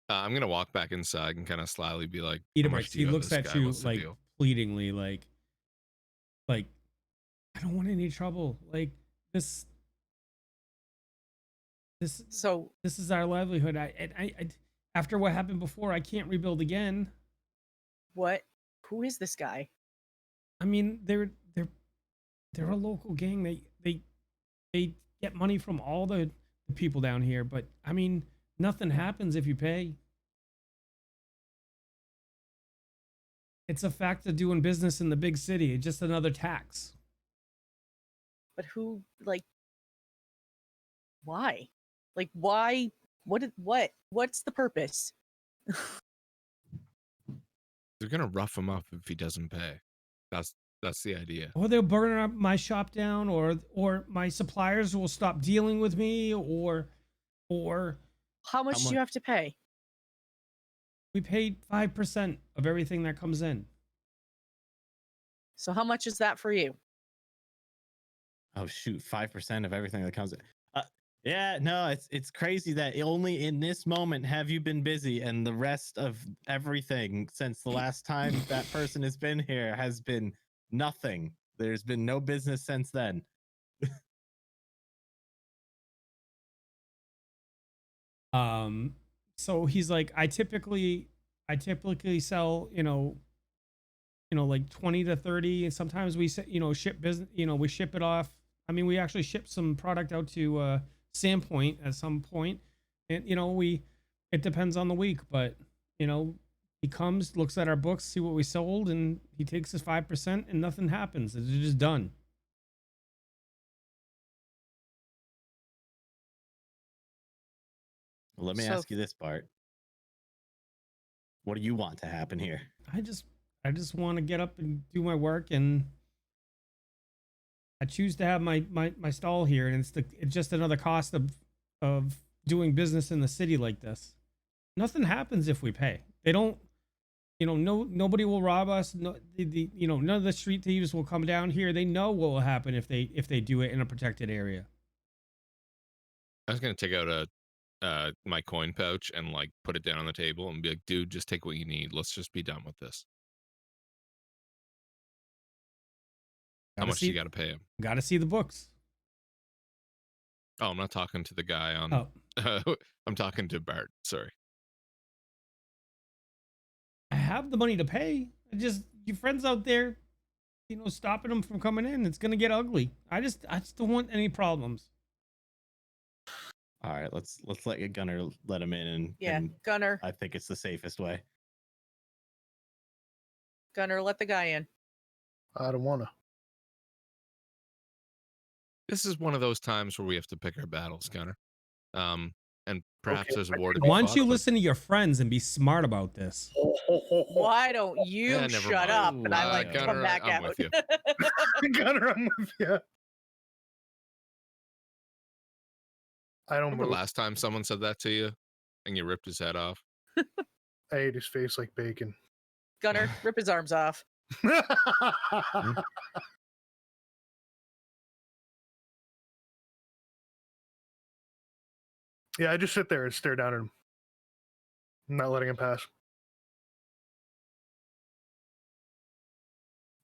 I'm gonna walk back inside and kind of slyly be like, Idabrix, he looks at you like pleadingly, like I don't want any trouble. Like this is our livelihood. I after what happened before, I can't rebuild again. What? Who is this guy? I mean, they're a local gang. They get money from all the people down here, but I mean, nothing happens if you pay. It's a fact of doing business in the big city. It's just another tax. But who, like, why? Like, why? What's the purpose? They're gonna rough him up if he doesn't pay. That's the idea. Or they'll burn up my shop down, or my suppliers will stop dealing with me, or How much do you have to pay? we paid 5% of everything that comes in. So how much is that for you? Oh shoot, 5% of everything that comes in. Yeah, no, it's crazy that only in this moment have you been busy, and the rest of everything since the last time that person has been here has been nothing. There's been no business since then. So he's like, I typically sell, like 20 to 30, and sometimes we ship business, we ship it off. I mean, we actually ship some product out to Sandpoint at some point, and it depends on the week, but He comes, looks at our books, see what we sold, and he takes his 5% and nothing happens. It's just done. Well, let me So- ask you this part. What do you want to happen here? I just want to get up and do my work, and I choose to have my stall here, and it's just another cost of doing business in the city like this. Nothing happens if we pay. They don't, nobody will rob us. No, none of the street thieves will come down here. They know what will happen if they do it in a protected area. I was gonna take out my coin pouch and like put it down on the table and be like, dude, just take what you need. Let's just be done with this. How much do you got to pay him? Got to see the books. Oh, I'm not talking to the guy on. Oh, I'm talking to Bart. Sorry. I have the money to pay. Your friends out there, stopping them from coming in. It's gonna get ugly. I just don't want any problems. All right, let's let Gunnar let him in, and Gunnar, I think it's the safest way. Gunnar, let the guy in. I don't want to. This is one of those times where we have to pick our battles, Gunnar. And perhaps there's a war to be Why don't fought, you but- listen to your friends and be smart about this? Why don't you Yeah, never shut mind. up and I like Gunnar, come back I'm out? with you. Gunnar, I'm with you. I don't Remember move. last time someone said that to you and you ripped his head off? I ate his face like bacon. Gunnar, rip his arms off. Yeah, I just sit there and stare down at him. I'm not letting him pass.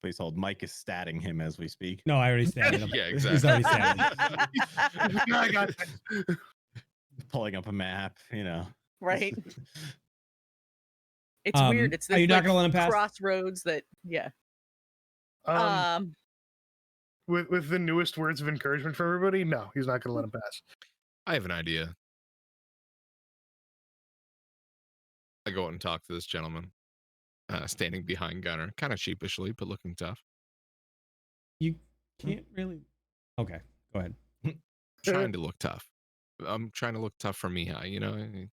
Please hold. Mike is statting him as we speak. No, I already stabbed him. Yeah, He's exactly. already stabbed him. I got Pulling up a map, Right? It's Um, weird. It's are this you not like, gonna let him pass? crossroads that, yeah. With the newest words of encouragement for everybody, no, he's not going to let him pass. I have an idea. I go out and talk to this gentleman, standing behind Gunnar, kind of sheepishly, but looking tough. You can't really. Okay, go ahead. Trying to look tough. I'm trying to look tough for Mihaly,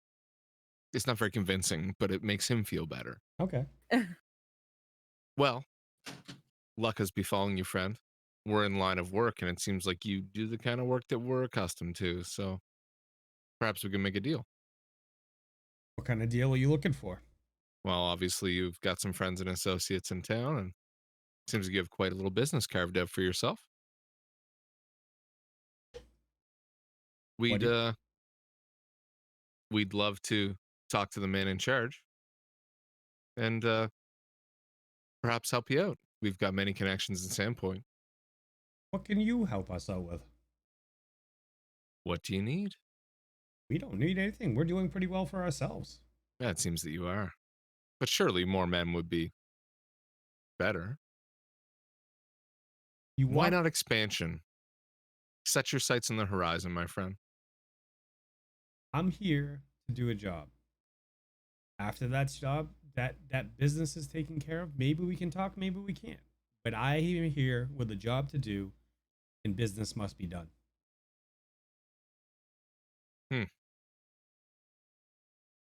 It's not very convincing, but it makes him feel better. Okay. Well, luck has befallen you, friend. We're in line of work, and it seems like you do the kind of work that we're accustomed to, so perhaps we can make a deal. What kind of deal are you looking for? Well, obviously, you've got some friends and associates in town, and it seems like you have quite a little business carved out for yourself. We'd love to talk to the man in charge and perhaps help you out. We've got many connections in Sandpoint. What can you help us out with? What do you need? We don't need anything. We're doing pretty well for ourselves. Yeah, it seems that you are. But surely more men would be better. Why not expansion? Set your sights on the horizon, my friend. I'm here to do a job. After that job, that business is taken care of, maybe we can talk, maybe we can't. But I am here with a job to do, and business must be done.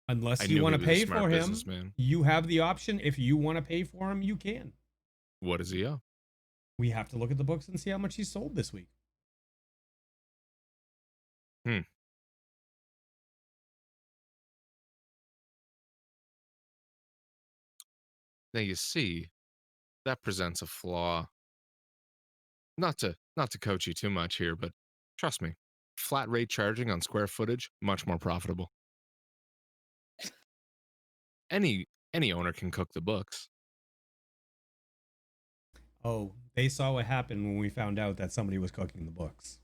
Unless you want to pay for him, you have the option. If you want to pay for him, you can. What does he owe? We have to look at the books and see how much he sold this week. Now you see, that presents a flaw. Not to coach you too much here, but trust me, flat rate charging on square footage, much more profitable. Any owner can cook the books. Oh, they saw what happened when we found out that somebody was cooking the books.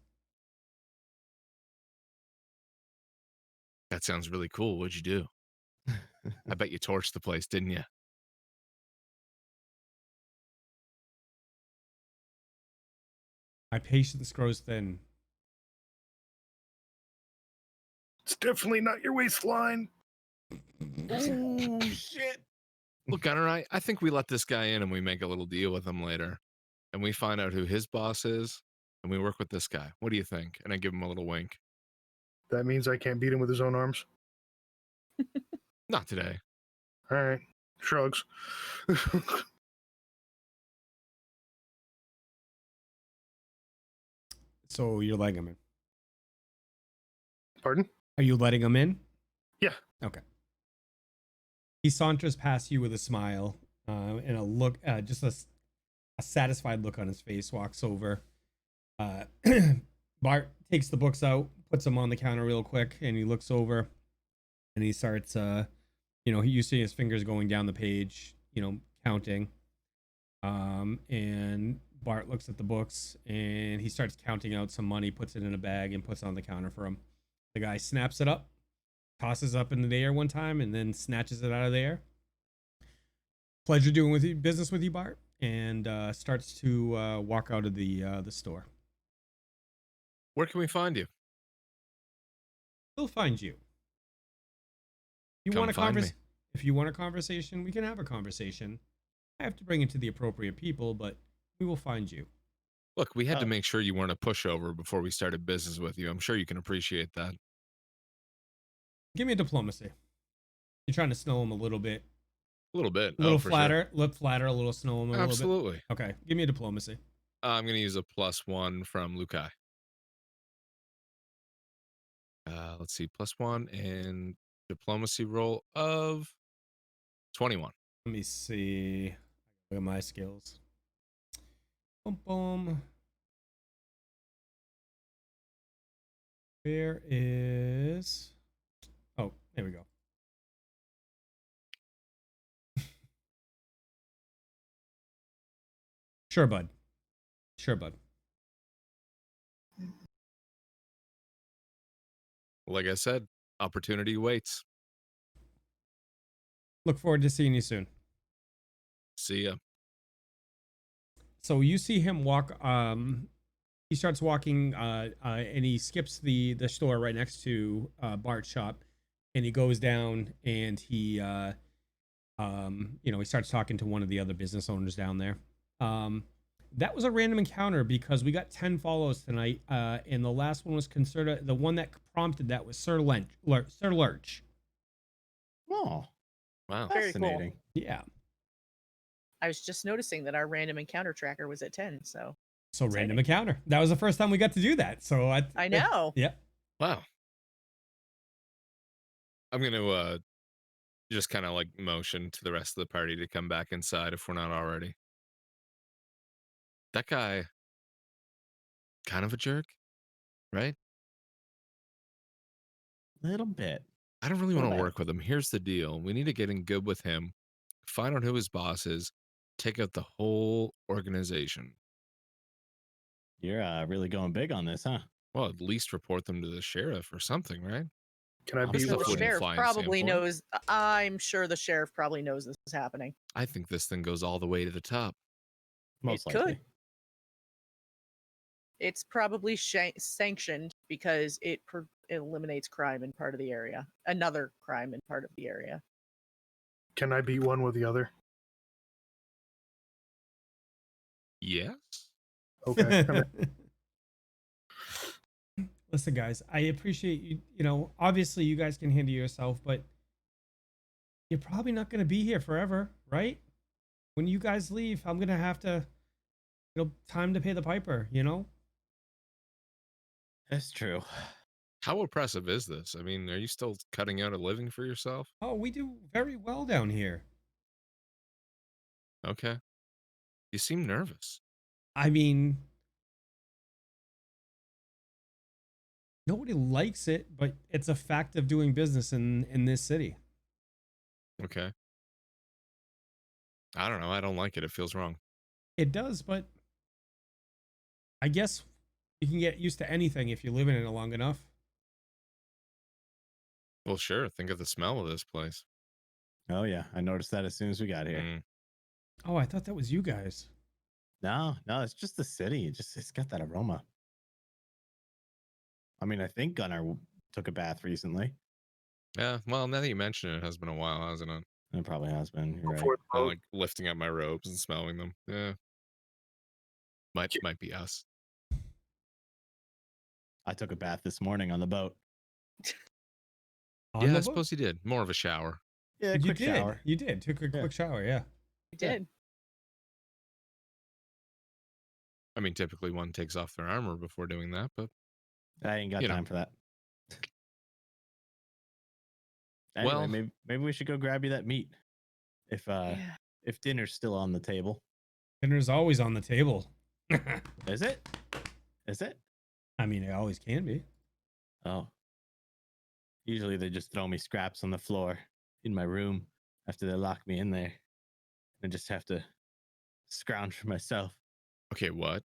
That sounds really cool. What'd you do? I bet you torched the place, didn't you? My patience grows thin. It's definitely not your waistline. Oh shit! Look, Gunnar, I think we let this guy in and we make a little deal with him later. And we find out who his boss is and we work with this guy. What do you think? And I give him a little wink. That means I can't beat him with his own arms. Not today. All right. Shrugs. So you're letting him in. Pardon? Are you letting him in? Yeah. Okay. He saunters past you with a smile and a look, just a satisfied look on his face, walks over. Bart takes the books out, puts them on the counter real quick, and he looks over and he starts, you see his fingers going down the page, counting. And Bart looks at the books and he starts counting out some money, puts it in a bag and puts it on the counter for him. The guy snaps it up, tosses up into the air one time, and then snatches it out of the air. Pleasure doing business with you, Bart, and starts to walk out of the store. Where can we find you? We'll find you. Come find me. If you want a conversation, we can have a conversation. I have to bring it to the appropriate people, but we will find you. Look, we had to make sure you weren't a pushover before we started business with you. I'm sure you can appreciate that. Give me a diplomacy. You're trying to snow him a little bit. A little bit. A little for flatter. Sure. Lip flatter, a little snow him a little bit. Absolutely. Okay. Give me a diplomacy. I'm going to use a +1 from Lukai. Let's see. +1 and diplomacy roll of 21. Let me see. Look at my skills. Boom, boom. Where is... Oh, there we go. Sure, bud. Sure, bud. Like I said, opportunity waits. Look forward to seeing you soon. See ya. So you see him walk. He starts walking, and he skips the store right next to Bart's shop, and he goes down and he starts talking to one of the other business owners down there. That was a random encounter because we got 10 follows tonight, and the last one was considered the one that prompted that was Sir Lurch. Oh, wow, Very cool. fascinating. Yeah. I was just noticing that our random encounter tracker was at 10, so Random encounter. That was the first time we got to do that. So I know. Yeah. Wow. I'm going to just kind of like motion to the rest of the party to come back inside if we're not already. That guy, kind of a jerk, right? Little bit. I don't really want Little to bit. work with him. Here's the deal. We need to get in good with him, find out who his boss is, take out the whole organization. You're really going big on this, huh? Well, at least report them to the sheriff or something, right? Can I This be This So stuff the one? wouldn't sheriff fly in probably Sandport. knows. I'm sure the sheriff probably knows this is happening. I think this thing goes all the way to the top. Most It likely. could. It's probably sanctioned because it eliminates crime in part of the area. Another crime in part of the area. Can I beat one with the other? Yes? Okay. I mean, Listen, guys, I appreciate you. Obviously you guys can handle yourself, but you're probably not going to be here forever, right? When you guys leave, I'm going to have to, time to pay the piper, That's true. How oppressive is this? I mean, are you still cutting out a living for yourself? Oh, we do very well down here. Okay. You seem nervous. I mean, nobody likes it, but it's a fact of doing business in this city. Okay. I don't know. I don't like it. It feels wrong. It does, but I guess you can get used to anything if you live in it long enough. Well, sure. Think of the smell of this place. Oh yeah, I noticed that as soon as we got here. Mm. Oh, I thought that was you guys. No, it's just the city. It's got that aroma. I mean, I think Gunnar took a bath recently. Yeah. Well, now that you mention it, it has been a while, hasn't it? It probably has been. You're right. Before the I'm boat. like lifting up my robes and smelling them. Yeah. Might be us. I took a bath this morning on the boat. On Yeah, the I boat? suppose you did. More of a shower. Yeah, You quick did. shower. You did. Took a Yeah. quick shower. Yeah. We did. I mean, typically one takes off their armor before doing that, but I ain't got You know. time for that. Anyway, Well- maybe we should go grab you that meat. If Yeah. if dinner's still on the table. Dinner's always on the table. Is it? Is it? I mean, it always can be. Oh. Usually they just throw me scraps on the floor in my room after they lock me in there. I just have to scrounge for myself. okay, what?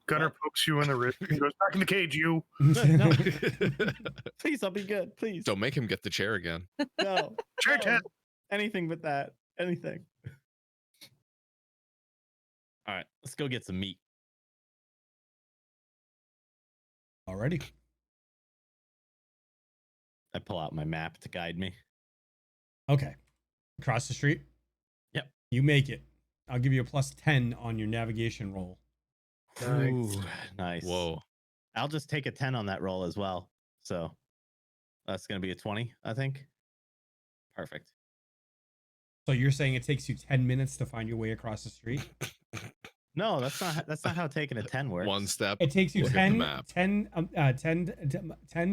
Gunnar pokes you in the wrist and goes, back in the cage, you. No. Please, I'll be good. Please. Don't make him get the chair again. No. Chair no. tat. Anything but that. Anything. All right, let's go get some meat. Already. I pull out my map to guide me. Okay. Across the street? Yep. You make it. I'll give you a +10 on your navigation roll. Nice. Ooh, nice. Whoa. I'll just take a 10 on that roll as well. So that's going to be a 20, I think. Perfect. So you're saying it takes you 10 minutes to find your way across the street? No, that's not how taking a 10 works. One step. It takes you Look at the map. 10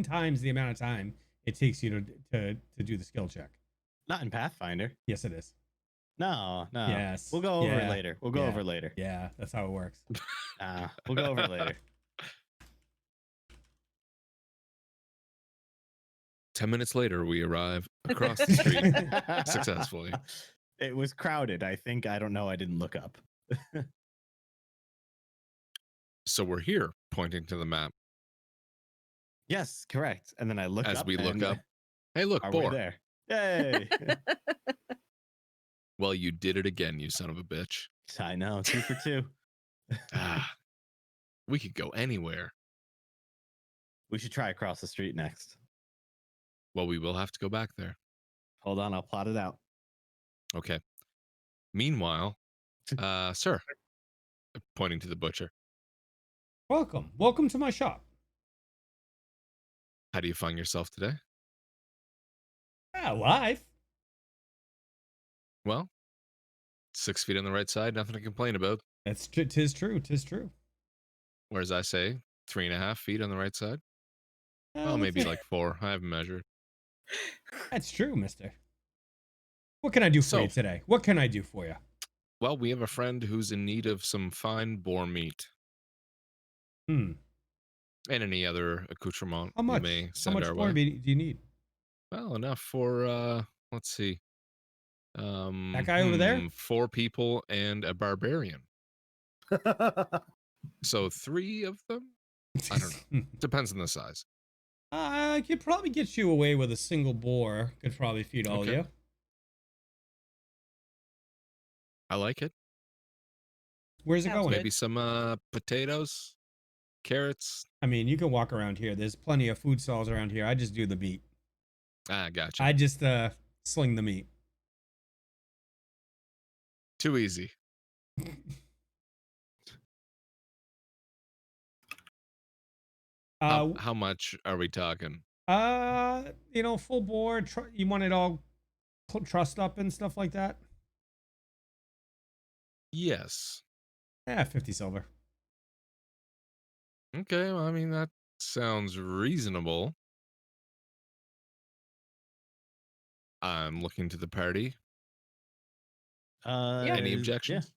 times the amount of time it takes you to do the skill check. Not in Pathfinder. Yes, it is. No. Yes. We'll go over it Yeah. later. We'll go Yeah. over it later. Yeah, that's how it works. We'll go over it later. 10 minutes later, we arrive across the street successfully. It was crowded. I think. I don't know. I didn't look up. So we're here, pointing to the map. Yes, correct. And then I look As up. we look and up, hey, look, Are we boar. there? Yay! Well, you did it again, you son of a bitch. I know. 2 for 2. Ah, we could go anywhere. We should try across the street next. Well, we will have to go back there. Hold on. I'll plot it out. Okay. Meanwhile, sir, pointing to the butcher, Welcome. Welcome to my shop. how do you find yourself today? Alive. Well, 6 feet on the right side, nothing to complain about. That's tis true. Tis true. Whereas I say 3.5 feet on the right side. Well, maybe like 4. I haven't measured. That's true, mister. What can I do for you So- today? What can I do for you? Well, we have a friend who's in need of some fine boar meat and any other accoutrement How much? you may How send much our more way. do you need? Well, enough for let's see. That guy over there? 4 people and a barbarian. So 3 of them? I don't know. Depends on the size. I could probably get you away with a single boar. Could probably feed all of Okay. you. I like it. Where's it Sounds going? good. Maybe some potatoes, carrots. I mean, you can walk around here. There's plenty of food stalls around here. I just do the meat. Ah, gotcha. I just sling the meat. Too easy. How much are we talking? Full board. You want it all trussed up and stuff like that? Yes. Yeah, 50 silver. Okay, well, I mean, that sounds reasonable. I'm looking to the party. Yeah. Any objections?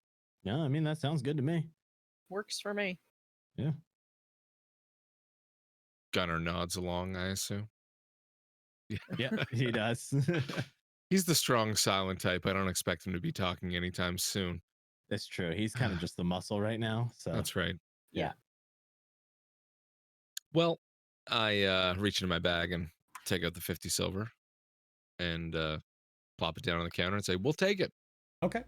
Yeah. I mean, that sounds good to me. Works for me. Gunnar nods along, I assume. Yeah, he does. He's the strong, silent type. I don't expect him to be talking anytime soon. That's true. He's kind of just the muscle right now. So That's right. Yeah. Well, I reach into my bag and take out the 50 silver and plop it down on the counter and say, "We'll take it." Okay.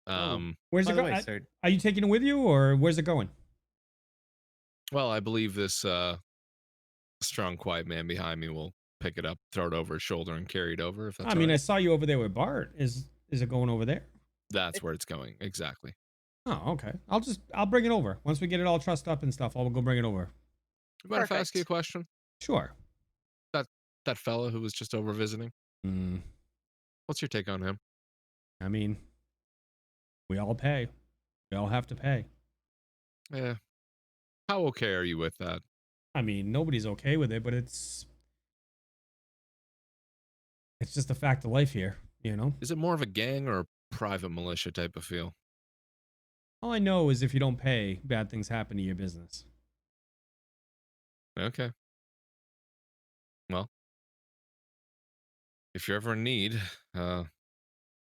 Oh, Where's by it the going? way, sir, Are you taking it with you, or where's it going? Well, I believe this strong, quiet man behind me will pick it up, throw it over his shoulder, and carry it over. If that's I mean, all I right. saw you over there with Bart. Is it going over there? That's where it's going. Exactly. Oh, okay. I'll bring it over. Once we get it all trussed up and stuff, I'll go bring it over. You mind if I ask you a Perfect. question? Sure. That fella who was just over visiting, Mm, what's your take on him? I mean, we all pay. We all have to pay. Yeah. How okay are you with that? I mean, nobody's okay with it, but it's just a fact of life here, you know? Is it more of a gang or a private militia type of feel? All I know is if you don't pay, bad things happen to your business. Okay. Well, if you're ever in need,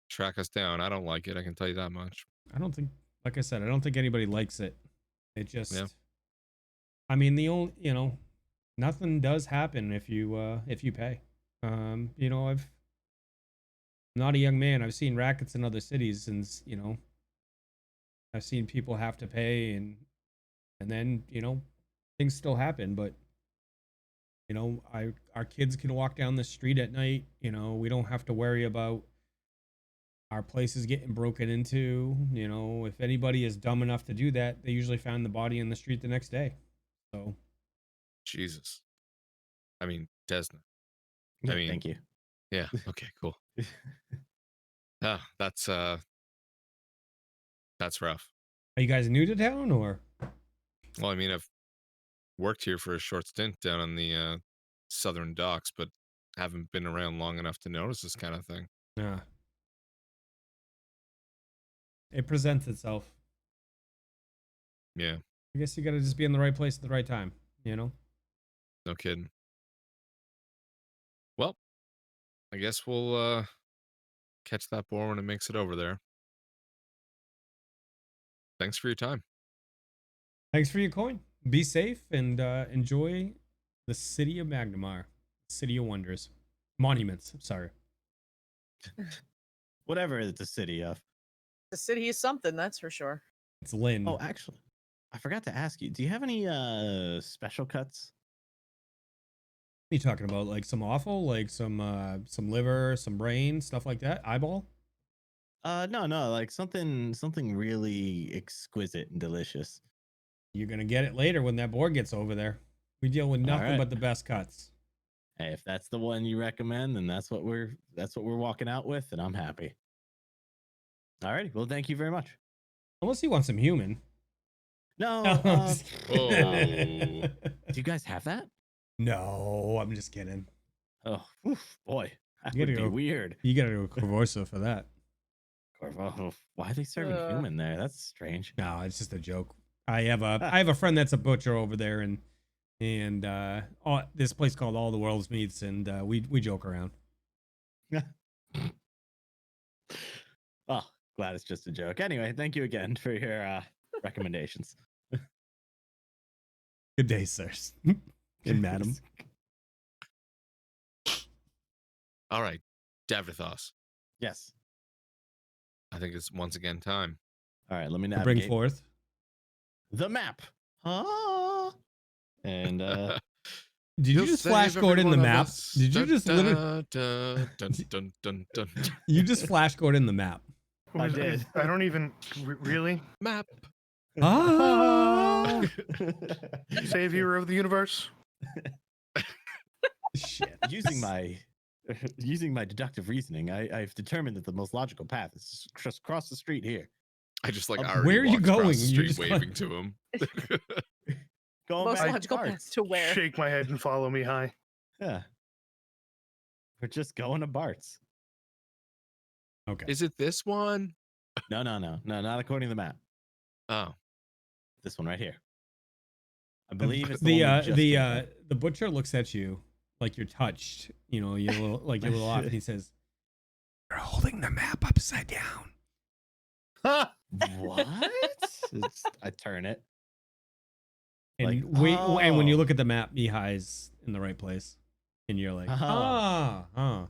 track us down. I don't like it. I can tell you that much. I don't think, like I said, I don't think anybody likes it. It just, Yeah. I mean, the only, nothing does happen if you pay. I'm not a young man. I've seen rackets in other cities, and I've seen people have to pay, and then things still happen. But our kids can walk down the street at night. We don't have to worry about our places getting broken into. If anybody is dumb enough to do that, they usually find the body in the street the next day. So Jesus. I mean, Desna. Yeah, mean- thank you. Yeah. Okay, cool. That's rough. are you guys new to town, or? Well, I mean, I've worked here for a short stint down on the southern docks, but haven't been around long enough to notice this kind of thing. Yeah. It presents itself. Yeah, I guess you gotta just be in the right place at the right time, no kidding. Well, I guess we'll catch that boar when it makes it over there. Thanks for your time. Thanks for your coin. Be safe and enjoy the city of Magnimar. City of Wonders. Monuments, sorry. Whatever it's a city of. The city is something, that's for sure. It's Lynn. Oh, actually, I forgot to ask you. Do you have any special cuts? What are you talking about? Like some offal? Like some liver, some brain, stuff like that? Eyeball? No, like something really exquisite and delicious. You're gonna get it later when that board gets over there. We deal with nothing right. but the best cuts. Hey, if that's the one you recommend, then that's what we're walking out with, and I'm happy. All right. Well, thank you very much. Unless you want some human. No. No, I'm just Oh. kidding. Do you guys have that? No, I'm just kidding. Oh, oof, boy, that You would gotta be go- weird. You gotta go Corvosa for that. Oh, why are they serving human there? That's strange. No, it's just a joke. I have a friend that's a butcher over there, and this place called All the World's Meats, and we joke around. Oh, glad it's just a joke. Anyway, thank you again for your recommendations. Good day, sirs and madam. All right, Davdithas. Yes. I think it's once again time. All right, let me To navigate bring forth. the map. Ah. And Did you just flash Gordon the map? Did you just literally? Dun, dun, dun. You just flash Gordon the map. I did. I don't even really. Map. Ah! Savior of the universe. Shit. using my deductive reasoning, I've determined that the most logical path is just cross the street here. I just like Where already are you walked across going? the You street just waving to him. Going Most back to logical Bart's. path to where? Shake my head and follow me high. Yeah. We're just going to Bart's. Okay. Is it this one? No, not according to the map. Oh, This one right here. I believe it's the one we just came from. the butcher looks at you like you're touched. You're a little off, and he says, "You're holding the map upside down." What? I turn it. And Like, and when you oh. look at the map, Mihai's in the right place, and you're like, Oh.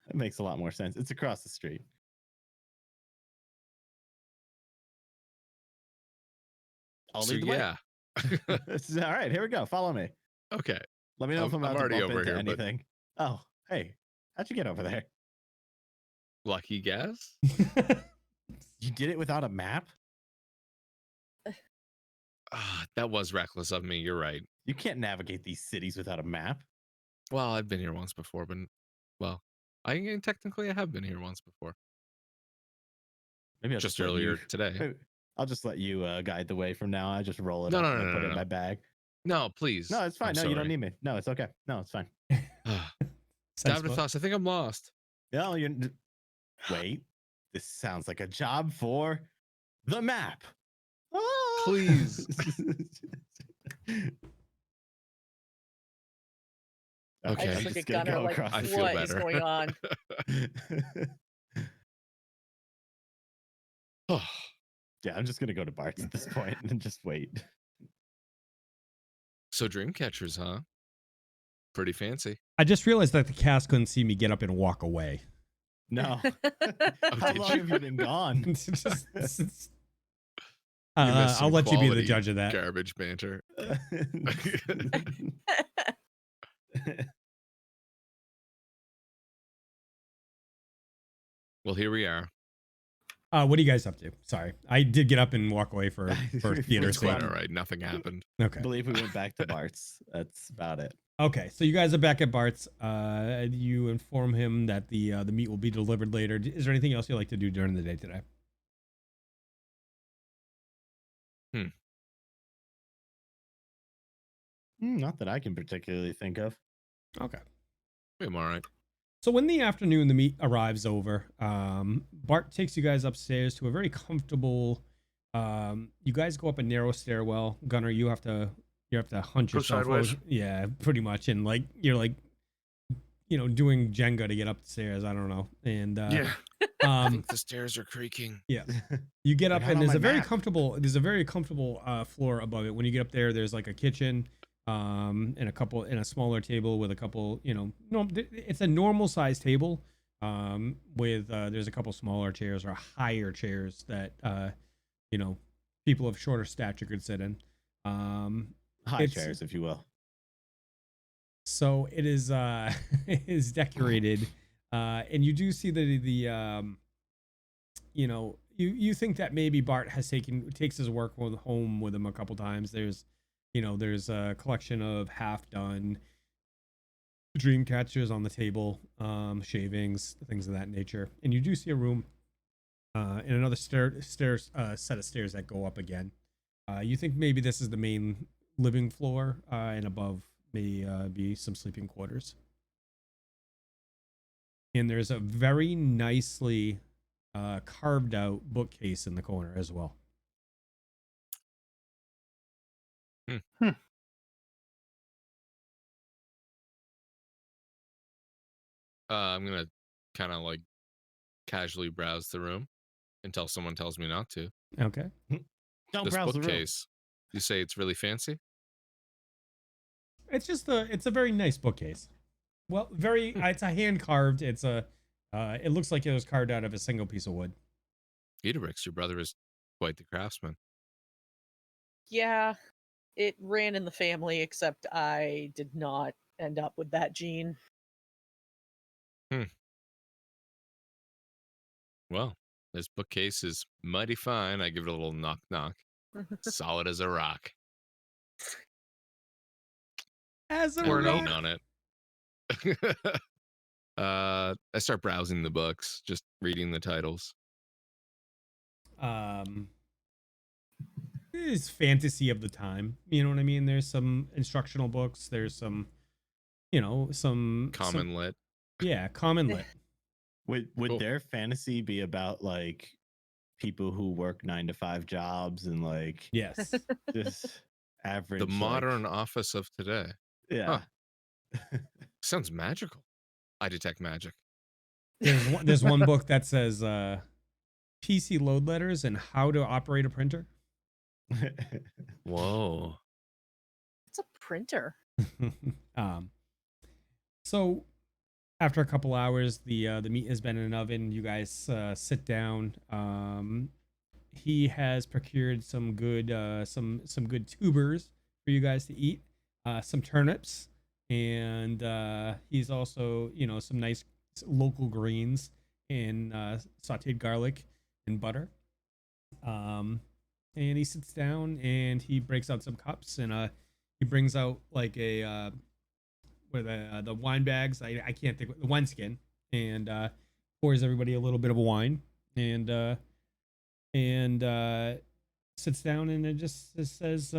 That makes a lot more sense. It's across the street. I'll so lead the way. yeah. All right, here we go. Follow me. Okay. Let me know if I'm about already to bump over into here, but anything. Oh, hey, how'd you get over there? Lucky guess? You did it without a map? That was reckless of me. You're right. You can't navigate these cities without a map. Well, I've been here once before, but technically I have been here once before. Maybe I'll Just let earlier you- today. maybe I'll just let you guide the way from now. I just roll it No, up no, and no, I put no, it in no. my bag. No, please. No, it's fine. I'm No, you don't sorry. need me. No, it's okay. No, it's fine. Sensible. Davdithas, I think I'm lost. No, you wait. This sounds like a job for the map. Ah! Please. Okay. I I'm just look just at gonna Gunnar go like, across I the feel what is better. going on? Yeah, I'm just gonna go to Bart's at this point and just wait. So Dreamcatchers, huh? Pretty fancy. I just realized that the cast couldn't see me get up and walk away. No. Oh, How did long you? have you been gone? You missed some I'll let you be the quality judge of that. Garbage banter. Well, here we are. What are you guys up to? Sorry, I did get up and walk away for theater It's quite sake. all right. Nothing happened. I Okay. believe we went back to Bart's. That's about it. Okay, so you guys are back at Bart's. You inform him that the meat will be delivered later. Is there anything else you'd like to do during the day today? Not that I can particularly think of. Okay. I'm all right. So when the afternoon the meat arrives over, Bart takes you guys upstairs to a very comfortable. You guys go up a narrow stairwell. Gunnar, you have to hunch Go yourself. sideways. Yeah, pretty much, and like you're like, doing Jenga to get up the stairs. I don't know, and Yeah. I um, think the stairs are creaking. you get up They're not and on there's my a very map. comfortable. There's a very comfortable floor above it. When you get up there, there's like a kitchen. And a smaller table with a couple, it's a normal sized table. With there's a couple smaller chairs or higher chairs that people of shorter stature could sit in. High It's- chairs, if you will. So it is it is decorated, and you do see the you think that maybe Bart takes his work home with him a couple times. There's a collection of half done dream catchers on the table, shavings, things of that nature, and you do see a room and another set of stairs that go up again. You think maybe this is the main living floor, and above may be some sleeping quarters. And there's a very nicely carved out bookcase in the corner as well. I'm gonna kind of like casually browse the room until someone tells me not to. Okay. Don't This browse the room. bookcase, you say it's really fancy? It's a very nice bookcase. Well, it's a hand carved. It looks like it was carved out of a single piece of wood. Idabrix, your brother is quite the craftsman. Yeah, it ran in the family, except I did not end up with that gene. Well, this bookcase is mighty fine. I give it a little knock knock. Solid as a rock. As a Pour rock. note on it. I start browsing the books, just reading the titles. It is fantasy of the time. You know what I mean? There's some instructional books. There's some, some Common lit. Yeah, common lit. Would Cool. their fantasy be about like people who work 9-to-5 jobs and like Yes. this average The modern like, office of today. yeah. Sounds magical. I detect magic. There's one book that says PC load letters and how to operate a printer. Whoa. It's a printer. So after a couple hours, the meat has been in an oven. You guys sit down. He has procured some good some good tubers for you guys to eat. Some turnips and he's also, you know, some nice local greens and sauteed garlic and butter. And he sits down and he breaks out some cups, and he brings out like a where the wine bags. I can't think the wineskin, and pours everybody a little bit of wine, and sits down and it just says,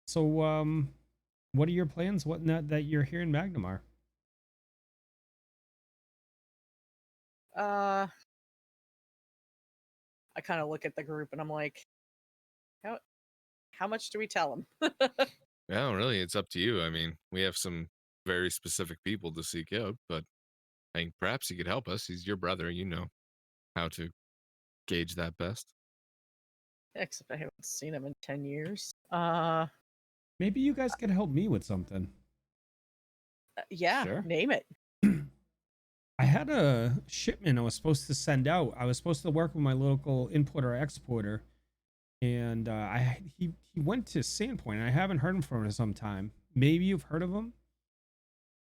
so what are your plans? What not that you're here in Magnimar? I kind of look at the group and I'm like, how much do we tell them? Yeah, really, it's up to you. I mean, we have some very specific people to seek out, but I think perhaps he could help us. He's your brother. You know how to gauge that best. Except I haven't seen him in 10 years. Maybe you guys could help me with something. Yeah, Sure. name it. I had a shipment I was supposed to send out. I was supposed to work with my local importer exporter, and he went to Sandpoint. And I haven't heard from him in some time. Maybe you've heard of him.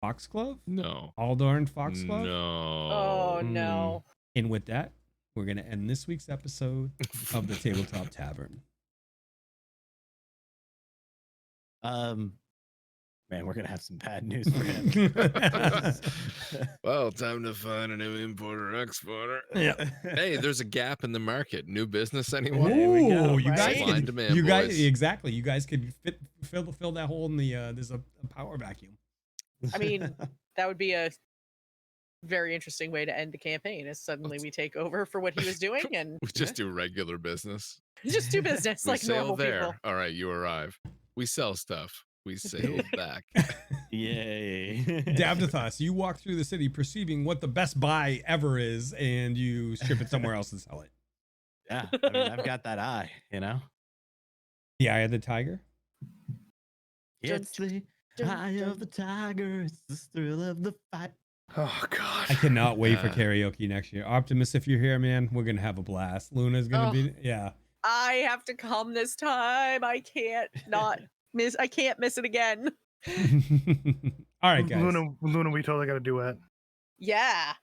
Foxglove? No. Aldorn Foxglove? No. Oh no. And with that, we're gonna end this week's episode of the Tabletop Tavern. Man, we're gonna have some bad news for him. Well, time to find a new importer exporter. Yeah. Hey, there's a gap in the market. New business, anyone? There we go. Ooh, you Right? guys Supply and could, demand, you guys boys. exactly. You guys could fill that hole in the there's a power vacuum. I mean, that would be a very interesting way to end the campaign. Is suddenly we take over for what he was doing and We just do regular business. just do business We like sail normal there. people. All right, you arrive. We sell stuff. We sail back. Yay. Davdithas, you walk through the city perceiving what the best buy ever is, and you ship it somewhere else and sell it. Yeah, I mean, I've got that eye, you know? The Eye of the Tiger. It's the eye of the tiger, it's the thrill of the fight. Oh God. I cannot wait for Uh. karaoke next year. Optimus, if you're here, man, we're gonna have a blast. Luna's gonna be, yeah. I have to come this time. I can't not miss. I can't miss it again. All right, guys. Luna, we totally got to duet. Yeah,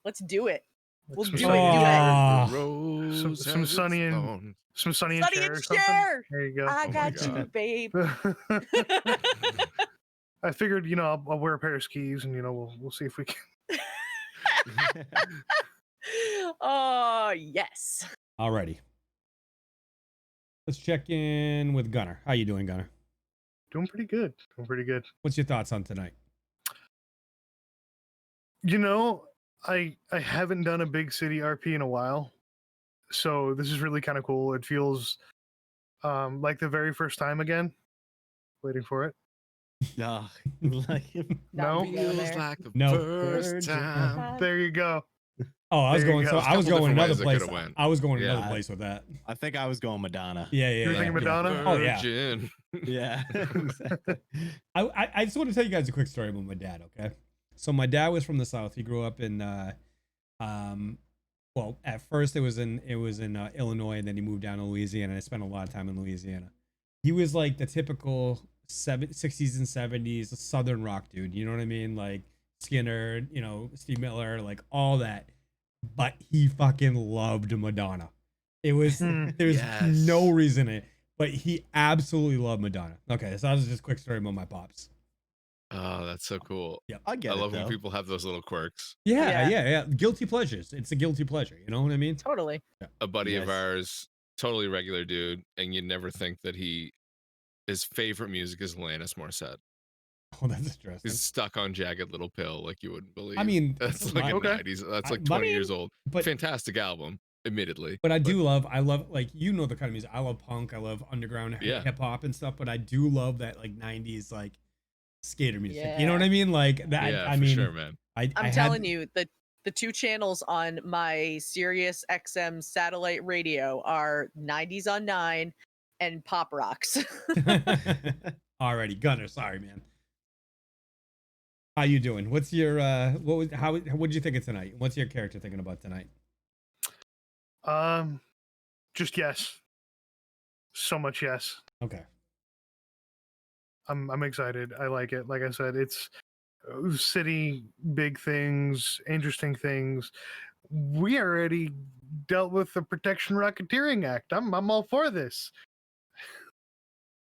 let's do it. We'll Some do Sonny it. and Do it. Ah. The rose Some has Sonny its and- thorns. Some Sonny and Sonny Cher and or something. Cher. There you go. I Oh my got you, God. babe. I figured, you know, I'll wear a pair of skis, and you know, we'll see if we can. Oh yes. Alrighty. Let's check in with Gunnar. How you doing, Gunnar? Doing pretty good. Doing pretty good. What's your thoughts on tonight? You know, I haven't done a big city RP in a while, so this is really kind of cool. It feels like the very first time again. Waiting for it. No, like, No? Not down Feels there. like the No. first time. There you go. Oh, I was There you going. go. So There's a I was couple going different another ways it place. coulda went. I was going Yeah. another place with that. I think I was going Madonna. Yeah, yeah. You were yeah, thinking yeah. Madonna? Oh, yeah. Virgin. Yeah. Exactly. I just want to tell you guys a quick story about my dad. Okay, so my dad was from the South. He grew up in, well, at first it was in Illinois, and then he moved down to Louisiana. And I spent a lot of time in Louisiana. He was like the typical 60s and 70s Southern rock dude. You know what I mean? Like Skinner, you know, Steve Miller, like all that. But he fucking loved Madonna. It was there's Yes. no reason it, but he absolutely loved Madonna. Okay, so that was just a quick story about my pops. Oh, that's so cool. I get I it, love when though. people have those little quirks. Yeah, Yeah. yeah. Guilty pleasures. It's a guilty pleasure. You know what I mean? Totally. A buddy of Yes. ours, totally regular dude, and you'd never think that his favorite music is Alanis Morissette. Oh, that's interesting. He's stuck on Jagged Little Pill like you wouldn't believe. I mean, that's my- like a Okay. 90s. That's I- like but- 20 years old. but Fantastic album, admittedly. but I love like, you know, the kind of music. I love punk. I love underground Yeah. hip hop and stuff. But I do love that like 90s like skater music. You know Yeah. what I mean? Like that. Yeah, I for mean, sure, man. I'm telling you, the two channels on my Sirius XM satellite radio are 90s on 9 and Pop Rocks. Alrighty, Gunnar. Sorry, man. How you doing? What's your what did you think of tonight? What's your character thinking about tonight? Just yes. So much yes. Okay. I'm excited. I like it. Like I said, it's city, big things, interesting things. We already dealt with the Protection Racketeering Act. I'm all for this.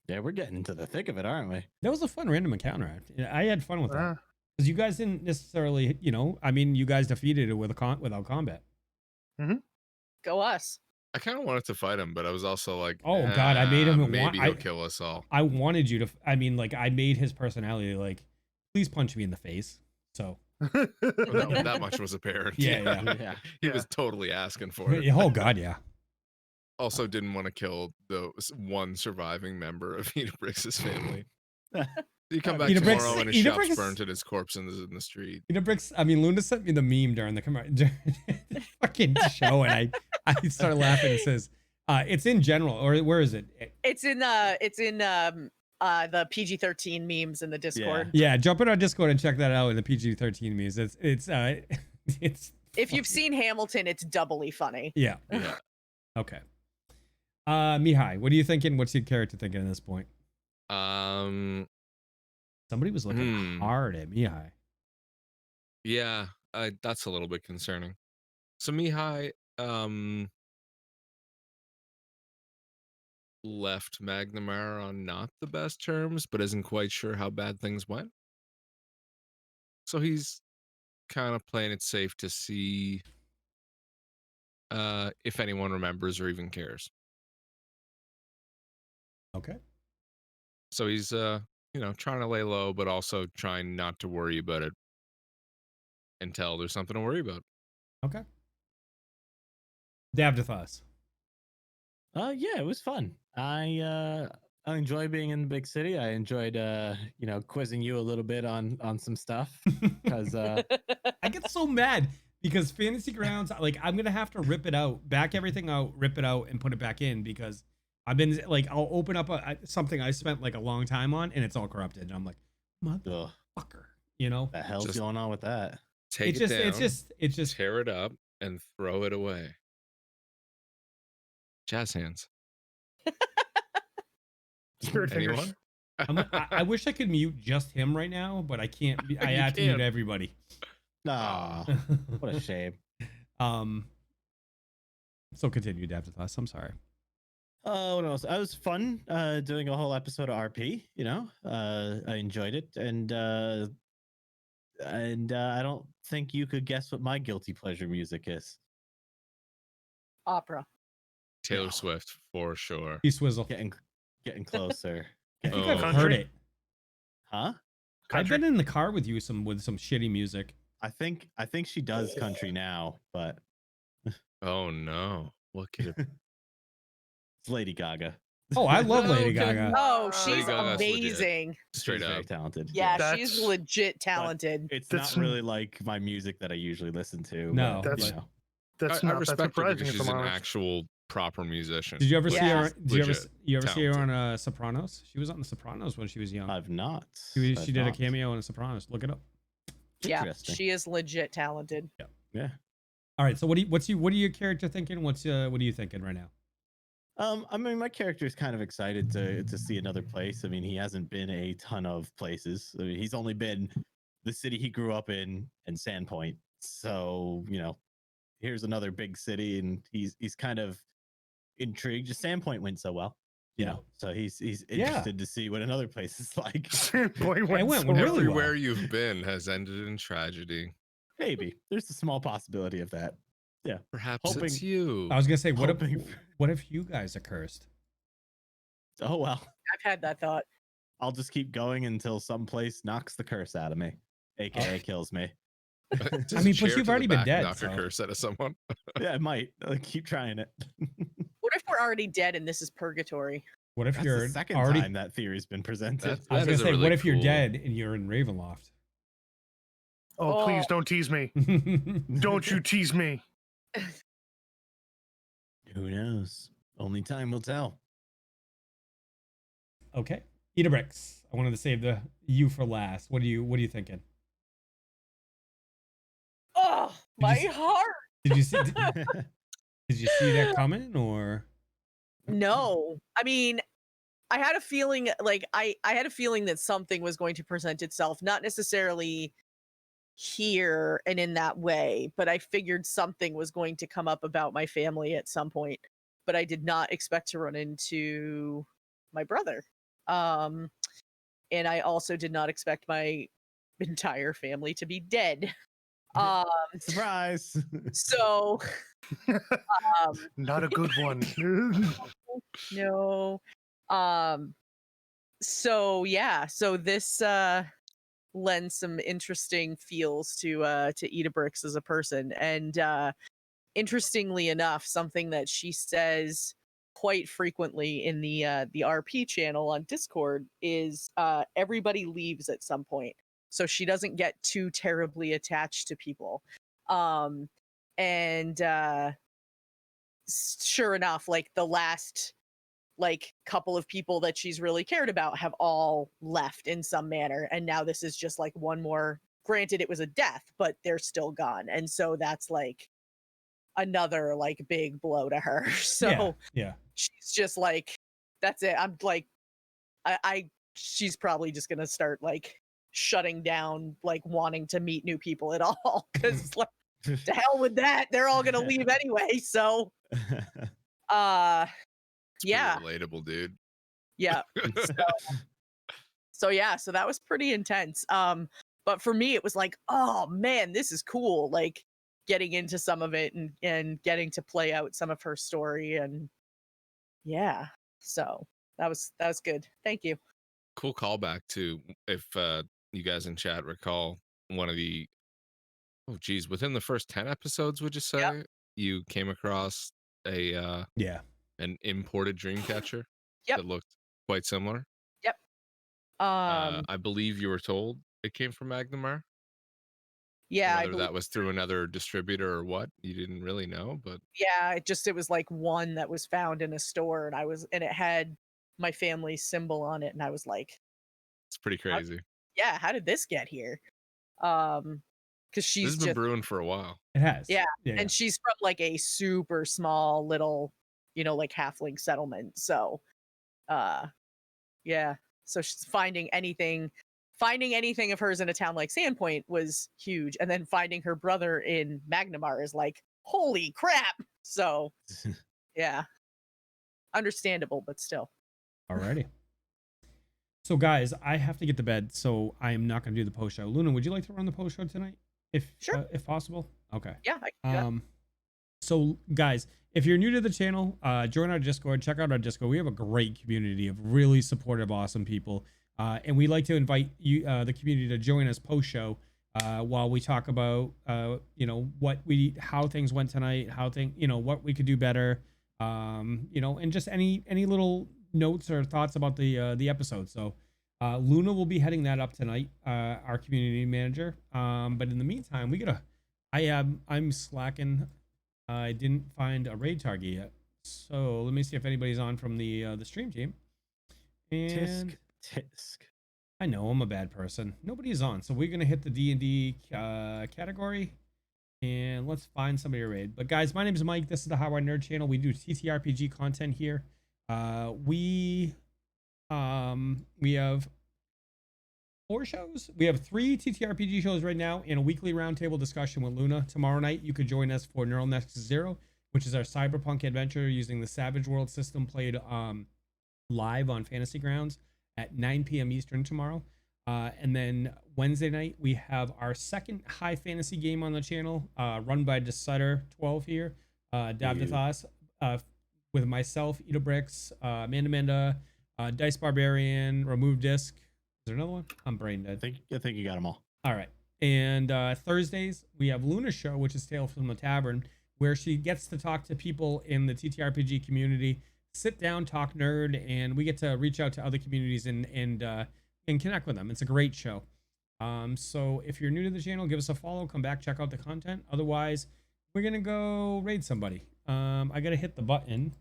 Yeah, we're getting into the thick of it, aren't we? That was a fun random encounter. I had fun with that Uh, because you guys didn't necessarily, I mean, you guys defeated it without combat. Go us. I kind of wanted to fight him, but I was also like, Oh God, I made him. Maybe he'll kill us all. I wanted you to. I mean, like, I made his personality like, please punch me in the face. So That much was apparent. Yeah. Yeah. He was totally asking for it. oh God, yeah. Also, didn't want to kill the one surviving member of Idabrix's family. You come back Idabrix- tomorrow and his Idabrix- shop's burnt and his corpse in the street. Idabrix, I mean, Luna sent me the meme during the fucking show, and I started laughing. It says, "It's in general," or where is it? It's in the PG-13 memes in the Discord. Yeah, jump in our Discord and check that out in the PG-13 memes. It's. If you've seen Hamilton, it's doubly funny. Yeah. Yeah. Okay. Mihaly, what are you thinking? What's your character thinking at this point? Somebody was looking hard at Mihaly. Yeah, that's a little bit concerning. So Mihaly left Magnimar on not the best terms, but isn't quite sure how bad things went. So he's kind of playing it safe to see if anyone remembers or even cares. Okay. So he's trying to lay low, but also trying not to worry about it until there's something to worry about. Okay. Davdithas. Yeah, it was fun. I enjoy being in the big city. I enjoyed quizzing you a little bit on some stuff because I get so mad because Fantasy Grounds, like, I'm gonna have to rip it out, back everything out, rip it out, and put it back in because I've been like, I'll open up something I spent like a long time on, and it's all corrupted, and I'm like, motherfucker, the hell's Just going on with that? Take It's it down, it's just tear it up, and throw it away. Jazz hands. Spirit fingers. Anyone? I wish I could mute just him right now, but I can't. I You have to mute can't. everybody. Ah, what a shame. So continue, Davdithas. I'm sorry. Oh, what else? It was fun doing a whole episode of RP. I enjoyed it, and I don't think you could guess what my guilty pleasure music is. Opera. Taylor Swift for sure. You swizzle. Getting closer. I think Oh. I've heard Country? it. Huh? I've been in the car with you with some shitty music. I think she does country now, but Oh no. What could it be? it's Lady Gaga. Oh, I love No, Lady kidding. Gaga. Oh, Lady she's Gaga's legit. amazing. Straight She's very up. talented. Yeah, she's That's- legit talented. It's That's- not really like my music that I usually listen to. No, but, That's- you know. That's I not that respect her surprising because if she's I'm an honest. actual proper musician. Did you ever see Yeah. her? Did you ever Legit see her on Sopranos? She was on the Sopranos when she was young. I've not. She I've did a not. cameo in Sopranos. Look it up. Yeah, Interesting. she is legit talented. Yeah. All right. So what are your character thinking? What are you thinking right now? I mean, my character is kind of excited to see another place. I mean, he hasn't been a ton of places. I mean, he's only been the city he grew up in and Sandpoint. So, here's another big city, and he's kind of intrigued. Just Sandpoint went so well, so he's interested to see what another place is like. Boy, It went so really well. Everywhere you've been has ended in tragedy. Maybe there's a small possibility of that. Perhaps Hoping- it's you. I was gonna say, Hoping- what if you guys are cursed? Oh well, I've had that thought. I'll just keep going until some place knocks the curse out of me, aka kills me. Just I mean, a but chair you've to the already been back, dead, Knock a so- curse out of someone. Yeah, I might. I'll keep trying it. What if we're already dead and this is purgatory? What if That's you're the second already? time that theory's been presented. That's- I was That gonna is a say, really what if you're cool- dead and you're in Ravenloft? Oh, please Oh. don't tease me. Don't you tease me. Who knows? Only time will tell. Okay, Idabrix. I wanted to save you for last. What are you thinking? Oh, Did my you heart. Did you see? Did you see that coming or? No, I mean, I had a feeling, like I had a feeling that something was going to present itself, not necessarily here and in that way, but I figured something was going to come up about my family at some point. But I did not expect to run into my brother. And I also did not expect my entire family to be dead. Um, Surprise! so Not a good one. no. So yeah, so this lends some interesting feels to Idabrix as a person. And interestingly enough, something that she says quite frequently in the RP channel on Discord is everybody leaves at some point. So she doesn't get too terribly attached to people. And sure enough, like the last like couple of people that she's really cared about have all left in some manner, and now this is just like one more. Granted, it was a death, but they're still gone, and so that's like another like big blow to her. So Yeah. she's just like, that's it. I'm like, I she's probably just gonna start like shutting down, like wanting to meet new people at all, because like to hell with that, they're all gonna leave anyway. So It's yeah, pretty relatable, dude. yeah. So yeah, so that was pretty intense. But for me, it was like, oh man, this is cool. Like getting into some of it and getting to play out some of her story, and yeah. So that was good. Thank you. Cool callback to, if you guys in chat recall, one of the, oh geez, within the first 10 episodes, would you say you came across a Yeah. an imported Dreamcatcher Yep. that looked quite similar? Yep. I believe you were told it came from Magnimar. Yeah, I Whether believe. that was through another distributor or what, you didn't really know, but Yeah, it was like one that was found in a store, and it had my family's symbol on it, and I was like, it's pretty crazy. yeah, how did this get here? Because This she's has been just, brewing for a while. It has. yeah, Yeah. and she's from like a super small little, like halfling settlement. So, yeah. So she's finding anything of hers in a town like Sandpoint was huge, and then finding her brother in Magnimar is like, holy crap. So, yeah, understandable, but still. Alrighty. So guys, I have to get to bed, so I am not going to do the post show. Luna, would you like to run the post show tonight, if possible? Okay. Yeah, I can do that. So guys, if you're new to the channel, join our Discord. Check out our Discord. We have a great community of really supportive, awesome people, and we like to invite you, the community, to join us post show while we talk about how things went tonight, what we could do better, and just any little notes or thoughts about the episode. So Luna will be heading that up tonight, our community manager. But in the meantime, I'm slacking. I didn't find a raid target yet, so let me see if anybody's on from the stream team. And Tisk. I know I'm a bad person. Nobody's on, so we're gonna hit the D&D category, and let's find somebody to raid. But guys, my name is Mike. This is the How I Nerd channel. We do TTRPG content here. We have 4 shows. We have 3 TTRPG shows right now and a weekly roundtable discussion with Luna. Tomorrow night, you could join us for Neural Nexus 0, which is our cyberpunk adventure using the Savage World system, played live on Fantasy Grounds at 9 p.m. Eastern tomorrow. And then Wednesday night, we have our second high fantasy game on the channel, run by Decider12 here, Davdithas, with myself, Idabrix, Amanda, Dice Barbarian, Remove Disc. Is there another one? I'm brain dead. I think you got them all. All right. And Thursdays, we have Luna's show, which is Tales from the Tavern, where she gets to talk to people in the TTRPG community, sit down, talk nerd, and we get to reach out to other communities and connect with them. It's a great show. So if you're new to the channel, give us a follow, come back, check out the content. Otherwise, we're going to go raid somebody. I got to hit the button,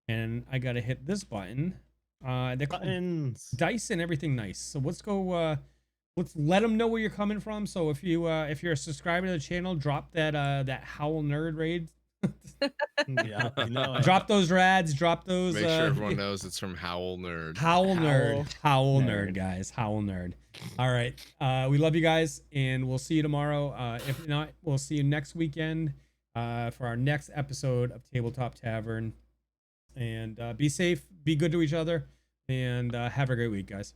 and I got to hit this button. They're Buttons. Dice and everything nice. So let's go. Let's let them know where you're coming from. So if you're a subscriber to the channel, drop that Howl Nerd raid Yeah, you know it. Drop those rads. Drop those. Make sure everyone knows it's from Howl Nerd. Howl nerd. Howl nerd, Nerd. guys. Howl nerd. All right. We love you guys, and we'll see you tomorrow. If not, we'll see you next weekend for our next episode of Tabletop Tavern. And be safe, be good to each other, and have a great week, guys.